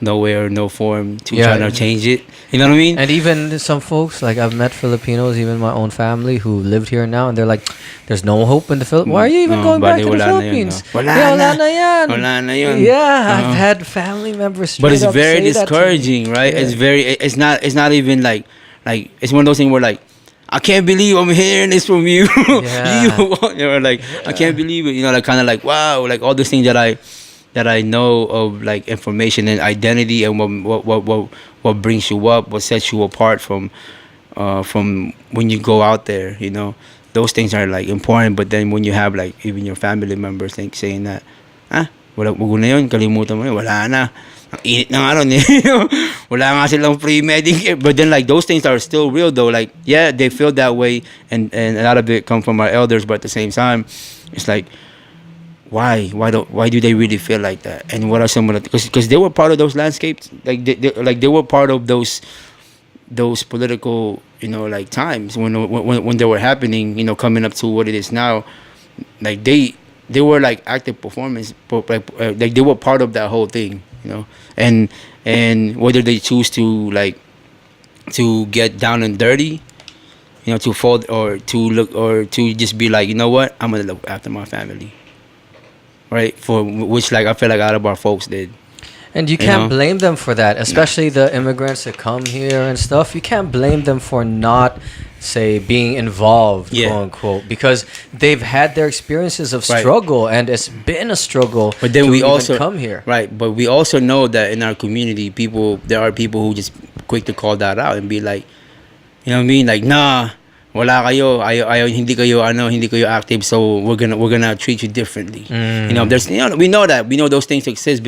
no way or no form to try to change it. You know what I mean? And even some folks, like I've met Filipinos, even my own family, who lived here now, and they're like, there's no hope in the Philippines. Why are you even going back to the Philippines? Wala na yun. Yeah, I've had family members. But it's very discouraging, right? Yeah. It's not even like it's one of those things where like, I can't believe I'm hearing this from you. You know, like I can't believe it. You know, like kind of like, wow, like all these things that I know of, like information and identity, and what brings you up, what sets you apart from when you go out there. You know, those things are like important. But then when you have like even your family members saying that, wala na yun, kalimutan mo yun, wala na. Ang init na nga nun, eh. Wala nga silang pre-medic. But then like those things are still real though. Like, yeah, they feel that way, and a lot of it come from our elders, but at the same time, it's like, why do they really feel like that? And what are some of the, because they were part of those landscapes, like they were part of those political, you know, like times when they were happening, you know, coming up to what it is now. Like they were like active performance, like they were part of that whole thing, you know. And whether they choose to get down and dirty, you know, to fold or to look or to just be like, you know what, I'm gonna look after my family, right? For which like I feel like a lot of our folks did. And you can't blame them for that, especially the immigrants that come here and stuff. You can't blame them for not, say, being involved, quote unquote, because they've had their experiences of struggle, and it's been a struggle. But then we also come here, right? But we also know that in our community, there are people who just quick to call that out and be like, you know what I mean, like, nah, wala kayo, ayaw, hindi kayo active, so we're gonna treat you differently. You know, we know those things exist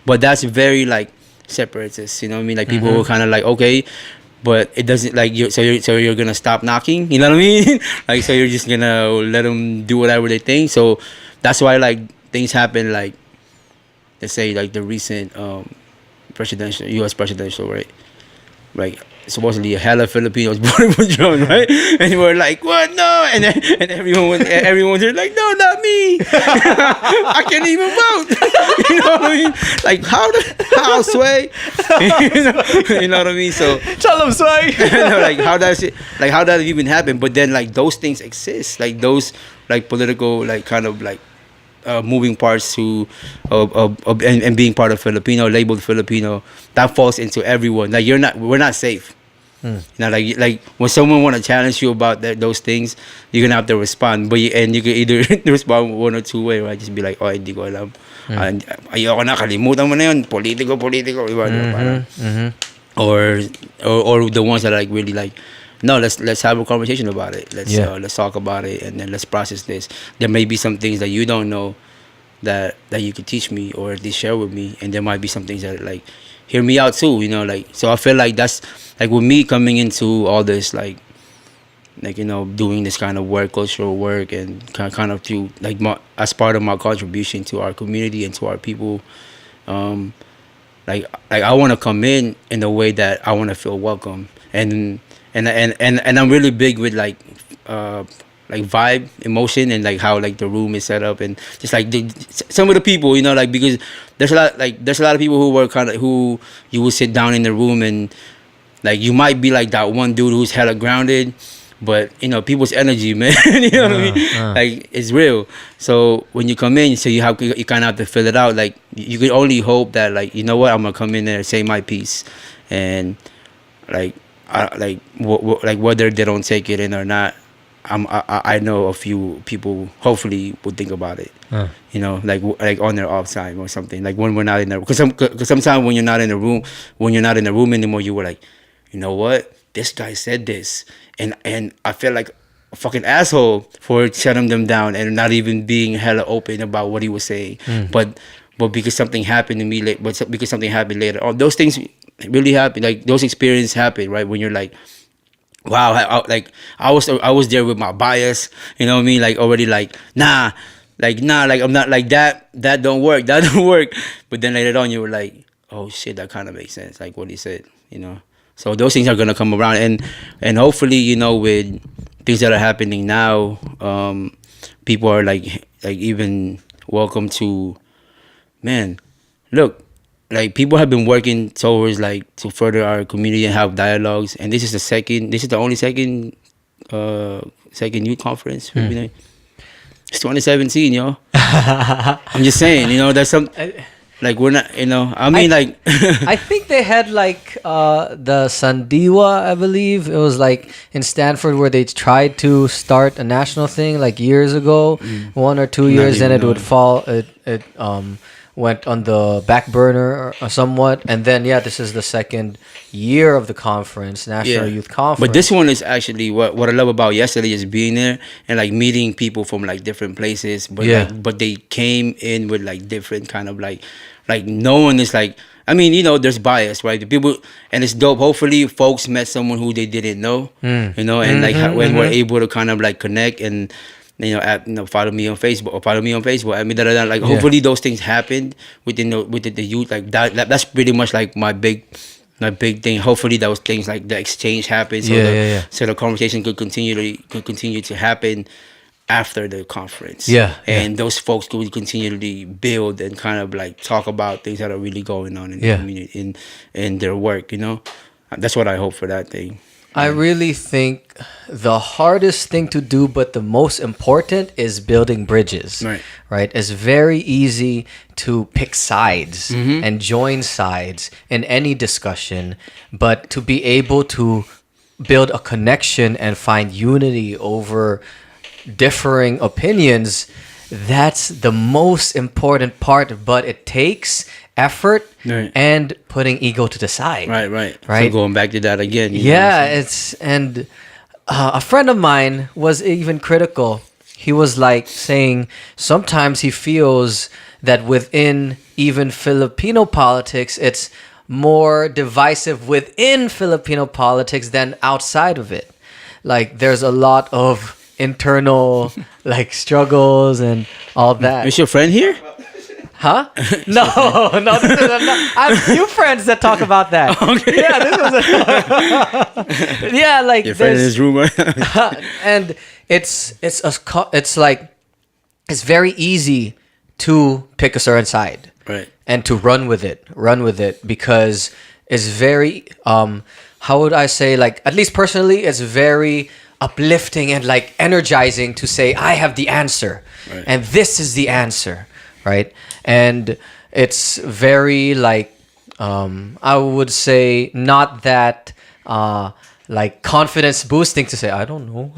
but that's very like separatist. You know what I mean? Like people who kind of like, okay, but it doesn't like so you're gonna stop knocking. You know what I mean? Like, so you're just gonna let them do whatever they think. So that's why like things happen, like let's say like the recent U.S. presidential, right? Like supposedly a hella Filipinos voted for Trump, right? And we're like, what? No, and everyone's like, no, not me. I can't even vote. You know what I mean? Like how sway? You know what I mean? So tell them sway. Like how does it even happen? But then like those things exist, like those like political like kind of like moving parts to and being part of Filipino, labeled Filipino, that falls into everyone. Like we're not safe. You know, like when someone want to challenge you about those things, you're gonna have to respond. And you can either respond one or two way, right? Just be like, oh, hindi ko alam. Ayoko na, kalimutan mo na yun. Politiko. Or the ones that are like really like, no, let's have a conversation about it. Let's talk about it, and then let's process this. There may be some things that you don't know that you could teach me or at least share with me, and there might be some things that like hear me out too. You know, like so I feel like that's like with me coming into all this like you know doing this kind of work, cultural work, and kind of to like as part of my contribution to our community and to our people. Like I want to come in a way that I want to feel welcome, and I'm really big with like vibe, emotion, and like how like the room is set up, and just like some of the people, you know, like because there's a lot of people who were kind of who you will sit down in the room and like you might be like that one dude who's hella grounded, but you know people's energy, man, you know what I mean? Like it's real. So when you come in, so you kind of have to fill it out. Like you can only hope that like you know what, I'm gonna come in there, say my piece, and like whether they don't take it in or not, I know a few people hopefully would think about it. You know, like on their off time or something. Like when we're not in there, because sometimes when you're not in the room anymore, you were like, you know what, this guy said this, and I feel like a fucking asshole for shutting them down and not even being hella open about what he was saying. But because something happened to me because something happened later on, those things really happen. Like those experiences happen, right? When you're like, wow, I was there with my bias, you know what I mean? Like already like nah, like I'm not like that don't work. But then later on you were like, oh shit, that kind of makes sense, like what he said, you know. So those things are gonna come around, and hopefully, you know, with things that are happening now, people are like even welcome to, man, look, like people have been working towards like to further our community and have dialogues, and this is the only second youth conference. It's 2017, yo. I'm just saying, you know, there's some like we're not, you know. I mean, like I think they had like the Sandiwa, I believe it was like in Stanford where they tried to start a national thing like years ago, 1 or 2 years, and it would fall. It went on the back burner or somewhat, and then this is the second year of the conference, National Youth Conference. But this one is actually what I love about yesterday is being there and like meeting people from like different places, but they came in with like different kind of like no one is like, I mean, you know, there's bias, right? The people, and it's dope. Hopefully folks met someone who they didn't know, you know, and like when we're able to kind of like connect and follow me on Facebook. I mean, like hopefully those things happened within the youth. Like that's pretty much like my big thing. Hopefully those things like the exchange happens. So the conversation could continue to happen after the conference. And those folks could continually build and kind of like talk about things that are really going on in the community in their work. You know, that's what I hope for that thing. I really think the hardest thing to do, but the most important, is building bridges. Right? It's very easy to pick sides and join sides in any discussion, but to be able to build a connection and find unity over differing opinions, that's the most important part. But it takes effort and putting ego to the side. Right. So going back to that again. A friend of mine was even critical. He was like saying sometimes he feels that within even Filipino politics, it's more divisive within Filipino politics than outside of it. Like there's a lot of internal like struggles and all that. Is your friend here? Huh? No. I have few friends that talk about that. Okay. Yeah, this was like your friend in his room. And it's very easy to pick a certain side, right, and to run with it because it's very how would I say, like, at least personally, it's very uplifting and like energizing to say I have the answer, and this is the answer, right? And it's very like I would say not that like confidence boosting to say I don't know,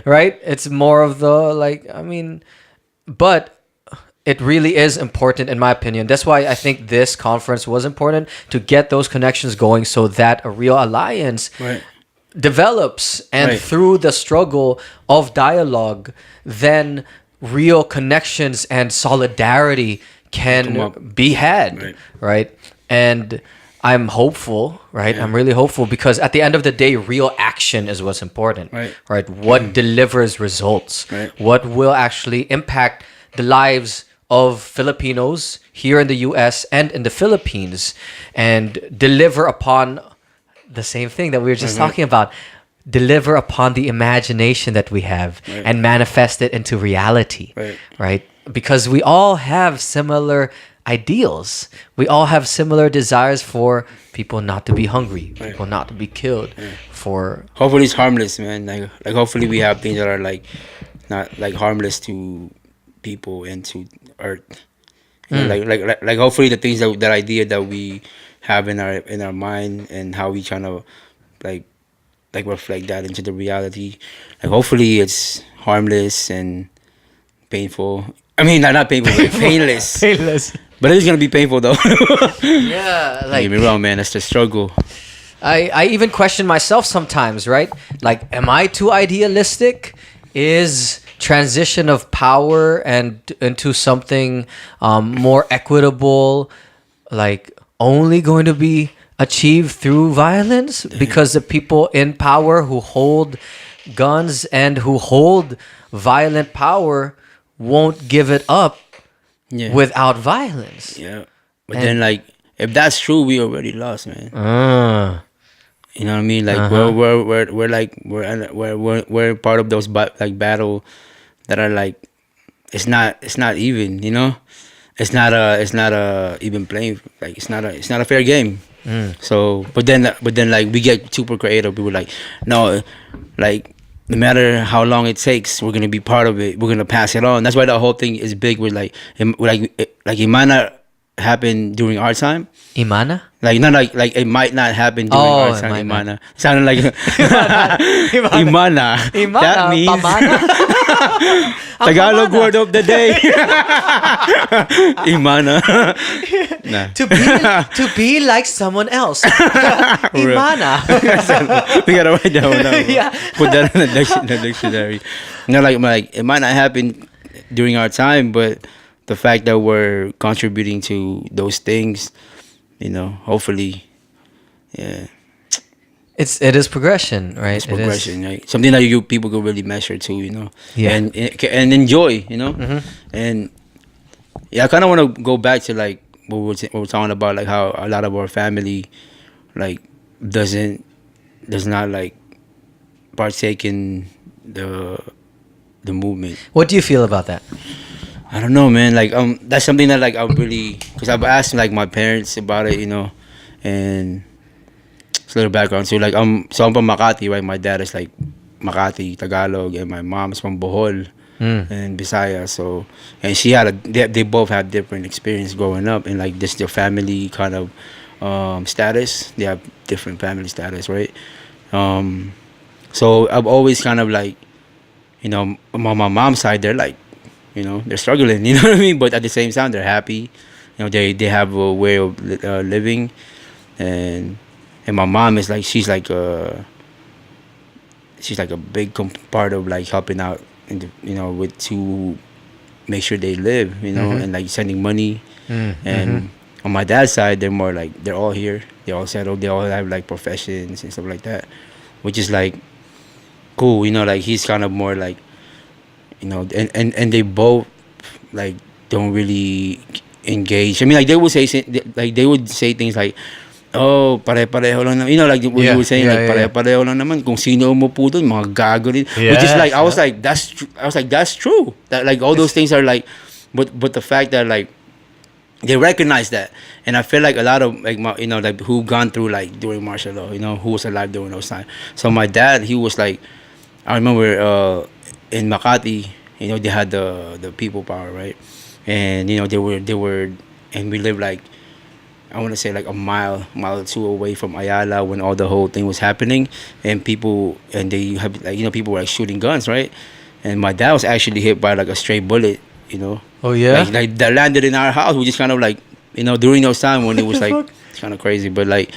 right? It's more of the like, I mean, but it really is important in my opinion. That's why I think this conference was important, to get those connections going so that a real alliance develops, and through the struggle of dialogue, then real connections and solidarity can be had, right? And I'm hopeful, right? I'm really hopeful, because at the end of the day, real action is what's important, right? What delivers results, what will actually impact the lives of Filipinos here in the US and in the Philippines, and deliver upon the same thing that we were just talking about. Deliver upon the imagination that we have and manifest it into reality, right? Because we all have similar ideals. We all have similar desires for people not to be hungry, people not to be killed. For hopefully it's harmless, man. Like hopefully we have things that are like not like harmless to people and to earth. You know, like hopefully the things that idea that we have in our mind, and how we trying to like reflect that into the reality. Like hopefully it's harmless and painful. I mean, not painful, but painless. painless. But it is gonna be painful though. Yeah, like, don't get me wrong, man. That's the struggle. I even question myself sometimes, right? Like, am I too idealistic? Is transition of power and into something more equitable, like, only going to be achieved through violence? Because the people in power who hold guns and who hold violent power won't give it up without violence. Yeah, but then like, if that's true, we already lost, man. You know what I mean? Like we're part of those battle that are like, it's not even, you know, it's not a even playing, like it's not a fair game. So but then like we get super creative. We were like, no, like no matter how long it takes, we're gonna be part of it. We're gonna pass it on. That's why the whole thing is big. With like it might not happen during our time. Imana? Like not like it might not happen during our time. Imana. Sounded like Imana. That means Tagalog word of the day. Imana. Nah. To be like someone else. Imana. We gotta write that one down. Put that in the dictionary. You know, like it might not happen during our time, but the fact that we're contributing to those things, you know, hopefully, yeah. It is progression, right? It's progression, right? Something that people could really measure too, you know, and enjoy, you know, and I kind of want to go back to like what we're talking about, like how a lot of our family, like, does not like partake in the movement. What do you feel about that? I don't know, man. Like that's something that like I'm really, because I've asked like my parents about it, you know, and Just a little background. So like I'm from Makati, right? My dad is like Makati, Tagalog, and my mom is from Bohol and Bisaya. So and she had they both had different experience growing up, and like this their family kind of status. They have different family status, right? So I've always kind of like, you know, on my mom's side, they're like, you know, they're struggling, you know what I mean? But at the same time, they're happy. You know, they have a way of living, and my mom is like, she's like a big part of like helping out, you know, with to make sure they live, you know, and like sending money. And on my dad's side, they're more like they're all here, they all settled, they all have like professions and stuff like that, which is like cool, you know, like he's kind of more like, you know, and they both like don't really engage. I mean, like they would say things like, oh, pare-pareho lang naman. You know, like what you were saying, like pare-pareho lang naman. Kung sino umupo doon, mga gago rin. Which is like, I was like, that's true. That like all those things are like, but the fact that like they recognize that, and I feel like a lot of like you know, like who gone through like during martial law, you know, who was alive during those times. So my dad, he was like, I remember in Makati, you know, they had the people power, right? And you know, they were, and we lived like, I want to say like a mile or two away from Ayala when all the whole thing was happening, and they have like, you know, people were like shooting guns, right? And my dad was actually hit by like a stray bullet, you know. Oh yeah. Like that landed in our house. We just kind of like, you know, during those time when it was like it's kind of crazy, but like,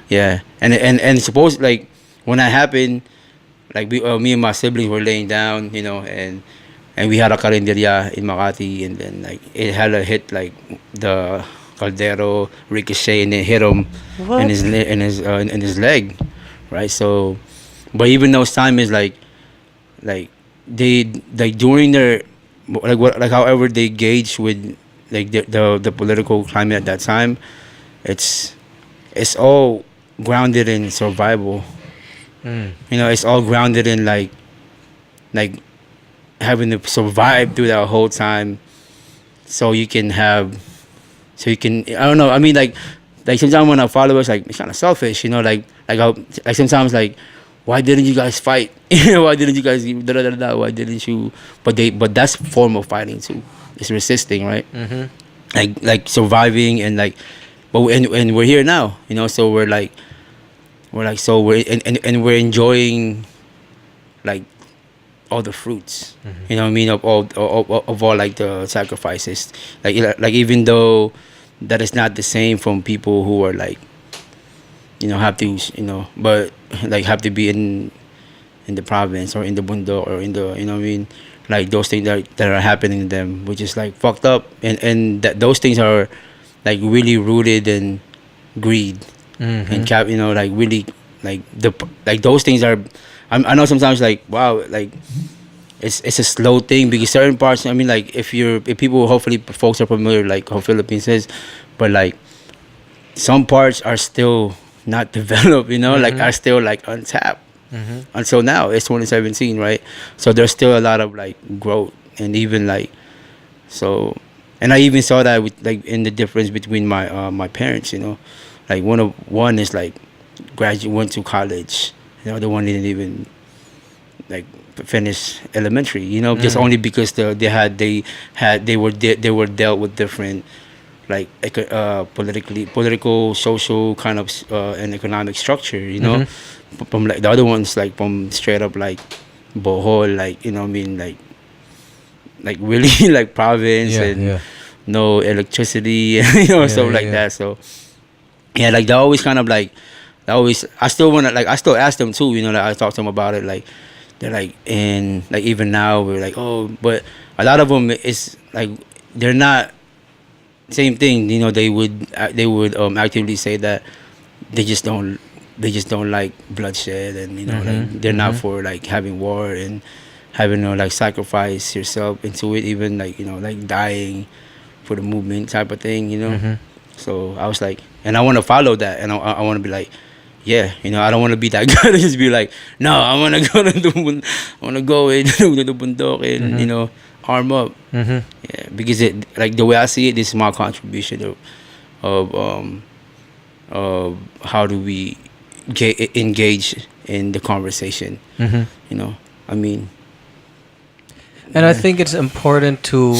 yeah. And suppose like when that happened, like me and my siblings were laying down, you know, and we had a carinderia in Makati, and then like it had a hit like the Caldero ricochet, and it hit him in his leg, right? So, but even those time is like they like during their like however they gauge with like the political climate at that time, it's all grounded in survival. You know, it's all grounded in like having to survive through that whole time, so you can I don't know. I mean, like sometimes when our followers like it's kind of selfish, you know, like sometimes like, why didn't you guys fight? Why didn't you guys why didn't you? But that's a form of fighting too. It's resisting, right? Like surviving, and like, but and we're here now, you know. So we're enjoying like all the fruits, you know what I mean, of all like the sacrifices, like even though that is not the same from people who are like, you know, have to, you know, but like have to be in the province or in the bundok or in the, you know what I mean, like those things that are happening to them, which is like fucked up, and that those things are like really rooted in greed and you know, like really like those things are. I know sometimes like, wow, like it's a slow thing, because certain parts, I mean, like if people, hopefully folks are familiar like how Philippines is, but like some parts are still not developed, you know, like are still like untapped until now. It's 2017, right? So there's still a lot of like growth, and even like, so, and I even saw that with like in the difference between my parents, you know, like one is like went to college, the other one didn't even like finish elementary, you know, just only because they were dealt with different like political, social kind of and economic structure, you know. From like the other ones, like from straight up like Bohol, like, you know what I mean, like really like province, no electricity, you know, stuff like that. So yeah, like they always kind of like, I still ask them too, you know, like I talk to them about it, like they're like, and like even now we're like, oh, but a lot of them is like they're not same thing, you know. They would actively say that they just don't like bloodshed, and you know, like they're not for like having war and having to like sacrifice yourself into it, even like, you know, like dying for the movement type of thing, you know. So I was like, and I want to follow that, and I want to be like, yeah, you know, I don't want to be that guy to just be like, no, I want to go into the bundok and you know, arm up. Yeah, because it, like the way I see it, this is my contribution of how do we engage in the conversation. You know, I mean, and I think it's important to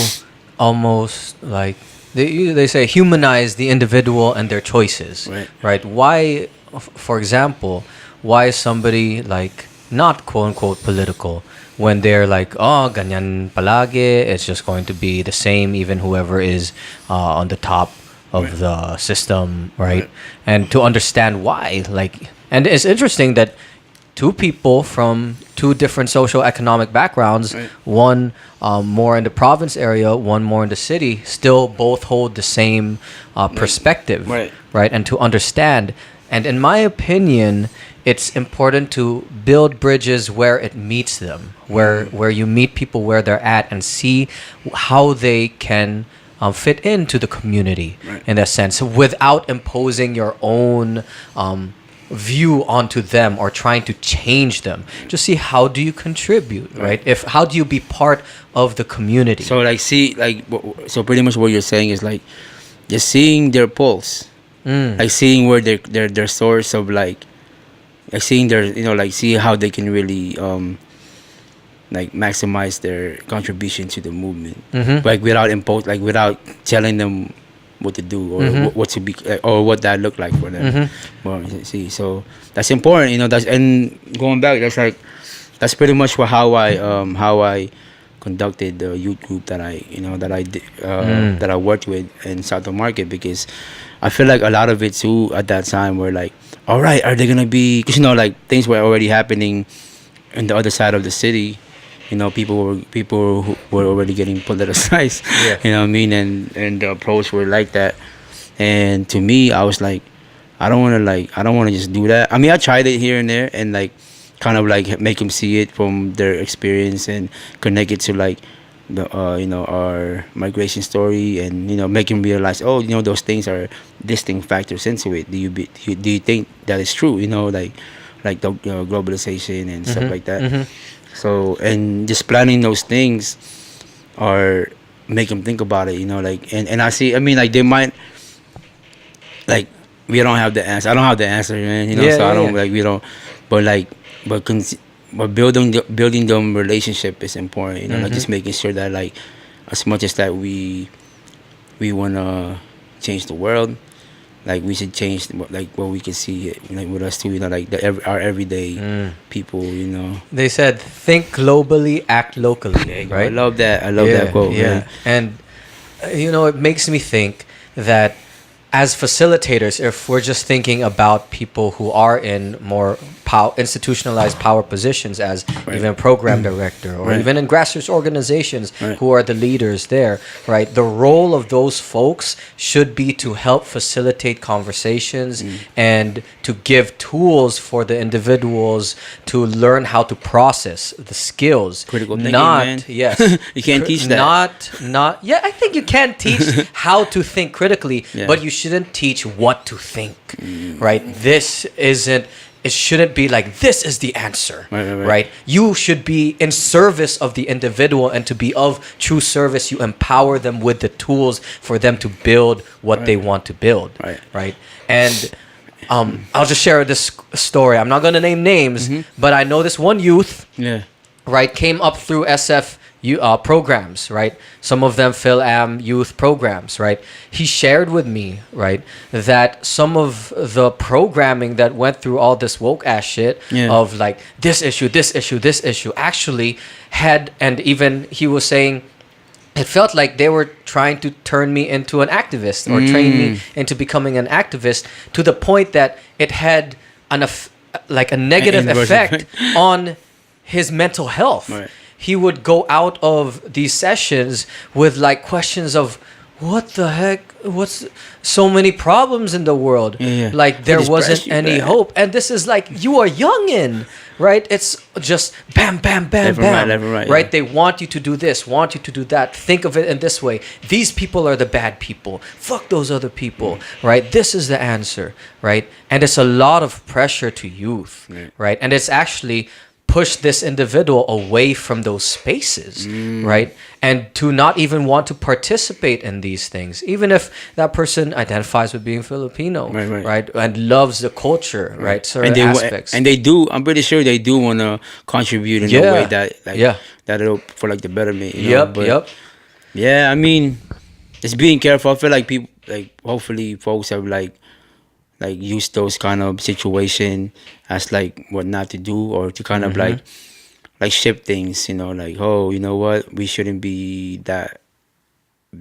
almost like they say humanize the individual and their choices, right? Why, for example, why is somebody like not quote unquote political when they're like, oh, ganyan palagi, it's just going to be the same, even whoever is on the top of the system, right? And to understand why, like, and it's interesting that two people from two different socioeconomic backgrounds, one more in the province area, one more in the city, still both hold the same perspective, right? And to understand. And in my opinion, it's important to build bridges where it meets them, where you meet people where they're at and see how they can fit into the community in that sense, without imposing your own view onto them or trying to change them. Just see how do you contribute, right? If how do you be part of the community? So like so pretty much what you're saying is like just seeing their pulse, like seeing where their source of like seeing their like see how they can really like maximize their contribution to the movement, like without telling them what to do or what to be or what that look like for them. Well, see, so that's important, that's, and going back, that's pretty much how I conducted the youth group that I did, that I worked with in South Market, because I feel like a lot of it too at that time were like, all right, are they gonna be, because like things were already happening in the other side of the city. People who were already getting politicized. You know what I mean? And the approach were like that. And to me, I was like, I don't want to just do that. I mean, I tried it here and there, and like kind of like make them see it from their experience and connect it to like the our migration story, and make them realize, oh, those things are distinct factors into it. Do you think that is true? Like the globalization and stuff like that. So, and just planning those things or make them think about it, like, and I see, I mean, like, they might, like, we don't have the answer. I don't have the answer, man, so I don't, like, we don't, but, like, but building them relationship is important, like, just making sure that, like, as much as that we want to change the world, like, we should change like what we can see like with us too, like our everyday people. They said, think globally, act locally, right? I love that. I love that quote. Man. And it makes me think that as facilitators, if we're just thinking about people who are in more institutionalized power positions, as even program director or even in grassroots organizations who are the leaders there, right? The role of those folks should be to help facilitate conversations and to give tools for the individuals to learn how to process the skills. Critical thinking, man. Yes. You can't teach that. I think you can teach how to think critically, but you shouldn't teach what to think, right? It shouldn't be like, this is the answer, right? You should be in service of the individual, and to be of true service, you empower them with the tools for them to build what they want to build, right? And I'll just share this story. I'm not going to name names, but I know this one youth, right, came up through SF programs, right? Some of them Phil-Am youth programs, right? He shared with me, right, that some of the programming that went through all this woke ass shit of like this issue, actually had, and even he was saying, it felt like they were trying to turn me into an activist or train me into becoming an activist, to the point that it had a negative effect on his mental health. He would go out of these sessions with like questions of, what the heck? What's so many problems in the world? Like there wasn't any hope. And this is like, you are youngin', right? It's just bam, bam, bam, bam. Right? They want you to do this, want you to do that. Think of it in this way. These people are the bad people. Fuck those other people, right? This is the answer, right? And it's a lot of pressure to youth, right? And it's actually push this individual away from those spaces, right? And to not even want to participate in these things, even if that person identifies with being Filipino, right? And loves the culture, right? Certain aspects. And they do, I'm pretty sure they do want to contribute in a way that, that it'll, for like the betterment, you know? But, yeah, I mean, just being careful. I feel like people, like, hopefully folks have like use those kind of situation as like what not to do, or to kind of like shift things, you know, like, oh, you know what, we shouldn't be that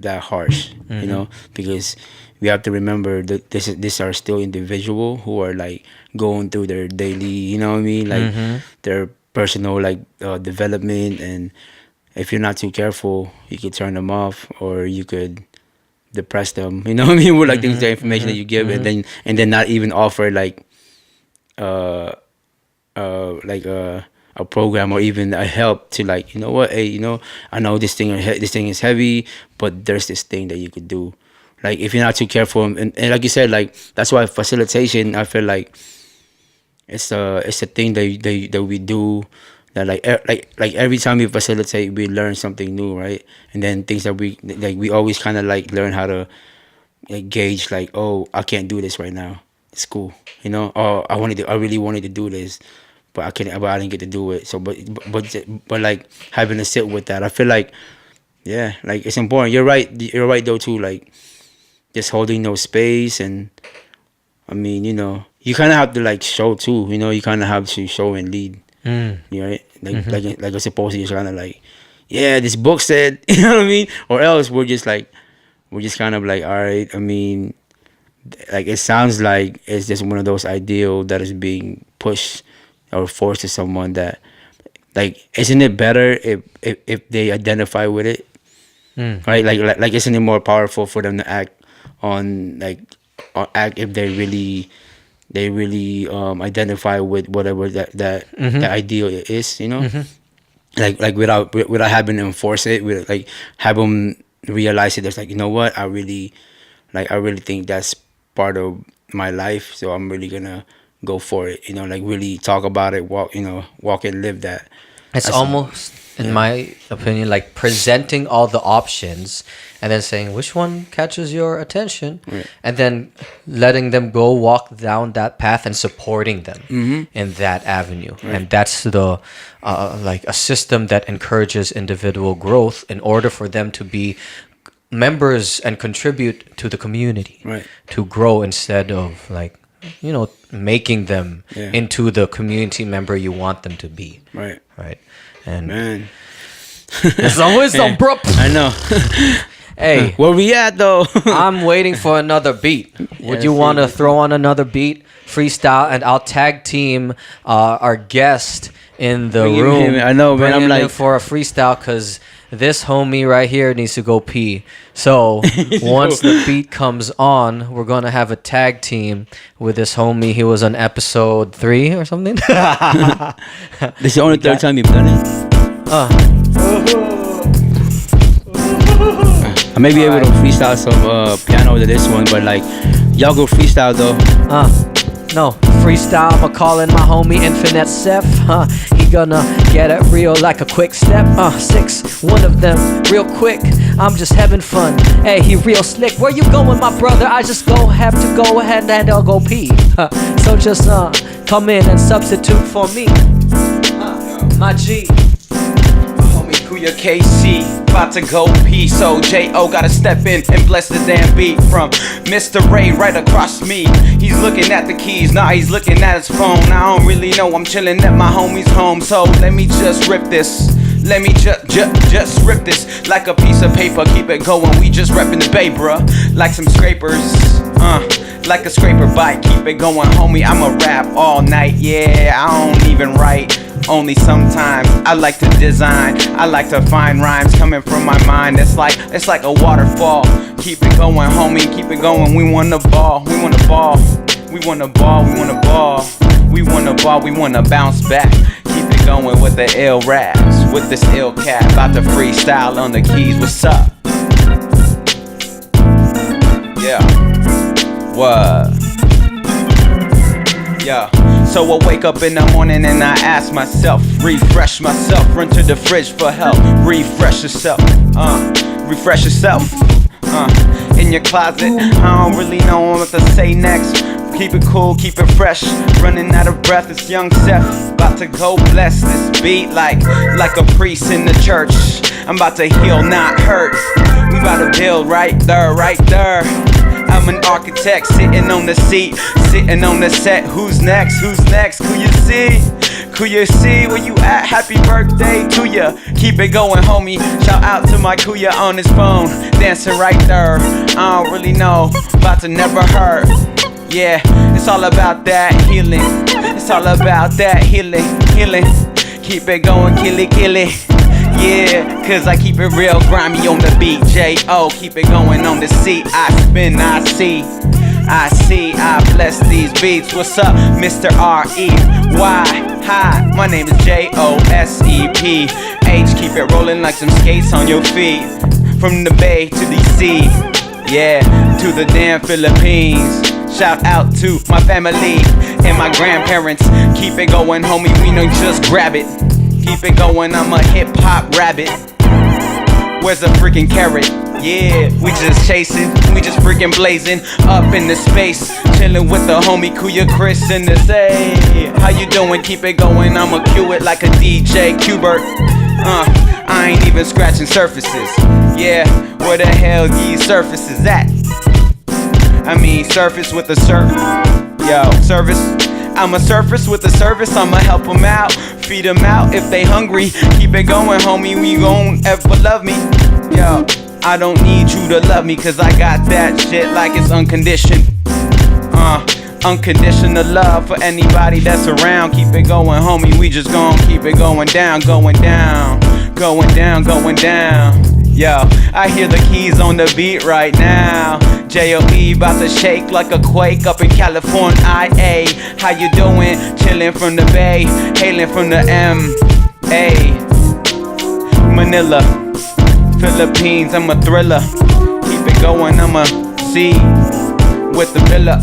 harsh, you know, because we have to remember that these are still individual who are like going through their daily, you know what I mean, like their personal like development, and if you're not too careful, you could turn them off, or you could depress them, you know what I mean, with like things, the information that you give, and then not even offer like a program or even a help to, like, you know what, hey, you know, I know this thing is heavy, but there's this thing that you could do, like, if you're not too careful, and like you said, like, that's why facilitation, I feel like it's a thing that we do, that like every time we facilitate, we learn something new, right? And then things that we always kind of like learn how to like gauge, like, oh, I can't do this right now, it's cool, you know, or I really wanted to do this, but I didn't get to do it. So but like having to sit with that, I feel like, yeah, like it's important. You're right though too, like just holding no space. And I mean, you know, you kind of have to like show too, you know, you kind of have to show and lead. You know, right? Like I suppose you're kind of like, yeah, this book said, you know what I mean, or else we're just kind of like, all right, I mean, like it sounds like it's just one of those ideal that is being pushed or forced to someone, that like, isn't it better if they identify with it, right? Like isn't it more powerful for them to act on like, or act if they really identify with whatever that ideal is, you know, like without having to enforce it, with like have them realize it. There's like, you know what, I really think that's part of my life, so I'm really gonna go for it, you know, like really talk about it, walk and live that. It's almost, in my opinion, like presenting all the options and then saying which one catches your attention, and then letting them go walk down that path and supporting them in that avenue. And that's the like a system that encourages individual growth in order for them to be members and contribute to the community, to grow, instead of like, you know, making them into the community member you want them to be. Right. And man, it's always abrupt. I know. Hey, where we at though? I'm waiting for another beat. Would you want to throw on another beat, freestyle, and I'll tag team our guest in the room. I know, man. I'm like, for a freestyle, because this homie right here needs to go pee. So once the beat comes on, we're gonna have a tag team with this homie. He was on episode 3 or something. This is the only third time you've done it. I may be able to freestyle some piano to this one, but like, y'all go freestyle though. No, freestyle, I'ma call in my homie Infinite Seth. He gonna get it real like a quick step. 6, one of them, real quick. I'm just having fun. Hey, he real slick. Where you going, my brother? I just have to go ahead and I'll go pee. So just come in and substitute for me. My G. KuyaKC, about to go pee, so J.O. gotta step in and bless the damn beat. From Mister REY right across me, he's looking at the keys, nah, he's looking at his phone. I don't really know, I'm chilling at my homie's home, so let me just rip this. Let me just rip this like a piece of paper, keep it going, we just reppin' the bay, bruh. Like some scrapers, like a scraper bite, keep it going, homie, I'ma rap all night, yeah, I don't even write. Only sometimes I like to design, I like to find rhymes coming from my mind. It's like a waterfall. Keep it going, homie, keep it going. We want the ball, we want the ball. We want the ball, we want the ball. We want the ball, we want to bounce back. Keep it going with the ill raps, with this ill cat. About to freestyle on the keys, what's up? Yeah. What? Yeah. So I wake up in the morning and I ask myself, refresh myself, run to the fridge for help. Refresh yourself, refresh yourself. In your closet, I don't really know what to say next. Keep it cool, keep it fresh. Running out of breath, it's young Seth. About to go bless this beat like a priest in the church. I'm about to heal, not hurt. We about to build right there, right there. I'm an architect sitting on the seat, sitting on the set. Who's next? Who's next? Kuya, where you at? Happy birthday to ya. Keep it going, homie. Shout out to my Kuya on his phone, dancing right there. I don't really know, about to never hurt. Yeah, it's all about that healing. It's all about that healing. Keep it going, kill it. Yeah, cause I keep it real grimy on the beat. J.O. keep it going on the seat. I spin, I see, I bless these beats. What's up, Mister REY? Hi, my name is JOSEP. H, keep it rolling like some skates on your feet. From the Bay to DC, yeah, to the damn Philippines. Shout out to my family and my grandparents. Keep it going, homie, we don't just grab it. Keep it going, I'm a hip-hop rabbit. Where's the freaking carrot? Yeah, we just chasing, we just freaking blazing. Up in the space, chilling with the homie KuyaChris in the say. How you doing? Keep it going, I'ma cue it like a DJ Qbert. I ain't even scratching surfaces. Yeah, where the hell these surfaces at? I mean surface with a surf. Yo, service. I'm a surface with a service, I'ma help them out. Feed them out if they hungry. Keep it going, homie, we gon' ever love me. Yo, I don't need you to love me, cause I got that shit like it's unconditioned. Unconditional love for anybody that's around. Keep it going, homie, we just gon' keep it going down. Yo, I hear the keys on the beat right now. J.O.E. about to shake like a quake up in California. How you doing? Chillin' from the Bay, hailing from the M.A. Manila, Philippines, I'm a thriller. Keep it going, I'm a C with the villa.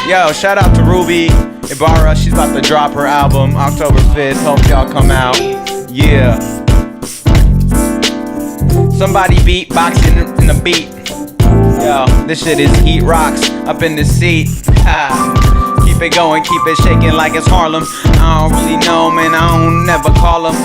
Yo, shout out to Ruby Ibarra. She's about to drop her album October 5th. Hope y'all come out. Yeah. Somebody beatboxing in the beat. Yo, this shit is heat rocks up in the seat. Keep it going, keep it shaking like it's Harlem. I don't really know, man, I don't never call them.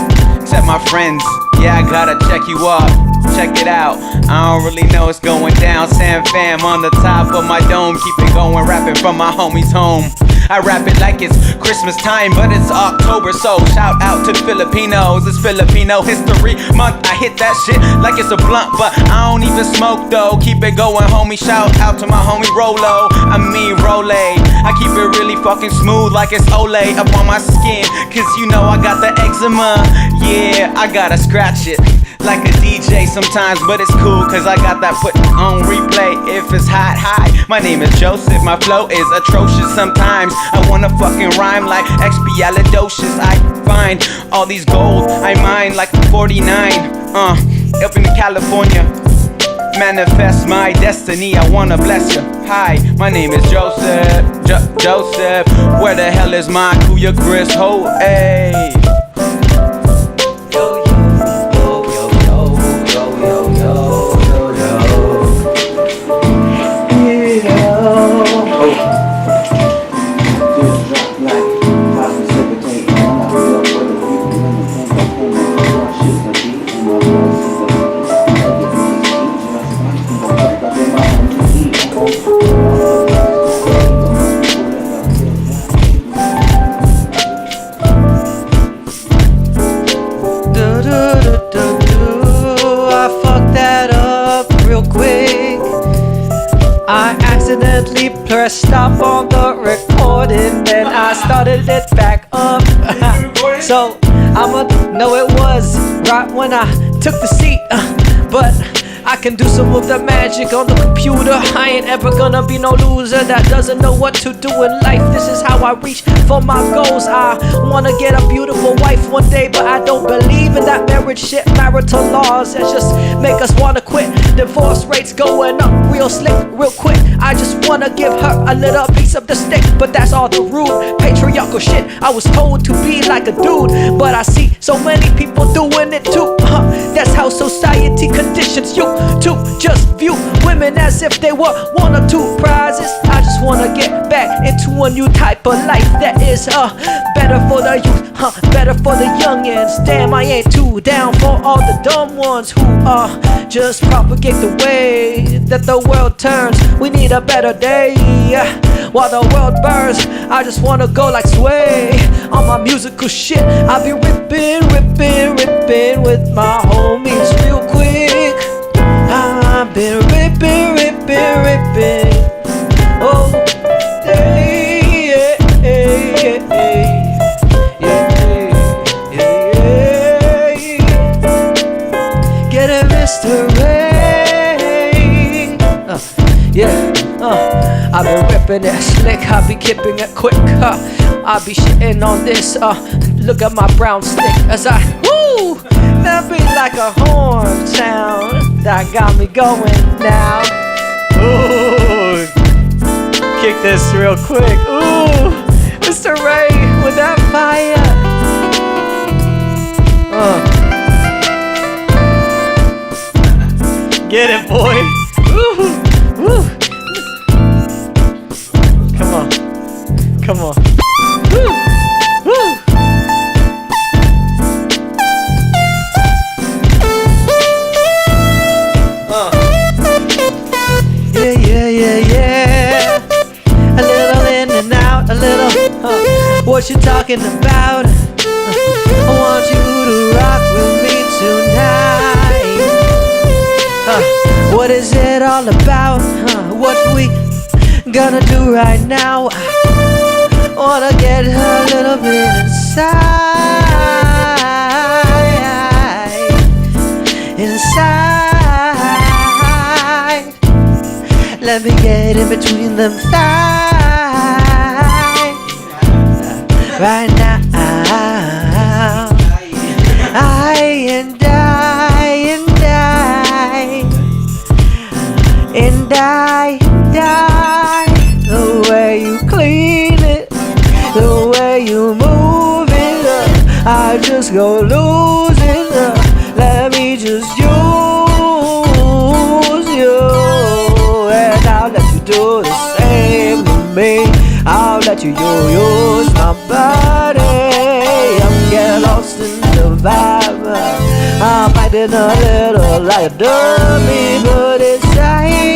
Except my friends, yeah, I gotta check you up. Check it out, I don't really know what's going down. Sam Fam on the top of my dome. Keep it going, rapping from my homies home. I rap it like it's Christmas time, but it's October, so shout out to the Filipinos. It's Filipino History Month. I hit that shit like it's a blunt, but I don't even smoke though. Keep it going, homie. Shout out to my homie Rolo. I mean Role. I keep it really fucking smooth like it's Olay up on my skin, cause you know I got the eczema. Yeah, I gotta scratch it like a DJ sometimes, but it's cool cause I got that put on replay if it's hot. Hi, my name is Joseph, my flow is atrocious sometimes. I wanna fucking rhyme like expialidocious. I find all these gold, I mine like 49 up in California. Manifest my destiny, I wanna bless you. Hi, my name is Joseph. Joseph, where the hell is my KuyaChris? Ho, hey. Accidentally pressed stop on the recording, then I started it back up. So I'ma know it was right when I took the seat, but I can do some of the magic on the computer. I ain't ever gonna be no loser that doesn't know what to do in life. This is how I reach for my goals. I wanna get a beautiful wife one day, but I don't believe in that marriage shit. Marital laws that just make us wanna quit. Divorce rates going up real slick, real quick. I just wanna give her a little piece of the stick, but that's all the rude patriarchal shit. I was told to be like a dude, but I see so many people doing it too. That's how society conditions you to just view women as if they were one or two prizes. I just wanna get back into a new type of life that is better for the youth, better for the youngins. Damn, I ain't too down for all the dumb ones who just propagate the way that the world turns. We need a better day while the world burns. I just wanna go like Sway on my musical shit. I be ripping with my homies real quick. I've been ripping. Oh, yeah. Get it, Mister REY. I've been ripping it slick, I be keeping it quick. I be shitting on this. Look at my brown stick as I woo. That be like a horn sound that got me going now. Ooh, kick this real quick. Ooh, Mister REY with that fire. Get it, boy. Ooh, woo. Come on. Woo, woo. Yeah. A little in and out, a little. What you talking about? I want you to rock with me tonight. What is it all about? What we gonna do right now? I wanna get a little bit inside. Let me get in between them thighs right now. I the way you clean it, the way you move it, I just go losing. Let me just use you, and I'll let you do the same to me. I'll let you use my body. I'm getting lost in the vibe. I'm acting a little like a dummy, but it's tight.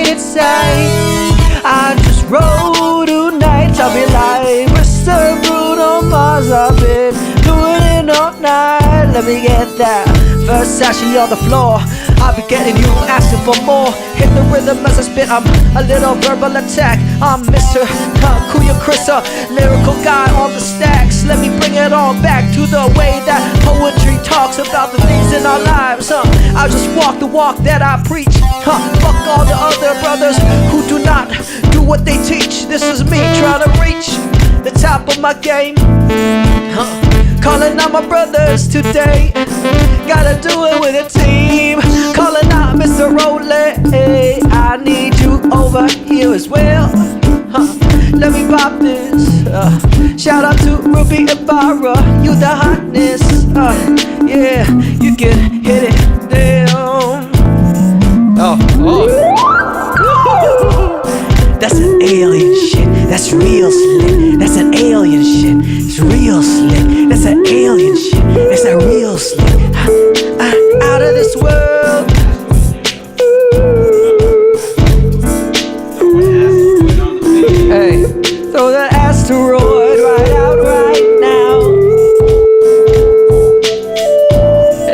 I just roll tonight. I'll be like Mr. Bruno Mars. I've been doing it all night. Let me get that Versace on the floor. I'll be getting you asking for more. Hit the rhythm as I spit. I'm a little verbal attack. I'm Mr. KuyaChris, lyrical guy on the stacks. Let me bring it all back to the way that poetry talks about the things in our lives. I'll just walk the walk that I preach. Fuck all the other brothers who do not do what they teach. This is me trying to reach the top of my game. Calling out my brothers today. Gotta do it with a team. Calling out Mr. REY. I need you over here as well. Let me pop this. Shout out to Ruby and Barra. You the hotness. Yeah, you can hit it down. That's an alien shit. That's real slick. That's an alien shit. It's real slick. That's an alien shit. That's a real slick. Out of this world. Hey, throw that asteroid right out right now.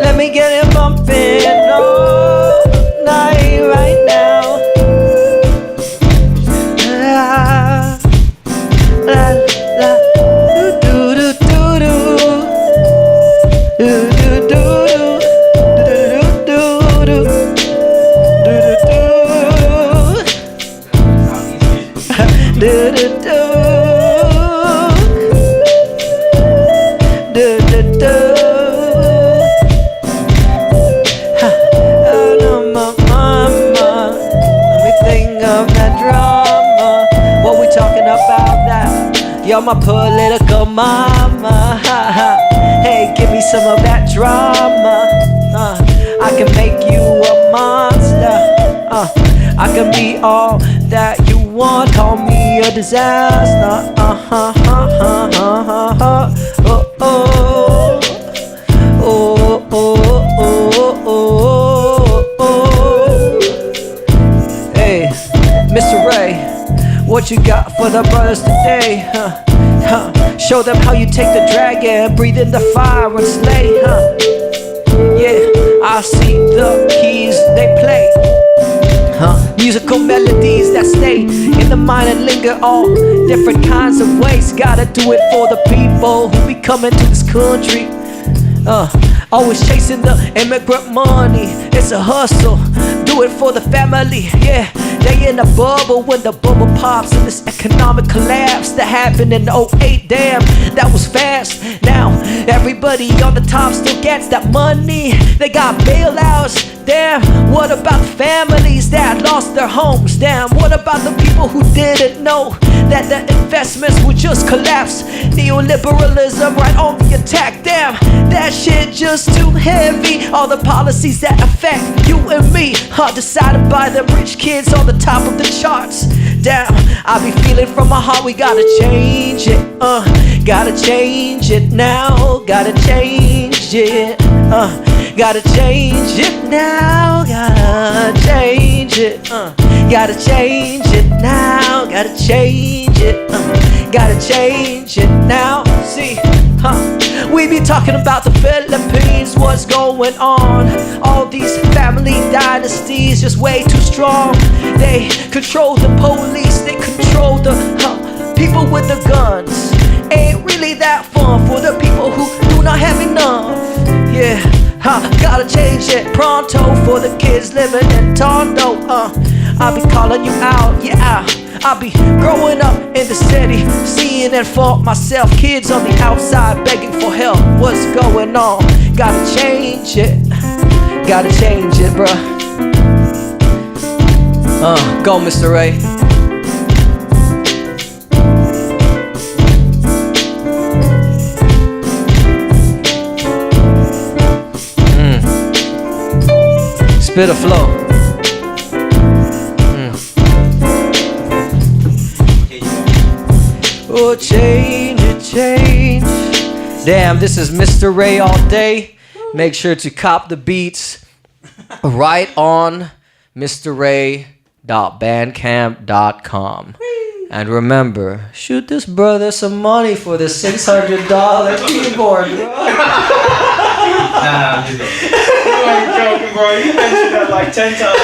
Let me get it bumping all night right now. my political mama. Hey, give me some of that drama. I can make you a monster. I can be all that you want. Call me a disaster. Oh, oh, oh, oh, oh, oh, oh. Hey, Mr. Ray, what you got for the brothers today? Show them how you take the dragon, breathe in the fire and slay. Yeah, I see the keys they play. Musical melodies that stay in the mind and linger all different kinds of ways. Gotta do it for the people who be coming to this country. Always chasing the immigrant money. It's a hustle, do it for the family. Yeah, they in a bubble when the bubble pops. And this economic collapse that happened in '08. Damn, that was fast. Now everybody on the top still gets that money. They got bailouts. Damn, what about the families that lost their homes? Damn, what about the people who didn't know that the investments would just collapse? Neoliberalism right on the attack. Damn, that shit just too heavy. All the policies that affect you and me are decided by the rich kids on the top of the charts. Damn, I be feeling from my heart we gotta change it. Gotta change it now. Gotta change it. Gotta change it now. Gotta change it. Gotta change it now. Gotta change it. Gotta change it now. See, we be talking about the Philippines. What's going on? All these family dynasties just way too strong. They control the police. They control the people with the guns. Ain't really that fun for the people who do not have enough. Yeah, gotta change it pronto for the kids living in Tondo. I'll be calling you out, yeah. I'll be growing up in the city, seeing and fault myself. Kids on the outside begging for help. What's going on? Gotta change it. Gotta change it, bruh. Go, Mr. Ray. Spit a flow. Oh, change it, change. Damn, this is Mr. Ray all day. Make sure to cop the beats right on MrRey.bandcamp.com. And remember, shoot this brother some money for the $600 keyboard, bro. You ain't joking, bro. You mentioned that like 10 times.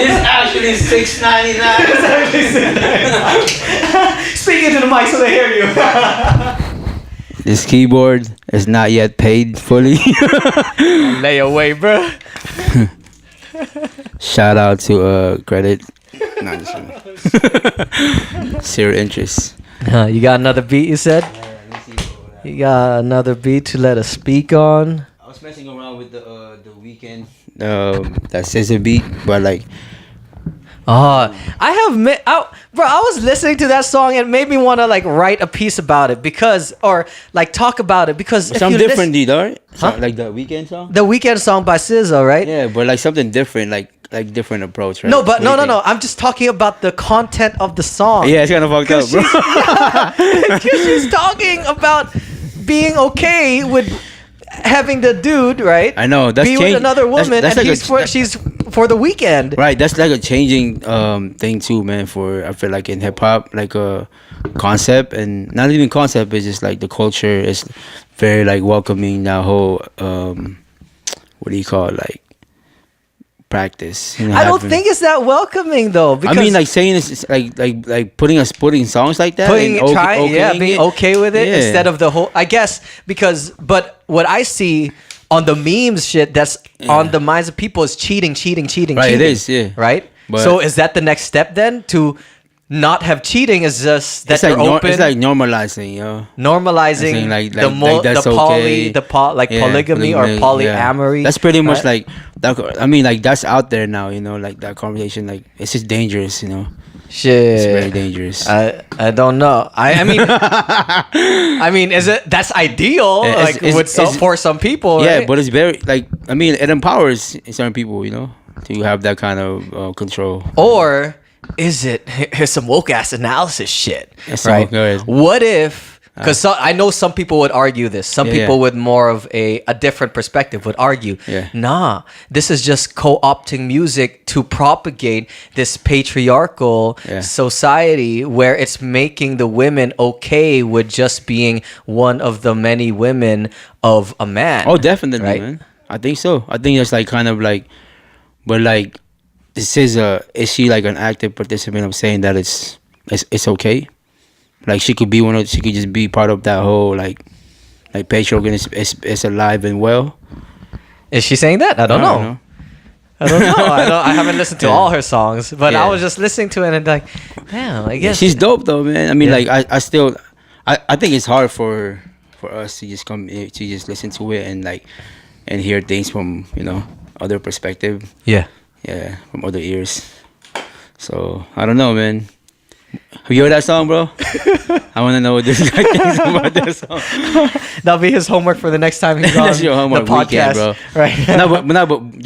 It's actually $6.99. Speaking to the mic so they hear you. This keyboard is not yet paid fully. Lay away, bro. Shout out to credit. No, just zero interest. You got another beat, you said? You got another beat to let us speak on? I was messing around with the weekend that SZA beat, but like I was listening to that song and it made me want to like write a piece about it or talk about it because something different, right? Like the weekend song. The weekend song by SZA, right? Yeah, but like something different, like different approach, right? No, but no. I'm just talking about the content of the song. Yeah, it's kind of fucked up, bro. Because she's talking about being okay with having the dude, right? I know that's be with another woman, that's and like she's for the weekend. Right, that's like a changing thing too, man. For I feel like in hip hop, like a concept, and not even concept, it's just like the culture is very like welcoming. That whole what do you call it, like practice? You know, I don't think it's that welcoming though. Because I mean, like saying it's like putting songs like that, being okay with it instead of the whole. I guess but what I see on the memes shit that's on the minds of people is cheating. Right, it is, yeah. Right. But so is that the next step then to not have cheating? Is just that they're open? It's like normalizing, normalizing polygamy or polyamory. That's pretty much like that. I mean, like that's out there now, like that conversation. Like it's just dangerous, Shit. It's very dangerous. I don't know. I mean, that's ideal? For some people, yeah, right? but it's very it empowers certain people, to have that kind of control. Or is it? Here's some woke ass analysis shit, right? Go ahead. What if? Because I know some people would argue this. Some people with more of a different perspective would argue, nah, this is just co-opting music to propagate this patriarchal society where it's making the women okay with just being one of the many women of a man. Oh, definitely, right? man. I think so. I think it's but this is she like an active participant of saying that it's okay? Like she could just be part of that whole like patriarchy is alive and well. Is she saying that? I don't know. I haven't listened to all her songs, but I was just listening to it and like, damn, I guess she's dope though, man. I mean, I think it's hard for us to just come to just listen to it and hear things from other perspective. Yeah, from other ears. So I don't know, man. Have you heard that song, bro? I want to know what this guy thinks about that song. That'll be his homework for the next time he's on That's your homework the podcast, weekend, bro. Right? but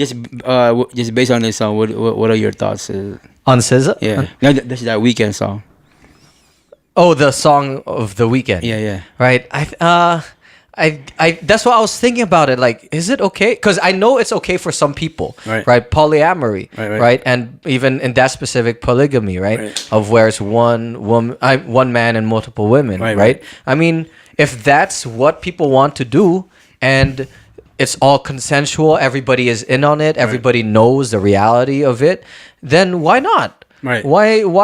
just based on this song, what are your thoughts? On SZA? Yeah, that's that weekend song. Oh, the song of the weekend. Yeah. Right. I that's what I was thinking about it. Like, is it okay? Because I know it's okay for some people, right? Polyamory, right? And even in that specific polygamy, right? Of where it's one man and multiple women, right? I mean, if that's what people want to do, and it's all consensual, everybody is in on it, everybody knows the reality of it, then why not? Right. Why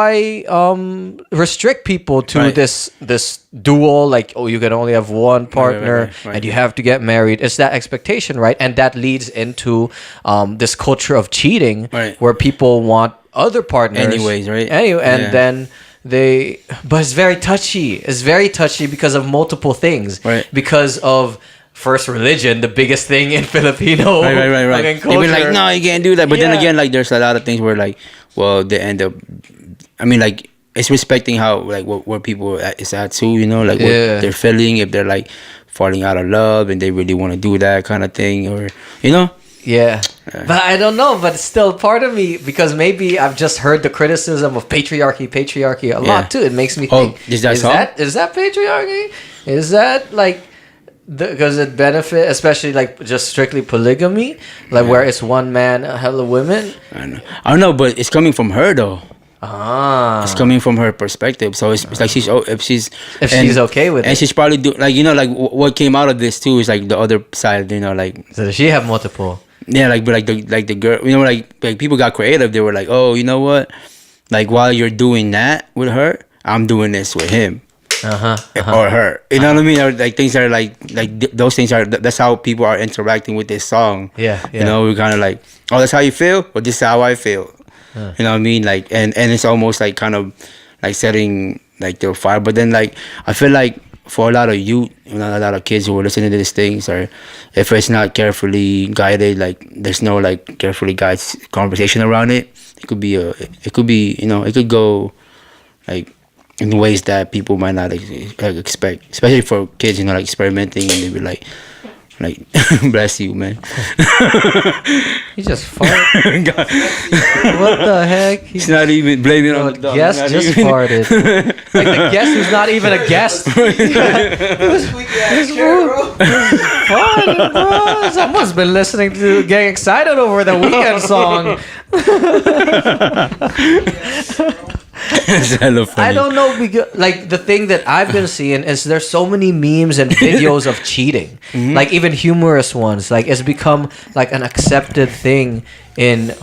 restrict people to this dual, like, oh, you can only have one partner and you have to get married? It's that expectation, right? And that leads into this culture of cheating where people want other partners. Anyways, right? Anyway, and then but it's very touchy. It's very touchy because of multiple things. Right. Because of first religion, the biggest thing in Filipino right. culture. They be like, no, you can't do that. But then again, like, there's a lot of things where, like, well, they end up. I mean, like, it's respecting how, like, where people is at too. Like what they're feeling, if they're like falling out of love and they really want to do that kind of thing, or Yeah. But I don't know, but it's still part of me, because maybe I've just heard the criticism of patriarchy a lot too. It makes me think, is that patriarchy? Is that like, because it benefit, especially like just strictly polygamy, like where it's one man, a hell of women? I don't know, but it's coming from her though. It's coming from her perspective, so it's like she's okay with it, and she's probably like what came out of this too is like the other side, like, so does she have multiple? Yeah, but the girl, like people got creative. They were like, oh, you know what, like, while you're doing that with her, I'm doing this with him. Or her, you know what I mean? Or, like, things are like those things are, that's how people are interacting with this song. We're kind of like, oh, that's how you feel, or this is how I feel. You know what I mean? Like, and it's almost like kind of like setting like their fire. But then, like, I feel like for a lot of youth, a lot of kids who are listening to these things, or if it's not carefully guided, like there's no like carefully guided conversation around it, it could go like in ways that people might not expect, especially for kids, like experimenting, and they be like, bless you, man. He just farted. What the heck? He's not even blaming on the dog. Guest just farted. Like the guest who's not even a guest. Farted, bro. Someone's been listening to, getting excited over the weekend song. I don't know, because like the thing that I've been seeing is there's so many memes and videos of cheating, like even humorous ones. Like, it's become like an accepted thing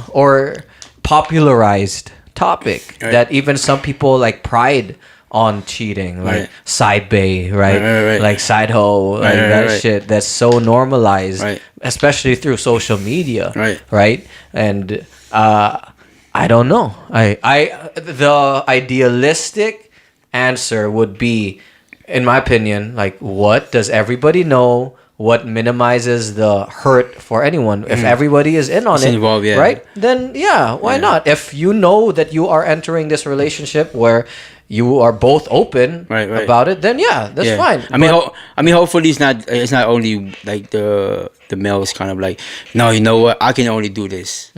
or popularized topic that even some people like pride on cheating, like side bae, right? Like side hoe, like that shit that's so normalized, especially through social media, right? And I don't know. The idealistic answer would be, in my opinion, like, what does everybody know? what minimizes the hurt for anyone. If everybody is in on it, involved, right? Then why not? If you know that you are entering this relationship where you are both open about it, then that's fine. I mean, hopefully it's not only like the males kind of like, no, you know what, I can only do this,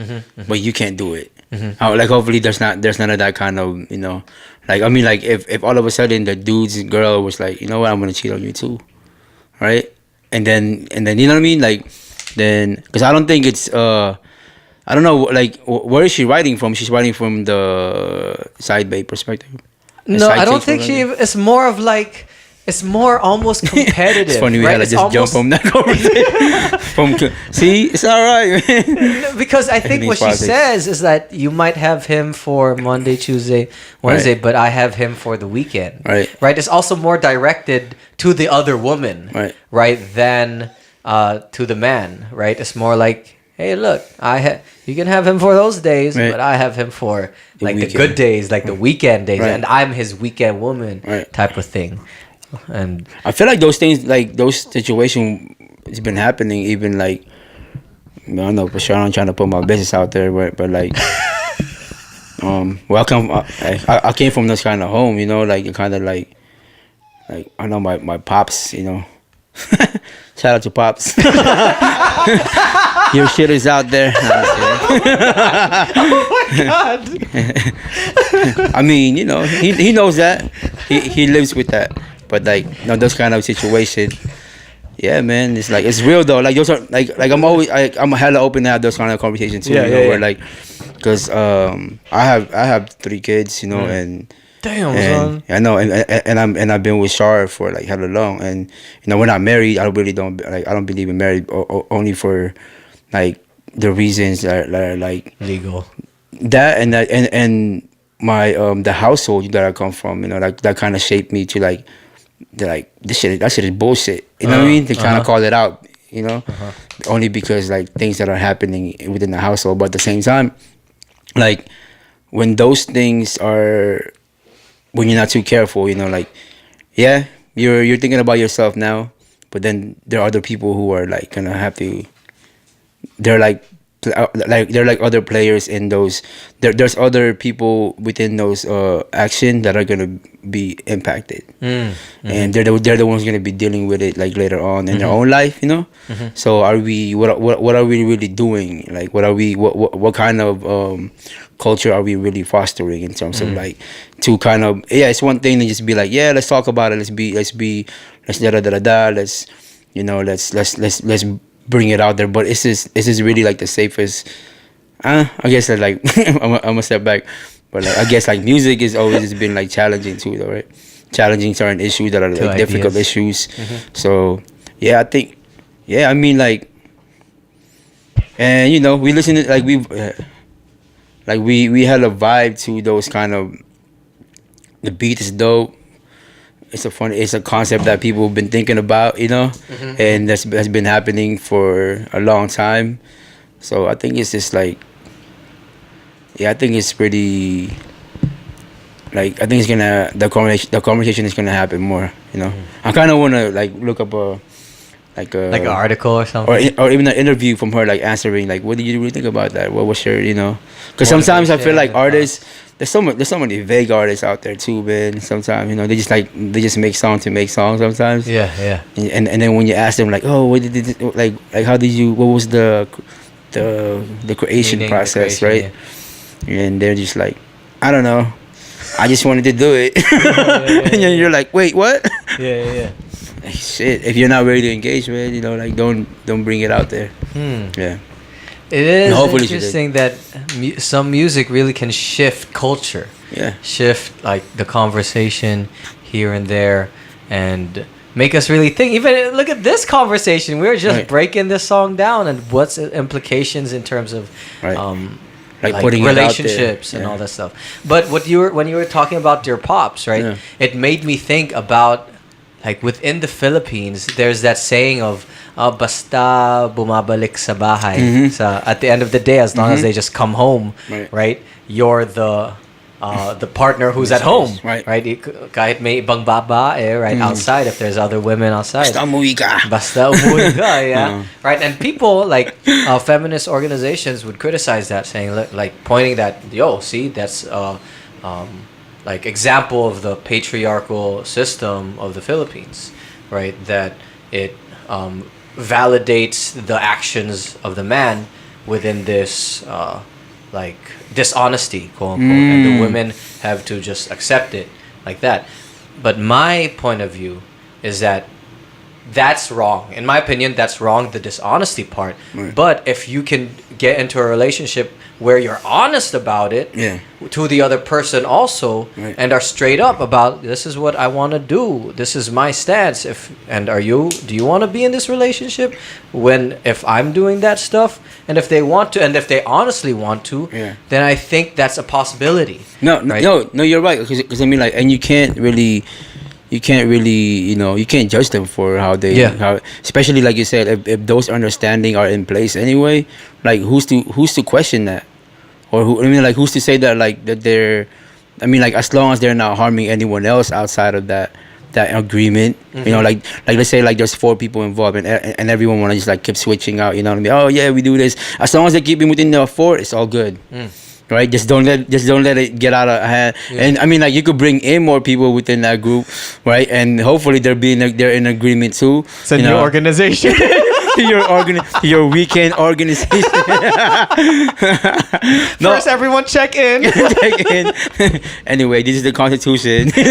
but you can't do it. Like hopefully there's none of that kind of, you know, like I mean, like if all of a sudden the dude's girl was like, you know what, I'm gonna cheat on you too, right? And then you know what I mean, like then because I don't think it's I don't know, like where is she writing from? She's writing from the side babe perspective. No, I don't think she. It's more of like. It's more almost competitive. It's funny we right? had to just jump from that conversation. See, it's all right, man. Because I think what she says is that you might have him for Monday, Tuesday, Wednesday, but I have him for the weekend. Right. Right. It's also more directed to the other woman. Right. Than to the man. Right. It's more like, hey, look, you can have him for those days, but I have him for like the good days, like the weekend days, and I'm his weekend woman type of thing. And I feel like those things, like those situations, it's been happening. Even like, I don't know for sure. I'm trying to put my business out there, but like, I came from this kind of home, you know, like kind of like I know my pops, you know. Shout out to pops. Your shit is out there. Oh my god! I mean, you know, he knows that. He lives with that. But like, you know, those kind of situation, yeah, man, it's like it's real though. Like those are like I'm hella open to have those kind of conversations too. Where like, because I have 3 kids, you know, and damn, son. I know, and I've been with Shar for like hella long, and you know, we're not married. I don't believe in marriage only for like the reasons that are like legal. That and my the household that I come from, you know, like that kind of shaped me to like, they're like that shit is bullshit. You know what I mean? They kind of call it out, you know, only because like things that are happening within the household. But at the same time, like when those things are, when you're not too careful, you know, like yeah, you're thinking about yourself now, but then there are other people who are like gonna have to. They're like other players in those. There's other people within those action that are gonna be impacted, and they're the ones gonna be dealing with it like later on in their own life, you know. So are we? What are we really doing? Like what kind of culture are we really fostering in terms of like to kind of it's one thing to just be like let's talk about it, let's you know let's bring it out there, but is this really like the safest? I guess that like I'm gonna step back, but like I guess like music is always been like challenging too, though, right? Challenging certain issues that are like difficult issues. So I think I mean like, and you know we listen to like we had a vibe to those kind of. The beat is dope. It's a concept that people have been thinking about, you know, and that's been happening for a long time. So I think it's just like, I think it's pretty, like I think the conversation is gonna happen more, you know. I kind of want to like look up like an article or something, or even an interview from her, like answering like, what do you really think about that? What was your, you know? Because sometimes I feel like artists. There's so many vague artists out there too, man. Sometimes, you know, they just make songs to make songs sometimes. Yeah. And then when you ask them like, oh, what did like how did you? What was the creation process, right? Yeah. And they're just like, I don't know. I just wanted to do it. And then you're like, wait, what? Yeah. Like, shit. If you're not ready to engage, man, you know, like don't bring it out there. Yeah. It is interesting that some music really can shift culture. Yeah. Shift like the conversation here and there and make us really think. Even look at this conversation. We're just breaking this song down and what's the implications in terms of like putting relationships and all that stuff. But when you were talking about your pops, right? Yeah. It made me think about like within the Philippines, there's that saying of basta bumabalik sa bahay. At the end of the day, as long as they just come home, right? You're the the partner who's at home, right? Kahit may ibang babae, right, outside, if there's other women outside. Basta umuwi ka. Basta umuwi ka, yeah. Right, and people like feminist organizations would criticize that, saying like pointing that, yo, see, that's like example of the patriarchal system of the Philippines, right? That it validates the actions of the man within this like dishonesty, quote unquote, and the women have to just accept it like that. But my point of view is that that's wrong. In my opinion, that's wrong, the dishonesty part. Right. But if you can get into a relationship where you're honest about it to the other person also, and are straight up about, this is what I want to do, this is my stance, do you want to be in this relationship if I'm doing that stuff, and if they want to, and if they honestly want to, then I think that's a possibility. No, you're right, because I mean, like, and you can't really, you can't judge them for how they, how, especially like you said, if those understanding are in place anyway, like who's to question that, or who's to say that, like, that they're, I mean, like, as long as they're not harming anyone else outside of that agreement, like let's say like there's 4 people involved, and everyone want to just like keep switching out, oh yeah, we do this, as long as they keep it within the 4, it's all good. Right, just don't let it get out of hand. And I mean, like, you could bring in more people within that group, right? And hopefully they're in agreement too. It's a new organization. your weekend organization. No. First, everyone check in. Check in. Anyway, this is the Constitution. Let's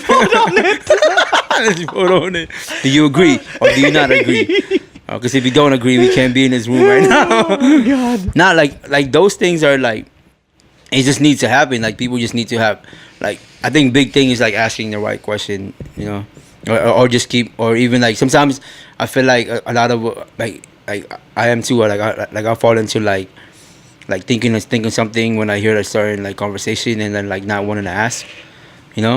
vote on it. Let's vote on it. Do you agree or do you not agree? Because if you don't agree, we can't be in this room right now. Oh God! Not like those things are like, it just needs to happen. Like, people just need to have, like, I think big thing is like asking the right question, or just keep, or even like sometimes I feel like a lot of like I am too, like I fall into like thinking something when I hear a certain like conversation, and then like not wanting to ask, like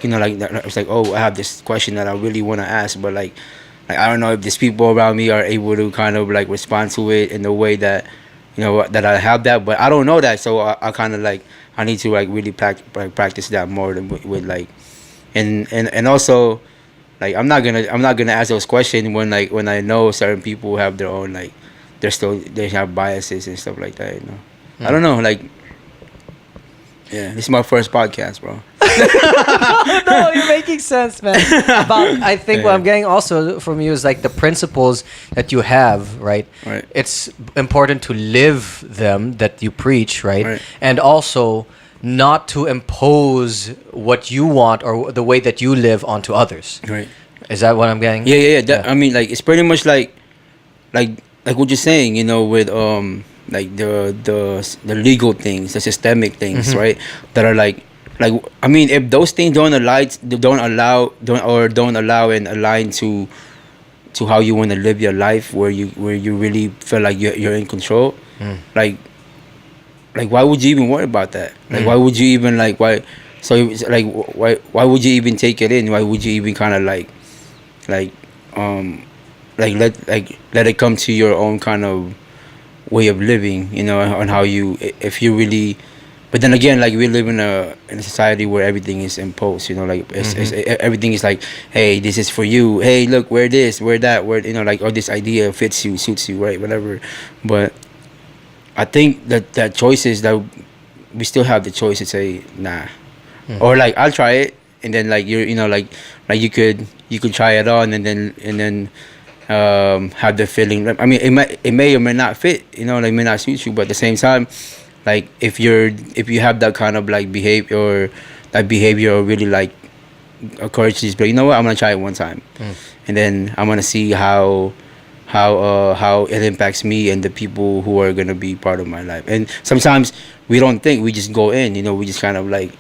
it's like, oh, I have this question that I really want to ask, but like I don't know if these people around me are able to kind of like respond to it in the way that, that I have that, but I don't know that, so I kind of like, I need to like really practice that more than with like, and also, like, I'm not gonna ask those questions when I know certain people have their own, like, they have biases and stuff like that, I don't know, like, yeah, this is my first podcast, bro. No, you're making sense, man. I think what I'm getting also from you is like the principles that you have, right? Right. It's important to live them, that you preach, right? And also not to impose what you want or the way that you live onto others. Right. Is that what I'm getting? Yeah. I mean, like, it's pretty much like what you're saying, with like the legal things, the systemic things, right? That are like, I mean, if those things don't allow and align to how you want to live your life, where you really feel like you're in control, like why would you even worry about that? Like, why would you even why would you even take it in? Why would you even kind of let it come to your own kind of way of living, on how you, if you really. But then again, like, we live in a society where everything is imposed, it's everything is like, hey, this is for you. Hey, look, wear this, wear that, wear, like, oh, this idea fits you, suits you, right, whatever. But I think that choices, that we still have the choice to say nah, or like, I'll try it, and then like like you could try it on, and then have the feeling. I mean, it may or may not fit, like, may not suit you, but at the same time, like, if you have that kind of like behavior, or really like encourages, but what, I'm gonna try it one time, and then I'm gonna see how it impacts me and the people who are gonna be part of my life. And sometimes we don't think, we just go in, we just kind of like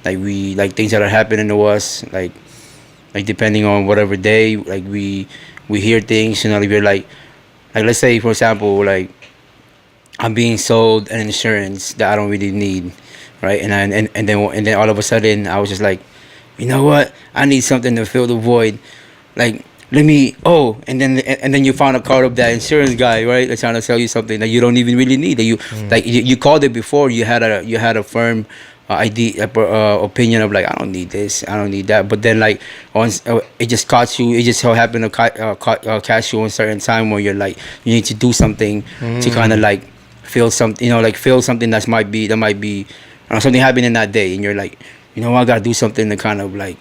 we like things that are happening to us, like depending on whatever day, like we hear things, if you're like let's say, for example, like, I'm being sold an insurance that I don't really need, right? And then all of a sudden I was just like, you know what? I need something to fill the void. Like, and then you found a card of that insurance guy, right? That's trying to sell you something that you don't even really need. That you called it before. You had a firm opinion of like, I don't need this, I don't need that. But then like once it just caught you, it just so happened to catch you on a certain time where you're like, you need to do something to kind of like feel something, feel something that might be something happening that day, and you're like, I gotta do something to kind of like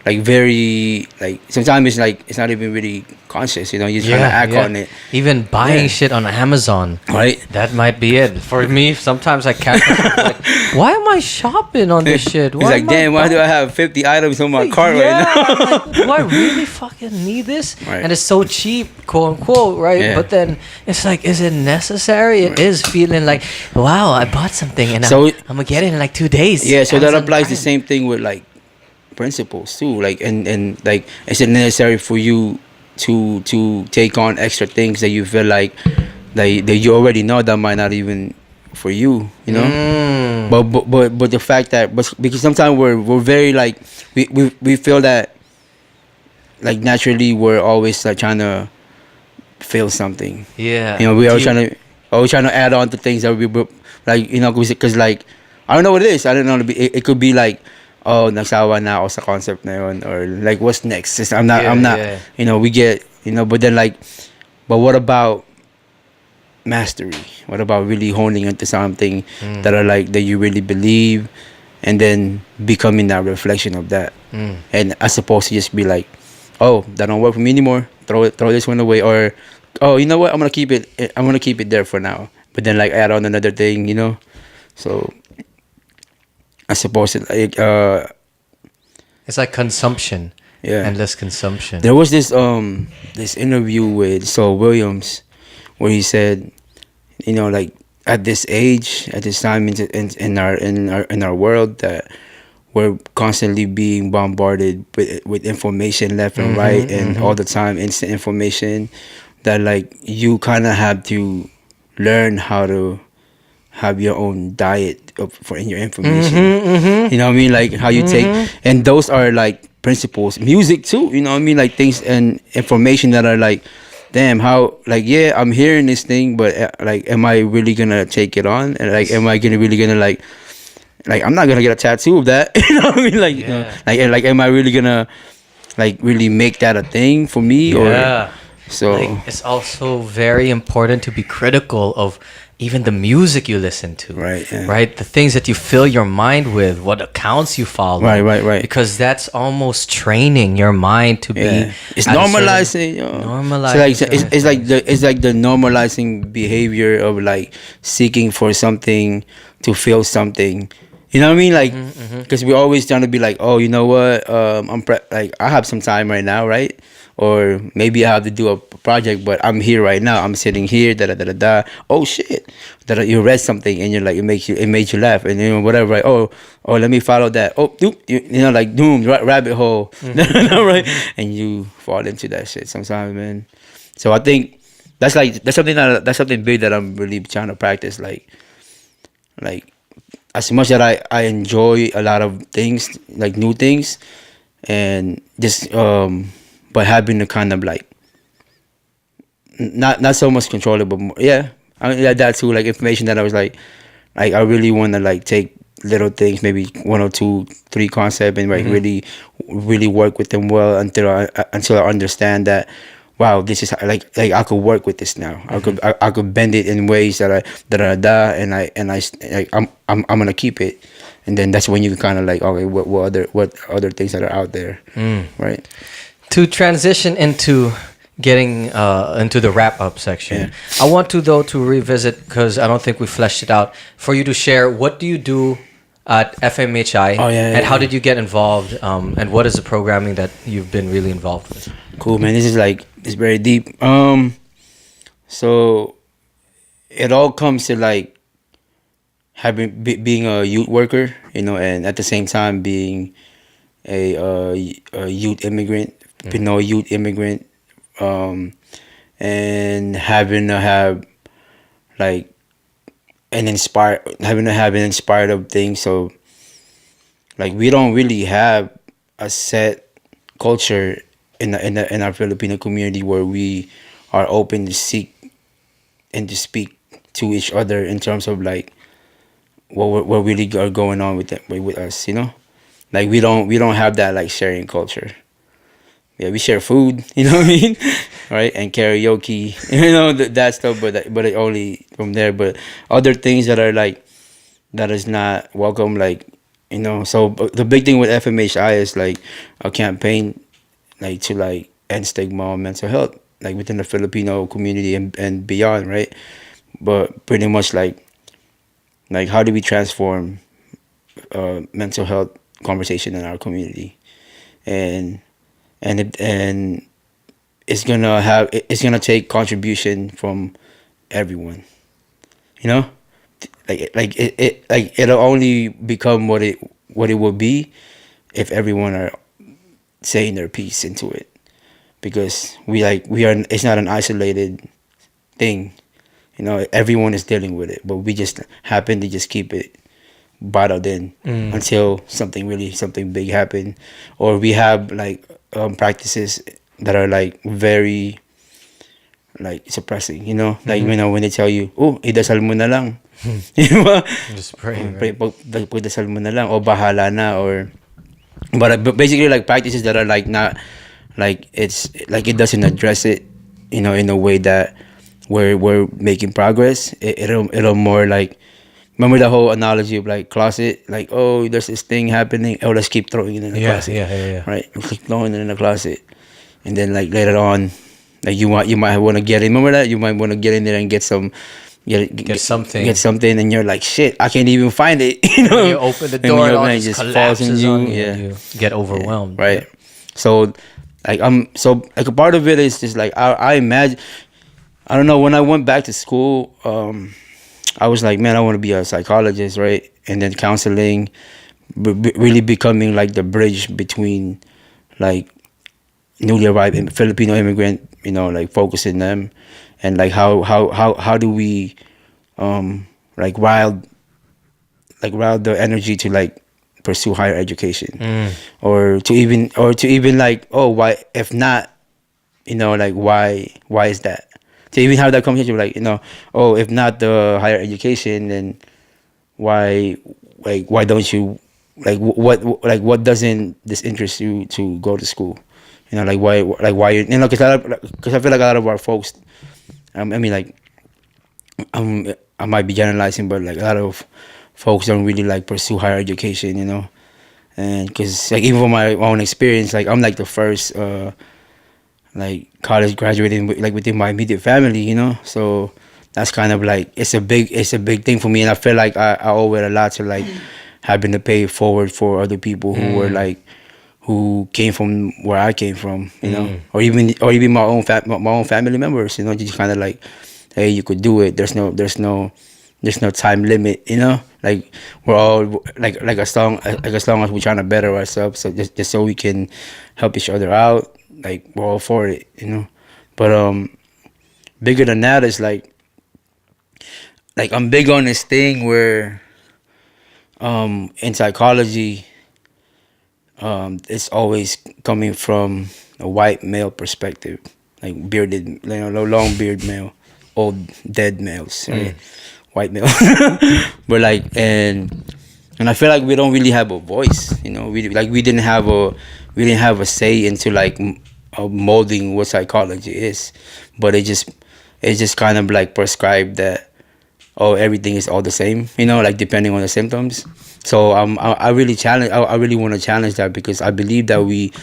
very like sometimes it's like it's not even really conscious, you just trying to act on it. Even buying shit on Amazon, right? That might be it for me. Sometimes I catch myself like, why am I shopping on this shit? It's like, damn, why do I have 50 items on my cart right now? Like, do I really fucking need this? Right. And it's so cheap, quote unquote, right? Yeah. But then it's like, is it necessary? It is feeling like, wow, I bought something and I'm gonna get it in like 2 days. Yeah, so that applies the same thing with like principles too, like and like, is it necessary for you to take on extra things that you feel like that you already know that might not even for you, but the fact that because sometimes we're very like we feel that like naturally we're always like trying to feel something, we are trying to add on to things that we like, because like I don't know what it is, I don't know, it could be like, oh, nagsawa na ako sa concept na yun, or like, what's next? I'm not, we get, but then like, but what about mastery? What about really honing into something that are like, that you really believe, and then becoming that reflection of that, and as opposed to just be like, oh, that don't work for me anymore, throw this one away, or, oh, you know what, I'm gonna keep it there for now, but then like add on another thing, so I suppose it's like consumption. Endless consumption. There was this interview with Saul Williams where he said, like at this age, at this time in our world, that we're constantly being bombarded with information left and right, and all the time instant information, that like you kind of have to learn how to have your own diet for in your information. You know what I mean? Like how you take, and those are like principles. Music too, you know what I mean? Like things and information that are like, damn, how, like, yeah, I'm hearing this thing, but like, am I really gonna take it on? And like, am I really gonna like, I'm not gonna get a tattoo of that. You know what I mean? Like, am I really gonna like really make that a thing for me? Or so like, it's also very important to be critical of even the music you listen to, right? The things that you fill your mind with, what accounts you follow, right, because that's almost training your mind to be. It's normalizing, normalizing. So like, it's like the normalizing behavior of like seeking for something to feel something. You know what I mean? Like, because we're always trying to be like, oh, you know what? Like, I have some time right now, right? Or maybe I have to do a project, but I'm here right now. I'm sitting here. Oh shit! That you read something and you're like, it made you laugh, and whatever. Right? Oh, let me follow that. Oh, like doom, rabbit hole, right? And you fall into that shit sometimes, man. So I think that's something big that I'm really trying to practice. Like as much that I enjoy a lot of things, like new things, and just but having to kind of like not so much control it, but more, that too, like information that I was like I really want to like take little things, maybe 1 or 2, 3 concepts, and like really work with them well until I understand that, wow, this is like I could work with this now. I could bend it in ways that I'm gonna keep it, and then that's when you kind of like, okay, what other things that are out there, right? To transition into getting into the wrap-up section, I want to revisit, because I don't think we fleshed it out, for you to share, what do you do at FMHI, and how did you get involved, and what is the programming that you've been really involved with? Cool, man. This is like, it's very deep. So it all comes to like being a youth worker, and at the same time being a youth immigrant, Pinoy youth immigrant, and having to have like an inspired of things. So like we don't really have a set culture in our Filipino community where we are open to seek and to speak to each other in terms of like what really are going on with with us, you know. Like we don't have that like sharing culture. Yeah, we share food, you know what I mean, right? And karaoke, you know, that stuff. But it only from there. But other things that are like that is not welcome, like, you know. So the big thing with FMHI is like a campaign, like to like end stigma on mental health, like within the Filipino community and beyond, right? But pretty much like how do we transform mental health conversation in our community, and it's gonna take contribution from everyone, you know, it'll only become what it will be if everyone are saying their piece into it, because we are, it's not an isolated thing, you know. Everyone is dealing with it, but we just happen to just keep it bottled in until something big happen, or we have like practices that are like very like suppressing, you know, like, you know, when they tell you, oh, idasal mo na lang, Just pray, right? Pagdasal mo na lang, o bahala na, or but basically like practices that are like not like, it's like it doesn't address it, you know, in a way that we're making progress. It'll more like, remember the whole analogy of like closet, like, oh, there's this thing happening, oh, let's keep throwing it in the closet. Yeah. Right, keep throwing it in the closet, and then like later on, like you might want to get in. Remember that you might want to get in there and get something, and you're like, shit, I can't even find it. You know, you open the door, and all it just collapses on you, Yeah, and you get overwhelmed. Right. So like a part of it is just like I imagine. I don't know, when I went back to school, I was like, man, I want to be a psychologist, right? And then counseling, really becoming like the bridge between like newly arrived Filipino immigrant, you know, like focusing them, and like how do we like rile the energy to like pursue higher education, or to even like, oh, why, if not, you know, like why is that? To even have that conversation, like, you know, oh, if not the higher education, then why don't you, what doesn't this interest you to go to school? You know, like why you know, because I feel like a lot of our folks, I mean, like, I might be generalizing, but like a lot of folks don't really like pursue higher education, you know, and because like even from my own experience, like I'm like the first like college graduating like within my immediate family, you know, so that's kind of like, it's a big thing for me, and I feel like I owe it a lot to like having to pay forward for other people who were like, who came from where I came from, you know, or even my own family members, you know, just kind of like, hey, you could do it. There's no time limit, you know. Like we're all like as long as we're trying to better ourselves, so just so we can help each other out, like we're all for it, you know. But bigger than that is like I'm big on this thing where in psychology, it's always coming from a white male perspective, like bearded, you know, long beard male, old dead males, right? White male. But like, and I feel like we don't really have a voice, you know. We didn't have a say into like molding what psychology is, but it just kind of like prescribed that, oh, everything is all the same, you know, like depending on the symptoms. So I really want to challenge that, because I believe that we,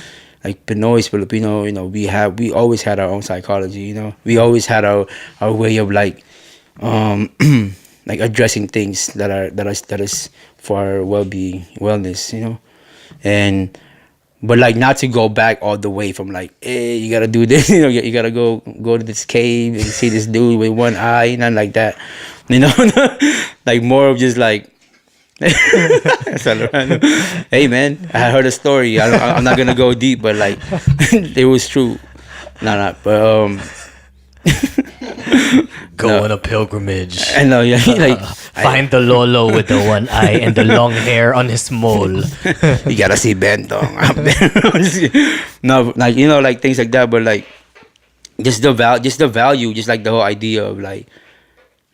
like Pinoy, Filipino, you know, we always had our own psychology, you know. We always had our way of like like addressing things that is for our well-being, wellness, you know. And but like not to go back all the way from like, hey, you gotta do this, you know, you gotta go to this cave and see this dude with one eye, nothing like that, you know. Like more of just like, hey man, I heard a story. I'm not gonna go deep, but like it was true. But Go on a pilgrimage. I know, yeah. Like, Find the lolo with the one eye and the long hair on his mole. you gotta see Bentong up there. No, like, like things like that, but like just the value, just like the whole idea of like,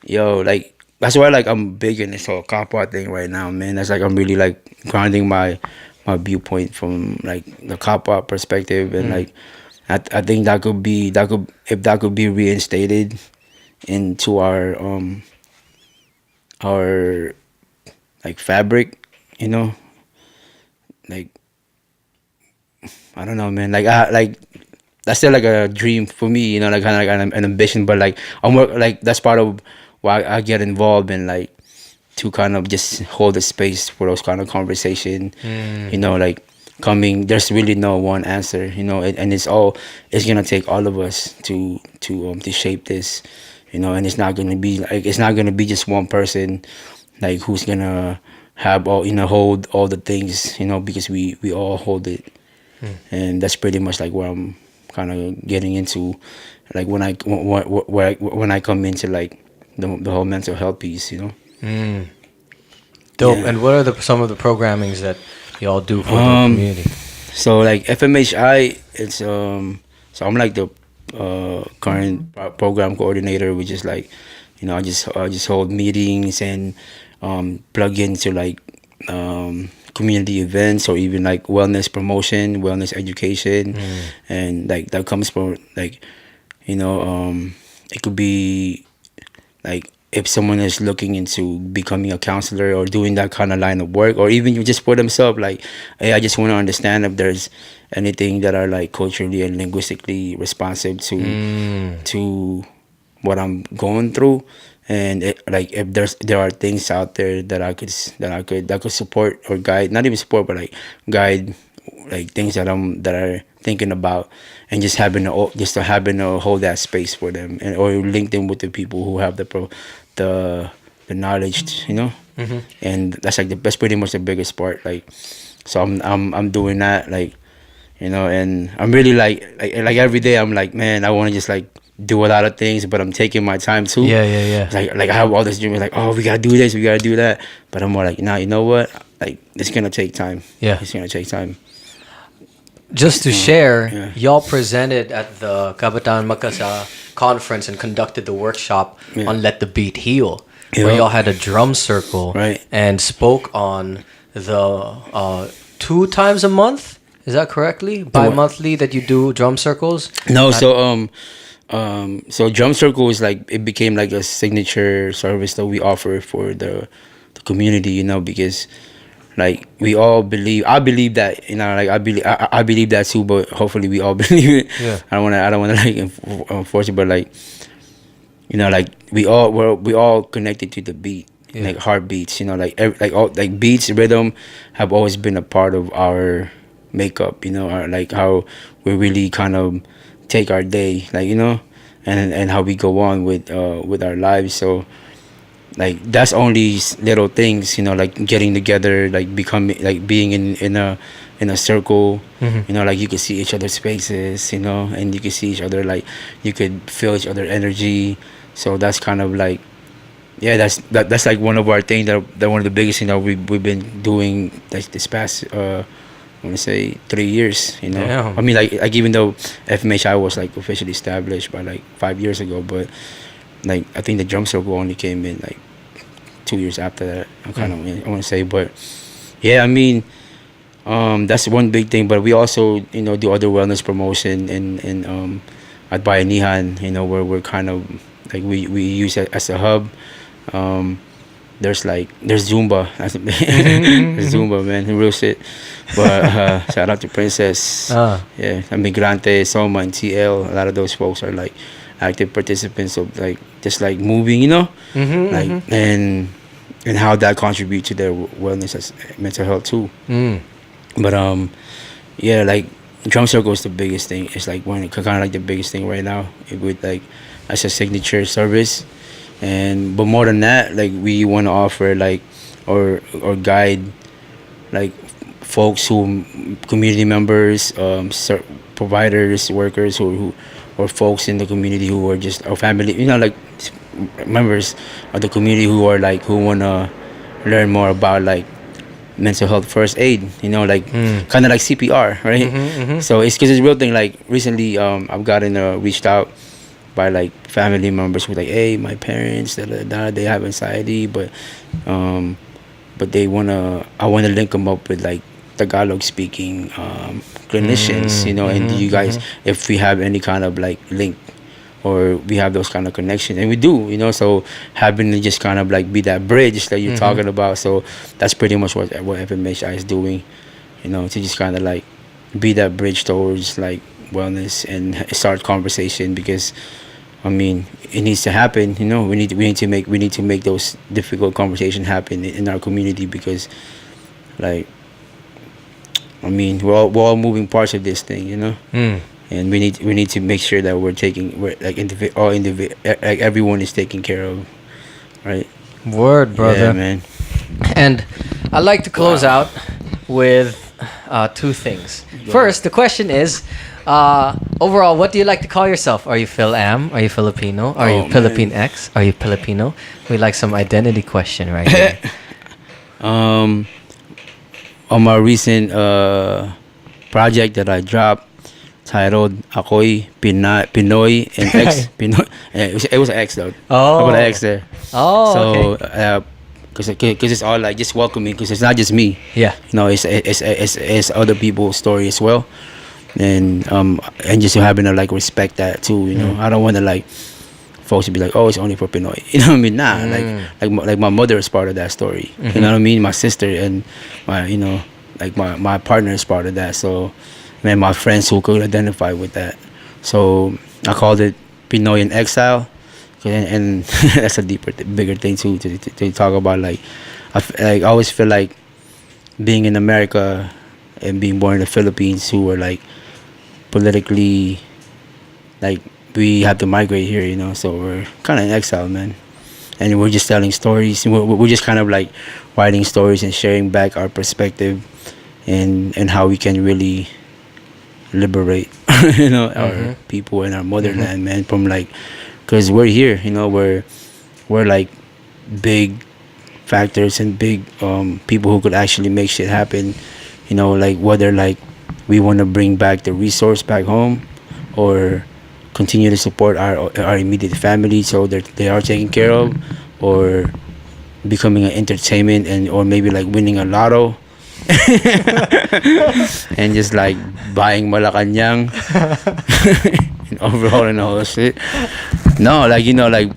yo, like that's why like I'm big in this whole cop out thing right now, man. That's like I'm really like grounding my viewpoint from like the cop out perspective, and like I think that could be if that could be reinstated into our like fabric, like I don't know, man. Like that's still like a dream for me, like kind of like an ambition. But like that's part of why I get involved in, like, to kind of just hold the space for those kind of conversation. Like coming. There's really no one answer, and it's gonna take all of us to shape this, and it's not gonna be just one person, like, who's gonna have hold all the things, because we all hold it. And that's pretty much like where I'm kind of getting into, like when I come into like the whole mental health piece, Dope. Yeah. And what are some of the programmings that y'all do for the community? So like FMHI, it's so I'm like the current program coordinator, which is like, I just hold meetings and plug into like community events, or even like wellness promotion, wellness education, and like that comes from like, it could be like if someone is looking into becoming a counselor or doing that kind of line of work, or even you just for themselves, like, hey, I just want to understand if there's anything that are like culturally and linguistically responsive to what I'm going through, and like if there are things out there that I could support or guide, not even support, but like guide, like things that are thinking about, and just having to hold that space for them, and or link them with the people who have the knowledge, and that's pretty much the biggest part. Like, so I'm doing that, like, and I'm really like every day I'm like, man, I want to just like do a lot of things, but I'm taking my time too. Yeah. Like I have all this dream, like, oh, we gotta do this, we gotta do that, but I'm more like, nah, you know what? Like, it's gonna take time. Yeah. It's gonna take time. Just to share, yeah. y'all presented at the Kabataan Makasa conference and conducted the workshop on Let the Beat Heal, where y'all had a drum circle, right, and spoke on the 2 times a month. Is that correctly? Bi-monthly that you do drum circles? No, so drum circle is like, it became like a signature service that we offer for the community, because like we all believe, I believe that, like I believe that too, but hopefully we all believe it. Yeah. I don't want to like enforce it, but like, like we all connected to the beat, like heartbeats, like beats, rhythm have always been a part of our makeup, like how we really kind of take our day, like, and how we go on with our lives. So like that's only little things, like getting together, like becoming, like being in a circle, like you could see each other's faces, and you could see each other, like you could feel each other energy. So that's kind of like, yeah, that's like one of our things that one of the biggest things that we've been doing like this past I want to say 3 years, Yeah. I mean, like even though FMHI was like officially established by like 5 years ago, but like I think the drum circle only came in like 2 years after that. I want to say, but yeah, I mean, that's one big thing. But we also, do other wellness promotion and at Bayanihan, where we're kind of like we use it as a hub. There's Zumba. There's Zumba, man, real shit. But shout out to Princess. Yeah, Immigrante, SOMA, and TL. A lot of those folks are like active participants of like just like moving, like and how that contributes to their wellness as mental health too. But yeah, like drum circle is the biggest thing. It's like kind of like the biggest thing right now with like as a signature service. But more than that, like we want to offer like or guide like folks community members, providers, workers who or folks in the community who are just our family, like members of the community who are like who wanna learn more about like mental health first aid, like kind of like CPR, right? So it's because it's a real thing. Like recently, I've gotten reached out by like family members who like, hey, my parents, they have anxiety, but I wanna link them up with like Tagalog speaking clinicians, and you guys, if we have any kind of like link or we have those kind of connections, and we do, so having to just kind of like be that bridge that you're talking about. So that's pretty much what FMHI is doing, to just kind of like be that bridge towards like wellness and start conversation, because I mean it needs to happen. We need to make those difficult conversations happen in our community, because like I mean we're all moving parts of this thing, and we need to make sure that like everyone is taken care of, right? Word, brother. Yeah, man. And I'd like to close out with two things. First, the question is, overall, what do you like to call yourself? Are you Phil-Am? Are you Filipino? Are you Philippine X? Are you Filipino? We like some identity question right here. On my recent project that I dropped, titled Ako'y Pinoy and X. Pinoy. It was an X though. Oh. I put an X there. Oh, so, okay. Because it's all like just welcoming, because it's not just me. Yeah. It's other people's story as well, and just having to like respect that too. I don't want to like folks to be like, oh, it's only for Pinoy. You know what I mean? Nah, like my mother is part of that story. You know what I mean? My sister and my partner is part of that. So. Man, my friends who could identify with that. So I called it Pinoy in Exile, and that's a bigger thing too to talk about. Like I always feel like being in America and being born in the Philippines, who were like politically, like we have to migrate here, so we're kind of in exile, man. And we're just telling stories. We're just kind of like writing stories and sharing back our perspective and how we can really liberate our people in our motherland, man, from like, because we're here, we're like big factors and big people who could actually make shit happen, like whether like we want to bring back the resource back home or continue to support our immediate family so that they are taken care of, or becoming an entertainment or maybe like winning a lotto. And just like buying Malacanang and overhauling the whole shit. No, like like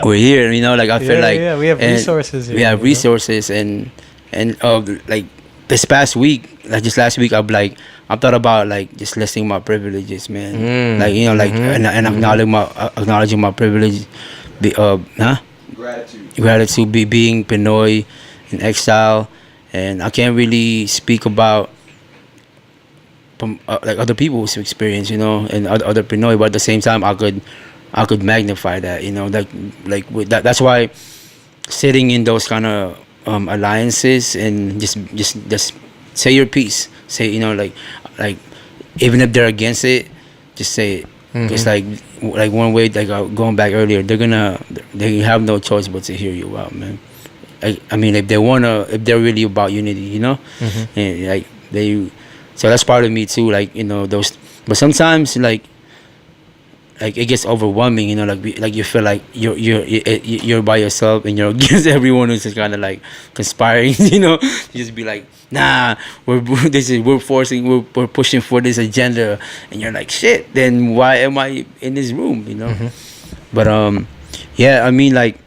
we're here, like I feel like we have resources here. We have resources and like this past week, like just last week, I'm thought about like just listing my privileges, man. Like and acknowledging my privilege, gratitude, being Pinoy in exile, and I can't really speak about like other people's experience, and other Pinoy, but at the same time I could magnify that, like with that. That's why sitting in those kind of alliances and just say your piece, say like even if they're against it, just say it. It's like one way, like going back earlier, they have no choice but to hear you out, man. I mean, if they're really about unity, and like so that's part of me too, like those. But sometimes like it gets overwhelming, like you feel like you're by yourself and you're against everyone who's just kind of like conspiring, You just be like, nah, we're pushing for this agenda, and you're like, shit. Then why am I in this room, But yeah, I mean, like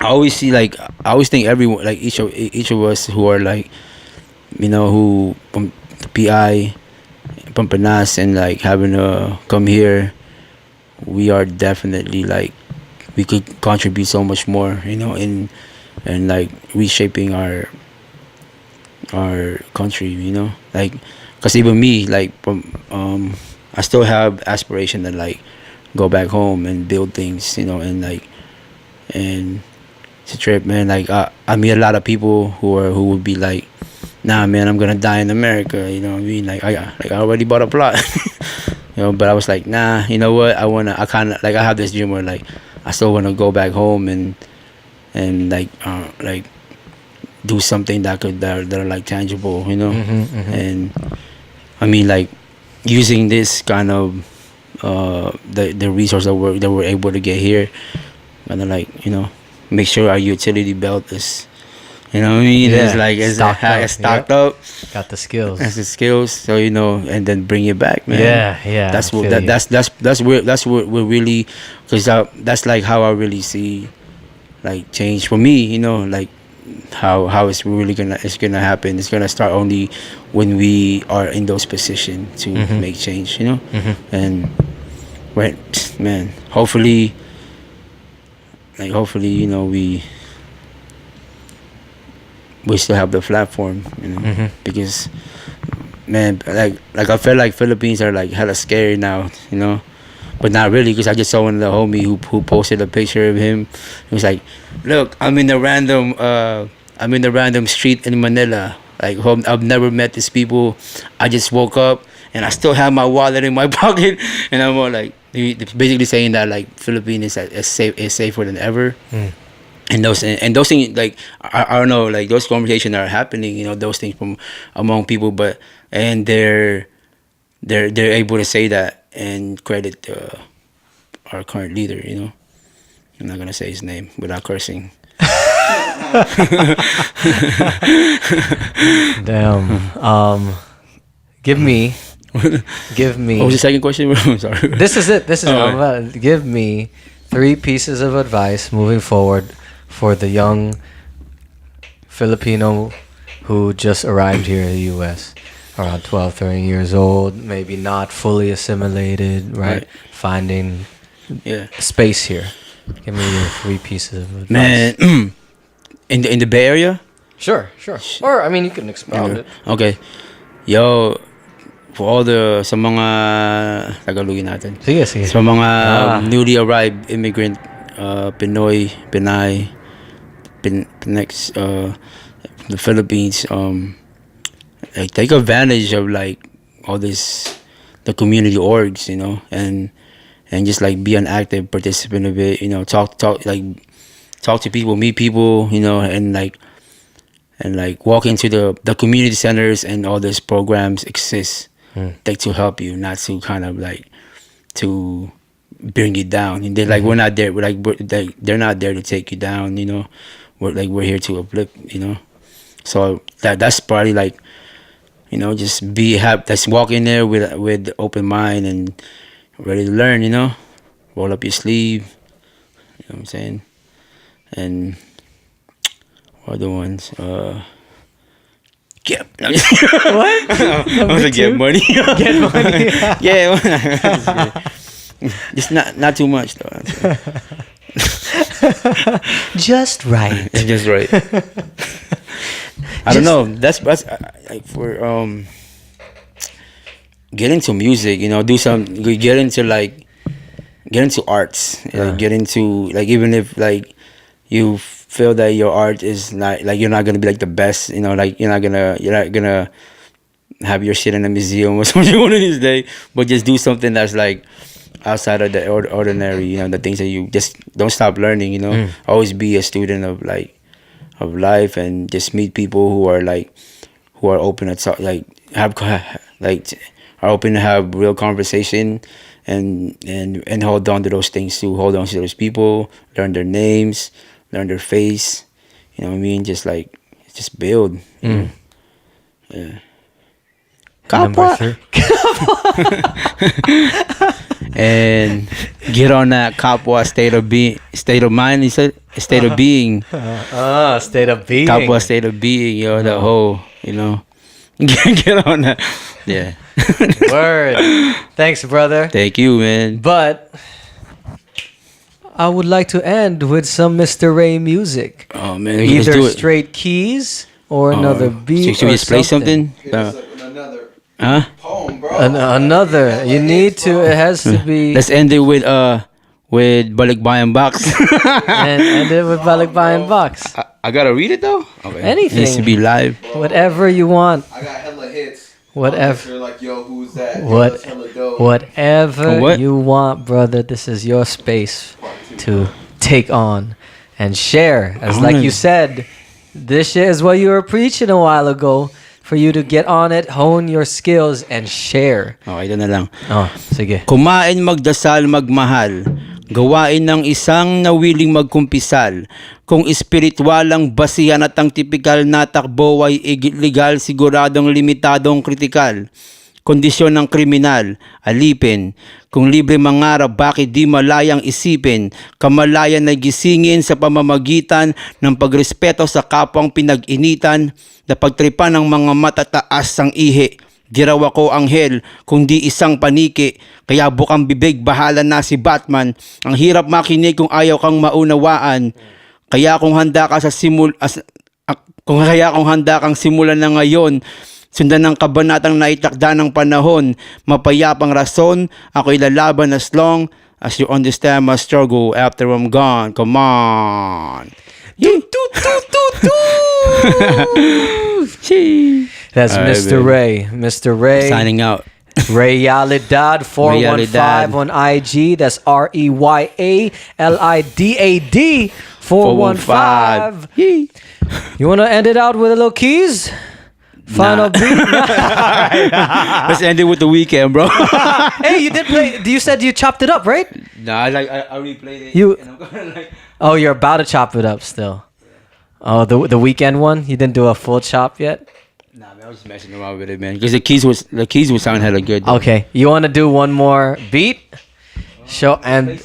I always think everyone, like each of us who are like, who from the PI, from Pinas, and like having to come here, we are definitely like we could contribute so much more, in like reshaping our country, like because even me, like I still have aspiration to like go back home and build things, and like and it's a trip, man. Like I meet a lot of people who would be like nah, man, I'm gonna die in America. You know what I mean? Like I already bought a plot. But I was like, nah, you know what? I kind of like I have this dream where like I still want to go back home and like do something that are like tangible, And I mean, like using this kind of the resource that we're able to get here, and then like make sure our utility belt is. You know what I mean? Yeah. It's like it's stocked up. Got the skills. That's the skills. So and then bring it back, man. Yeah. That's what that's what we're really, because that's like how I really see, like change for me. Like how it's really gonna happen. It's gonna start only when we are in those positions to make change. And man, hopefully, we still have the platform, because, man, like I feel like Philippines are like hella scary now, but not really, because I just saw one of the homie who posted a picture of him. He was like, "Look, I'm in the random street in Manila. Like, I've never met these people. I just woke up and I still have my wallet in my pocket." And I'm all like, basically saying that like Philippines is safer than ever. And those things, like I don't know, like those conversations are happening, those things from among people, and they're able to say that and credit our current leader. I'm not gonna say his name without cursing. Damn. Give me. What was the second question? I'm sorry. This is it. Oh, give me 3 pieces of advice moving forward for the young Filipino who just arrived here in the U.S. around 12, 13 years old, maybe not fully assimilated, right? Finding space here. Give me your 3 pieces of advice. Man, in the Bay Area? Sure. Or, I mean, you can expound it. Okay. Yo, for all sa mga Tagalogin natin. Sige. Sa mga newly arrived immigrant, Pinoy, Pinay, the Philippines, like take advantage of like all this, the community orgs, and just like be an active participant of it, talk to people, meet people, and walk into the community centers, and all these programs exist, like to help you, not to kind of like to bring you down. And they're like, we're not there. They're not there to take you down. We're here to uplift. So that's probably like, just be happy. Just walk in there with open mind and ready to learn. Roll up your sleeve. You know what I'm saying? And what are the ones? What? I was like, get money. Get money. Yeah. Just not too much though. Just right. Just right. I don't know. That's like for get into music. Do some. Get into arts. Get into like, even if like you feel that your art is not like, you're not gonna be like the best. Like you're not gonna have your shit in a museum or something one of these days. But just do something that's like outside of the ordinary, the things that you just don't stop learning, always be a student of life, and just meet people who are open to talk, are open to have real conversation, and hold on to those things too. Hold on to those people, learn their names, learn their face, what I mean? Just build. Yeah. Number 3. And get on that Kapwa state of mind. He said state of being. State of being. Kapwa state of being. The whole. Get on that. Yeah. Word. Thanks, brother. Thank you, man. But I would like to end with some Mister Rey music. Oh man, either straight keys or another beat. Should we just play something? Another Huh? poem, bro. Another. You need to. It has to be. Let's end it with with Balikbayan Box. And ended with Balikbayan Box. I gotta read it though? Okay. Anything. Needs to be live. Whatever you want. I got hella hits. Whatever. You're like, yo, who's that? Yo, What? that's hella dope. Whatever What? you want, brother. This is your space to take on and share. As like you said, this shit is what you were preaching a while ago. For you to get on it, hone your skills, and share. Okay, ito na lang. Oh, sige. Kumain, magdasal, magmahal. Gawain ng isang nawiling magkumpisal. Kung espiritual ang basihan at ang tipikal na takbo ay legal, siguradong limitadong kritikal. Kondisyon ng kriminal, alipin. Kung libre mangarap, bakit di malayang isipin? Kamalayan na gisingin sa pamamagitan ng pagrespeto sa kapwang pinag-initan, na pagtripan ng mga matataas ang ihi. Di raw ako anghel, kundi isang paniki. Kaya bukang bibig, bahala na si Batman. Ang hirap makinig kung ayaw kang maunawaan. Kaya kung handa ka kung handa kang simulan na ngayon, sundan ng kabanatang naitakda ng panahon, mapayapang rason, ako'y lalaban as long as you understand my struggle after I'm gone. Come on. That's All right, Mr. Ray. Mr. Ray. Signing out. Reyalidad 415 on IG. That's REYALIDAD 415. You want to end it out with a little keys? Final beat. Let's end it with the weekend, bro. Hey, you did play. You said you chopped it up, right? Nah, I replayed it. You- and I'm gonna Oh, you're about to chop it up still. Oh, the weekend one. You didn't do a full chop yet. Nah, man, I was just messing around with it, man. Because the keys would sound hella good. Though. Okay, you want to do one more beat? Show and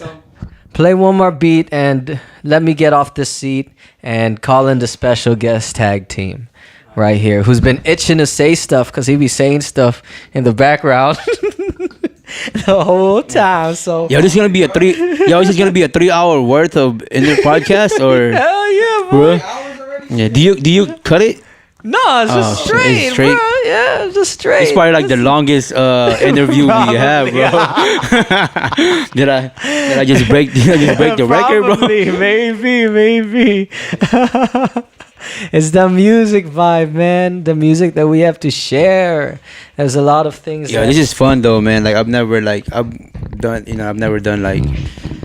play one more beat and let me get off this seat and call in the special guest tag team right here, who's been itching to say stuff because he be saying stuff in the background the whole time. So Yo, this is gonna be a 3-hour worth of in the podcast or hell yeah, bro. yeah. Do you cut it? No, it's just Oh, straight, it's straight? bro. Yeah, it's just straight. It's probably like the longest interview we have, bro. did I just break the record, bro? Probably, maybe. It's the music vibe, man. The music that we have to share. There's a lot of things. Yeah, this is fun though, man. Like I've never done like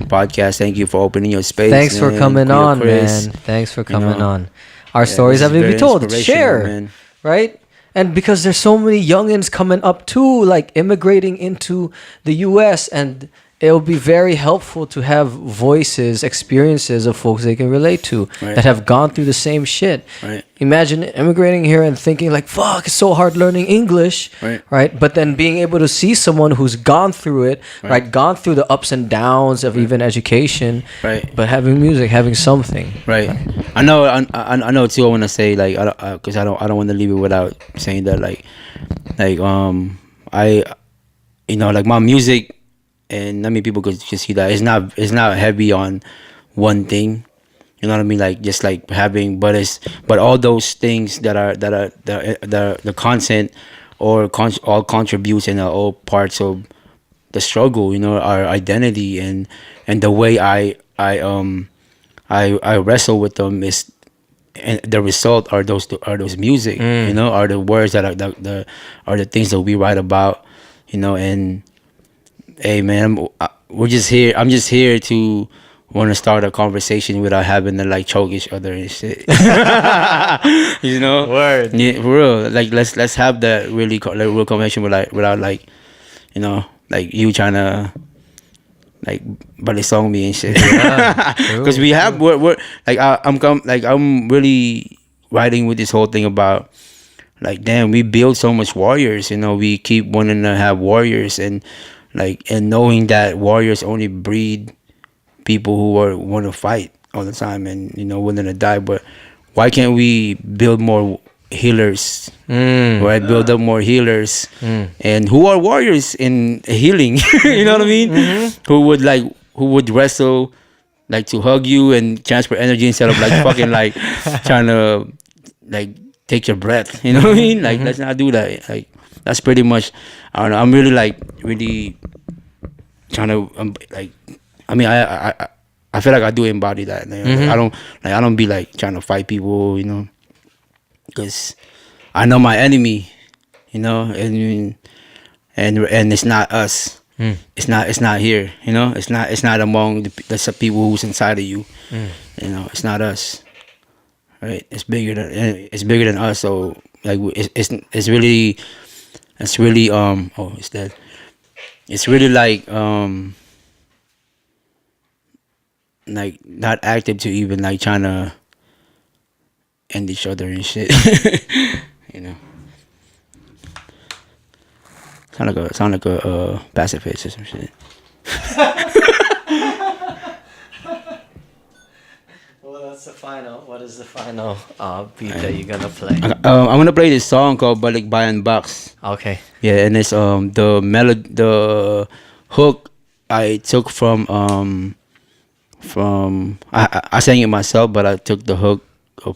podcasts. Thank you for opening your space. Thanks for man. coming on, KuyaChris. man. Thanks for coming know. on. Our stories this have is to be very told. inspirational, Share, man. right? And because there's so many youngins coming up too, like immigrating into the U.S., and it'll be very helpful to have voices, experiences of folks they can relate to Right. that have gone through the same shit. Right. Imagine immigrating here and thinking like, fuck, it's so hard learning English, Right. But then being able to see someone who's gone through it, right? Gone through the ups and downs of even education, Right. but having music, having something. Right. I know too. I want to say like, because I don't want to leave it without saying that like I, like my music, and not many people could see that it's not heavy on one thing. You know what I mean? Like just like having, but all those things that are the content or all contributes and are all parts of the struggle. You know, our identity and the way I wrestle with them is, and the result are those music. You know, are the words that are the things that we write about. You know, and hey man, we're just here. I'm just here to want to start a conversation without having to like choke each other and shit. You know, Word. Yeah, for real. Like let's have that really real conversation without like, you know, like you trying to like bali song me and shit. Because we're like I'm really writing with this whole thing about like, damn, we build so much warriors. You know, we keep wanting to have warriors and knowing that warriors only breed people who want to fight all the time and, you know, willing to die. But why can't we build more healers? Right? Build up more healers and who are warriors in healing. You know what I mean? Who would wrestle like to hug you and transfer energy instead of like fucking like trying to like take your breath. You know what I mean? Like let's not do that. Like that's pretty much, I don't know. I'm really trying to like I mean, I feel like I do embody that. I don't be like trying to fight people, you know, because I know my enemy, you know, and it's not us. It's not here, you know. It's not among the people who's inside of you. You know, it's not us, right? It's bigger than us. So like it's really oh, it's dead. It's really like not active to even like trying to end each other and shit. You know. Sound like a pacifist or some shit. Well, that's the final. What is the final beat that you're gonna play? I'm gonna play this song called Balik Bayan Box. Okay. Yeah, and it's the hook I took from I sang it myself, but I took the hook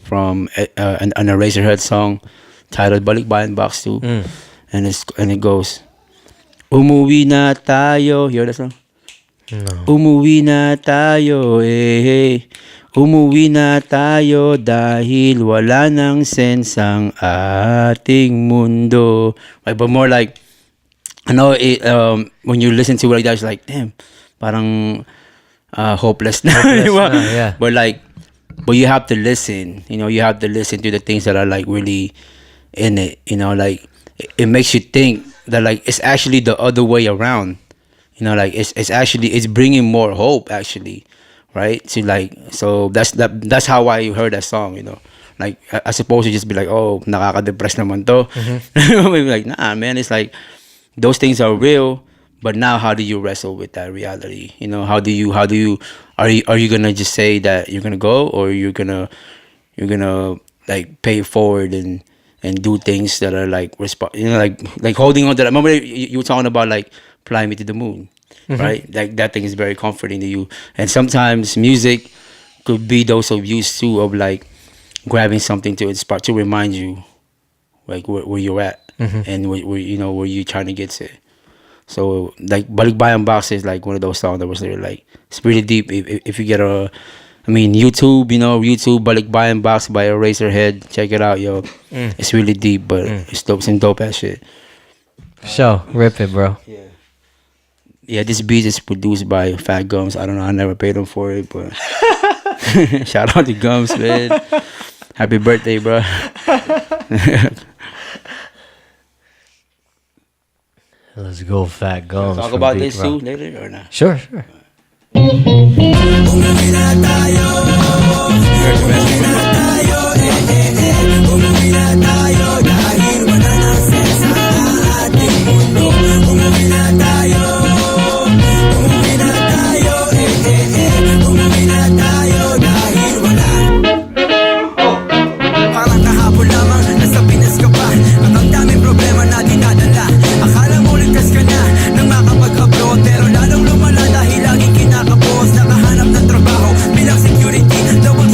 from an Eraserhead song titled Balik Bayan Box too. And it goes, umuwi na tayo. You heard that song? No. Umuwi na tayo, eh. Umuwi na tayo dahil wala nang sense ang ating mundo. Right, but more like, I know it, when you listen to it like that, it's like, damn, parang hopeless na. Yeah. But you have to listen. You know, you have to listen to the things that are like really in it. You know, like it makes you think that like it's actually the other way around. You know, like it's bringing more hope actually, right? So that's how I heard that song. You know, like I suppose you just be like, oh, nakaka-depress naman to. Maybe like, nah, man. It's like those things are real, but now how do you wrestle with that reality? You know, are you gonna just say that you're gonna go, or you're gonna like pay it forward and do things that are like like holding on to that. Remember you were talking about like fly me to the moon, right? Like that thing is very comforting to you. And sometimes music could be those of use too, of like grabbing something to inspire, to remind you like where you're at and where you're trying to get to. So like Balik Bayan Box is like one of those songs that was really like, it's really deep. If you get YouTube, Balik Bayan Box by Eraserhead, check it out, yo. It's really deep, but it's dope. Some dope ass shit. So rip it, bro. Yeah, this beat is produced by Fat Gums. I don't know, I never paid him for it, but shout out to Gums, man. Happy birthday, bro. Let's go, Fat Gums. Talk about this too later or not? Sure. Parang kahapon lamang, nasa Pinas ka pa at ang daming problema na dinadala. Akala mo ligtas ka na nang makapag-abroad, pero lalong lumala dahil laging kinakapos. Nakahanap ng trabaho bilang security, double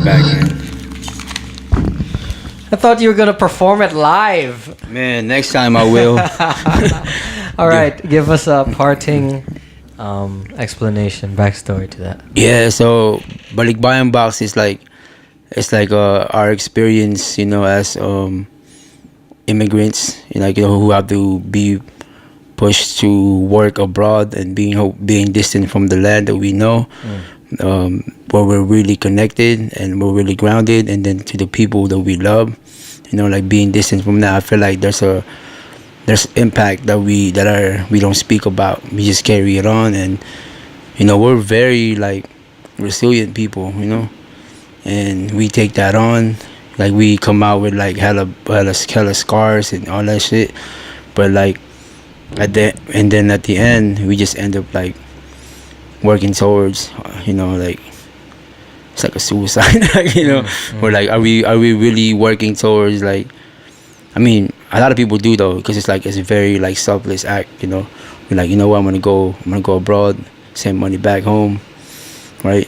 it back, man. I thought you were gonna perform it live. Man, next time I will. All right, give us a parting explanation, backstory to that. Yeah, so Balikbayan Box is like, it's like our experience, you know, as immigrants, like, you know, who have to be pushed to work abroad and being distant from the land that we know, where we're really connected and we're really grounded, and then to the people that we love, you know, like being distant from that. I feel like there's impact that we don't speak about. We just carry it on, and you know, we're very like resilient people, you know, and we take that on. Like we come out with like hella scars and all that shit, but like at the end we just end up like working towards, you know, like it's like a suicide. Like, you know, we're like, are we really working towards, like, I mean, a lot of people do though, because it's like, it's a very like selfless act, you know. We're like, you know what, I'm gonna go abroad, send money back home, right?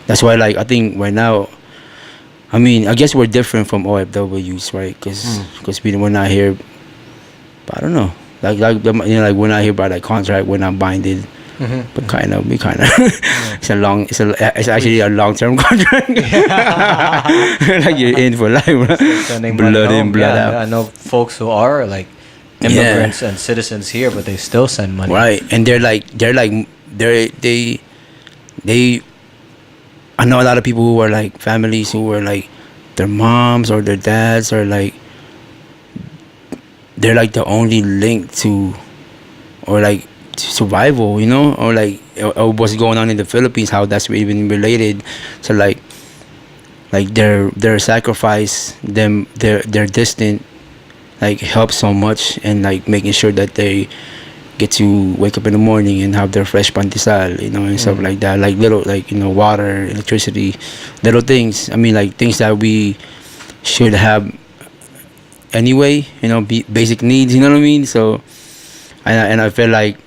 That's why, like, I think right now, I mean, I guess we're different from OFWs, right? Because we're not here, I don't know, like you know, like we're not here by like contract, we're not binded. But we kind of it's actually a long-term contract. Like you're in for life, bro. Blood in, blood out. I know folks who are like immigrants and citizens here, but they still send money, right? And they I know a lot of people who are like families who are like, their moms or their dads are like, they're like the only link to, or like, survival, you know, or like, or what's going on in the Philippines, how that's even related. So like their sacrifice, their distant, like, helps so much, and like making sure that they get to wake up in the morning and have their fresh pandesal, you know, and stuff like that, like little, like, you know, water, electricity, little things. I mean, like things that we should have anyway, you know, basic needs, you know what I mean? So and I feel like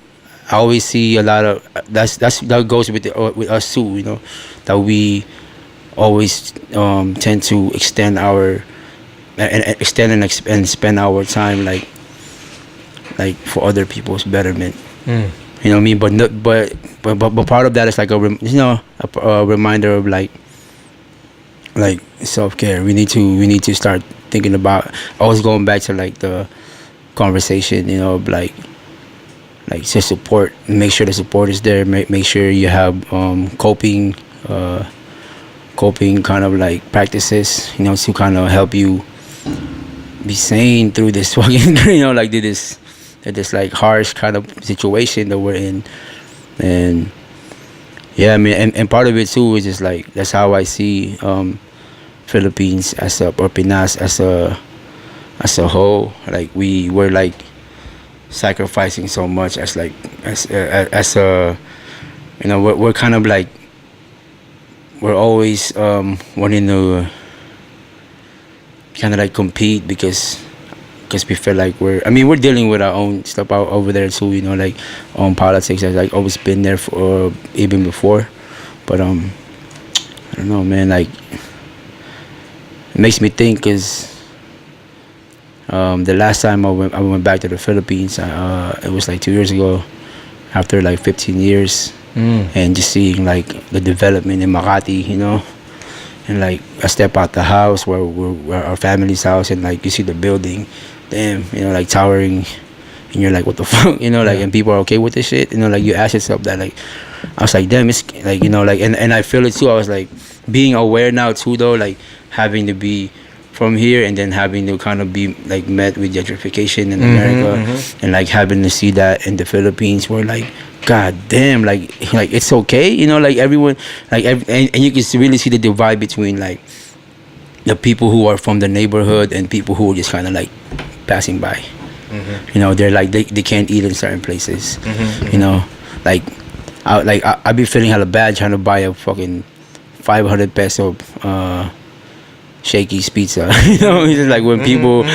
I always see a lot of that goes with us too, you know, that we always tend to extend and spend our time like for other people's betterment. You know what I mean? But part of that is like a reminder of like self-care. We need to start thinking about, always going back to like the conversation, you know, of like to support, make sure the support is there, make sure you have coping kind of like practices, you know, to kind of help you be sane through this fucking, you know, like this like harsh kind of situation that we're in. And yeah, I mean, and part of it too is just like, that's how I see Philippines or Pinas as a whole. Like we're like sacrificing so much as a, you know, we're kind of like, we're always wanting to kind of like compete because we feel like we're dealing with our own stuff out over there too, you know, like politics has like always been there for even before. But I don't know, man, like it makes me think, because the last time I went back to the Philippines, it was like 2 years ago, after like 15 years, and just seeing like the development in Makati, you know, and like I step out the house where our family's house, and like you see the building, damn, you know, like towering, and you're like, what the fuck, you know, like, and people are okay with this shit, you know, like you ask yourself that, like, I was like, damn, it's like, you know, like, and I feel it too. I was like being aware now too, though, like having to be from here and then having to kind of be like met with gentrification in America, and like having to see that in the Philippines, where like, god damn, like it's okay, you know, like everyone, like and you can really see the divide between like the people who are from the neighborhood and people who are just kind of like passing by. You know, they're like, they can't eat in certain places. You know, like I be feeling hella bad trying to buy a fucking 500 peso Shakey's pizza. You know, it's just like when people,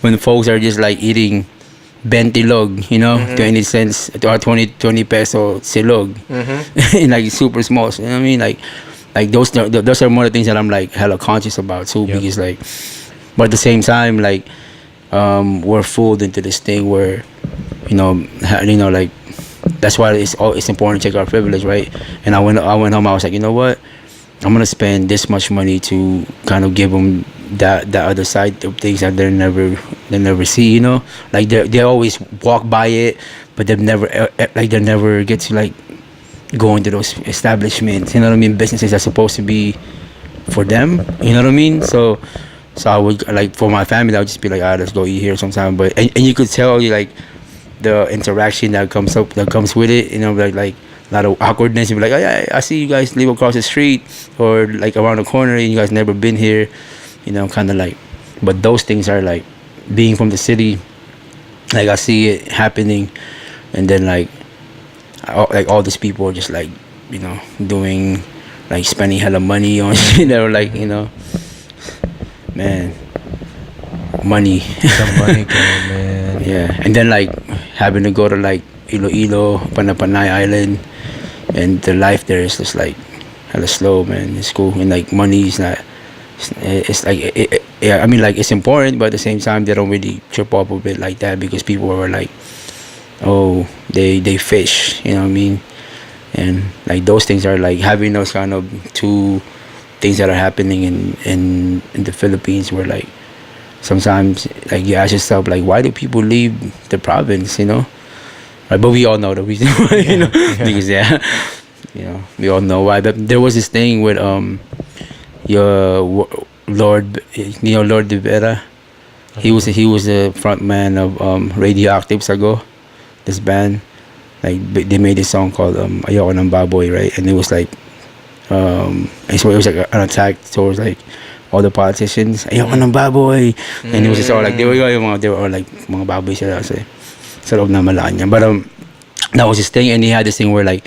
when folks are just like eating bentilog, you know, 20 cents or 20 peso silog, and like super small. So, you know what I mean? Like like those are more the things that I'm like hella conscious about too, because like, but at the same time, like, we're fooled into this thing where, like, that's why it's important to check our privilege, right? And I went home. I was like, you know what? I'm gonna spend this much money to kind of give them that other side of things that they never see. Like they always walk by it, but they never get to like go into those establishments. You know what I mean? Businesses that's supposed to be for them. You know what I mean? So I would, like, for my family, I would just be like, let's go eat here sometime. But and you could tell, like, the interaction that comes with it. Like a lot of awkwardness. You'd be like, oh yeah, I see you guys live across the street or like around the corner, and you guys never been here. Kind of like. But those things are like being from the city. Like, I see it happening, and then like all these people are just like, doing, like, spending hella money on like, man, money. The money game, man. Yeah, and then like having to go to like Iloilo, Panapanay Island, and the life there is just like hella slow, man. It's cool, and like money is not. It's like I mean, like, it's important, but at the same time they don't really trip up a bit like that, because people were like, oh, they fish, you know what I mean? And like those things are like having those kind of two things that are happening in the Philippines, where like sometimes like you ask yourself, like, why do people leave the province, Right, but we all know the reason why, because we all know why. But there was this thing with your Lord De Vera. He was the front man of Radioactive Sago, this band. Like, they made this song called Ayoko ng Baboy, right? And it was like and so it was like an attack towards like all the politicians. Ayoko ng baboy. And it was just all like they were all like mga baboy sila sa loob ng Malacanang. But that was his thing, and he had this thing where like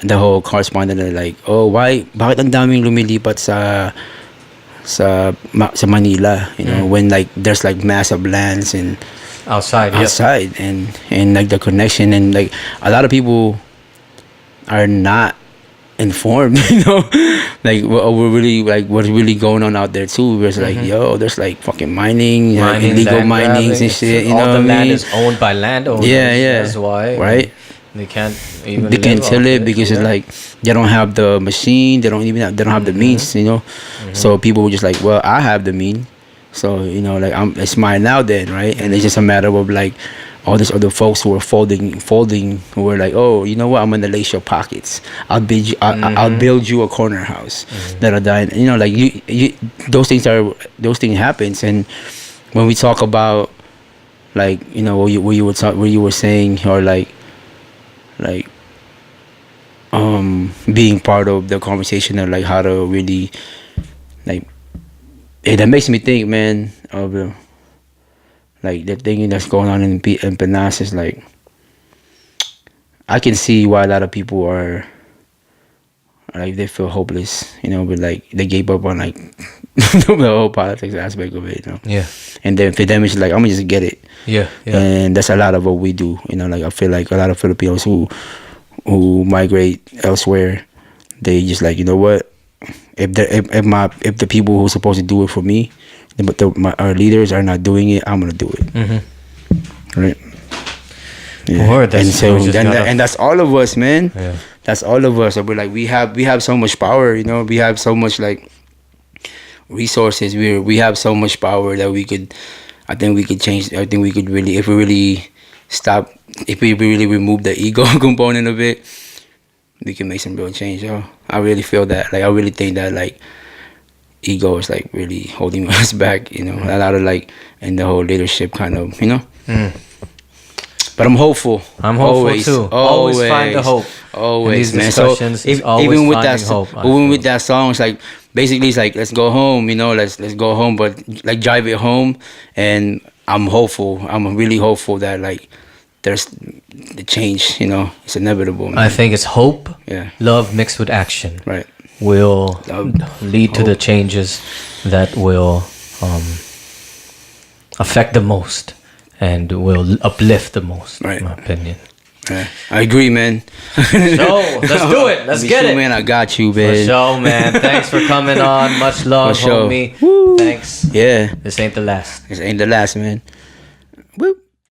the whole correspondent are like, oh, bakit ang daming lumilipat sa Manila, when like there's like massive lands and outside and like the connection, and like a lot of people are not informed, like we're really like what's really going on out there too. There's like, there's like fucking mining, illegal minings and shit. All the land is owned by landowners. Yeah. That's why, right? They can't till it because it's like they don't have the machine. They don't have the means. So people were just like, well, I have the mean, so like it's mine now then, right? And it's just a matter of like all these other folks who were folding, who were like, oh, you know what? I'm gonna lace your pockets. I'll build you a corner house. Like you those things happens. And when we talk about like what you were saying, or like being part of the conversation of like how to really like that makes me think, man, of the like the thing that's going on in Pinas is like I can see why a lot of people are like they feel hopeless, but like they gave up on like the whole politics aspect of it, Yeah. And then for them it's like I'm gonna just get it. Yeah. And that's a lot of what we do, like I feel like a lot of Filipinos who migrate elsewhere, they just like, you know what, if the people who are supposed to do it for me, but our leaders are not doing it, I'm gonna do it. Right? Yeah. And that's all of us, man. Yeah. That's all of us. We're like we have so much power, we have so much like resources. We have so much power that I think we could change. I think we could really, if we really remove the ego component of it, we can make some real change. I really feel that. Like I really think that like ego is like really holding us back. A lot of like in the whole leadership kind of. But I'm hopeful. I'm hopeful always, too. Always find the hope. Always, man. So even with that song, it's like basically it's like let's go home. Let's go home, but like drive it home. And I'm hopeful. I'm really hopeful that like there's the change. It's inevitable, man. I think it's hope. Yeah. Love mixed with action. Right. Will lead to the changes that will affect the most and will uplift the most, right. in my opinion. I agree, man. So, let's do it. Let's get it. Man, I got you, For man. sure, man. Thanks for coming on. Much love, For sure. homie. Woo. Thanks. Yeah. This ain't the last. This ain't the last, man. Woo.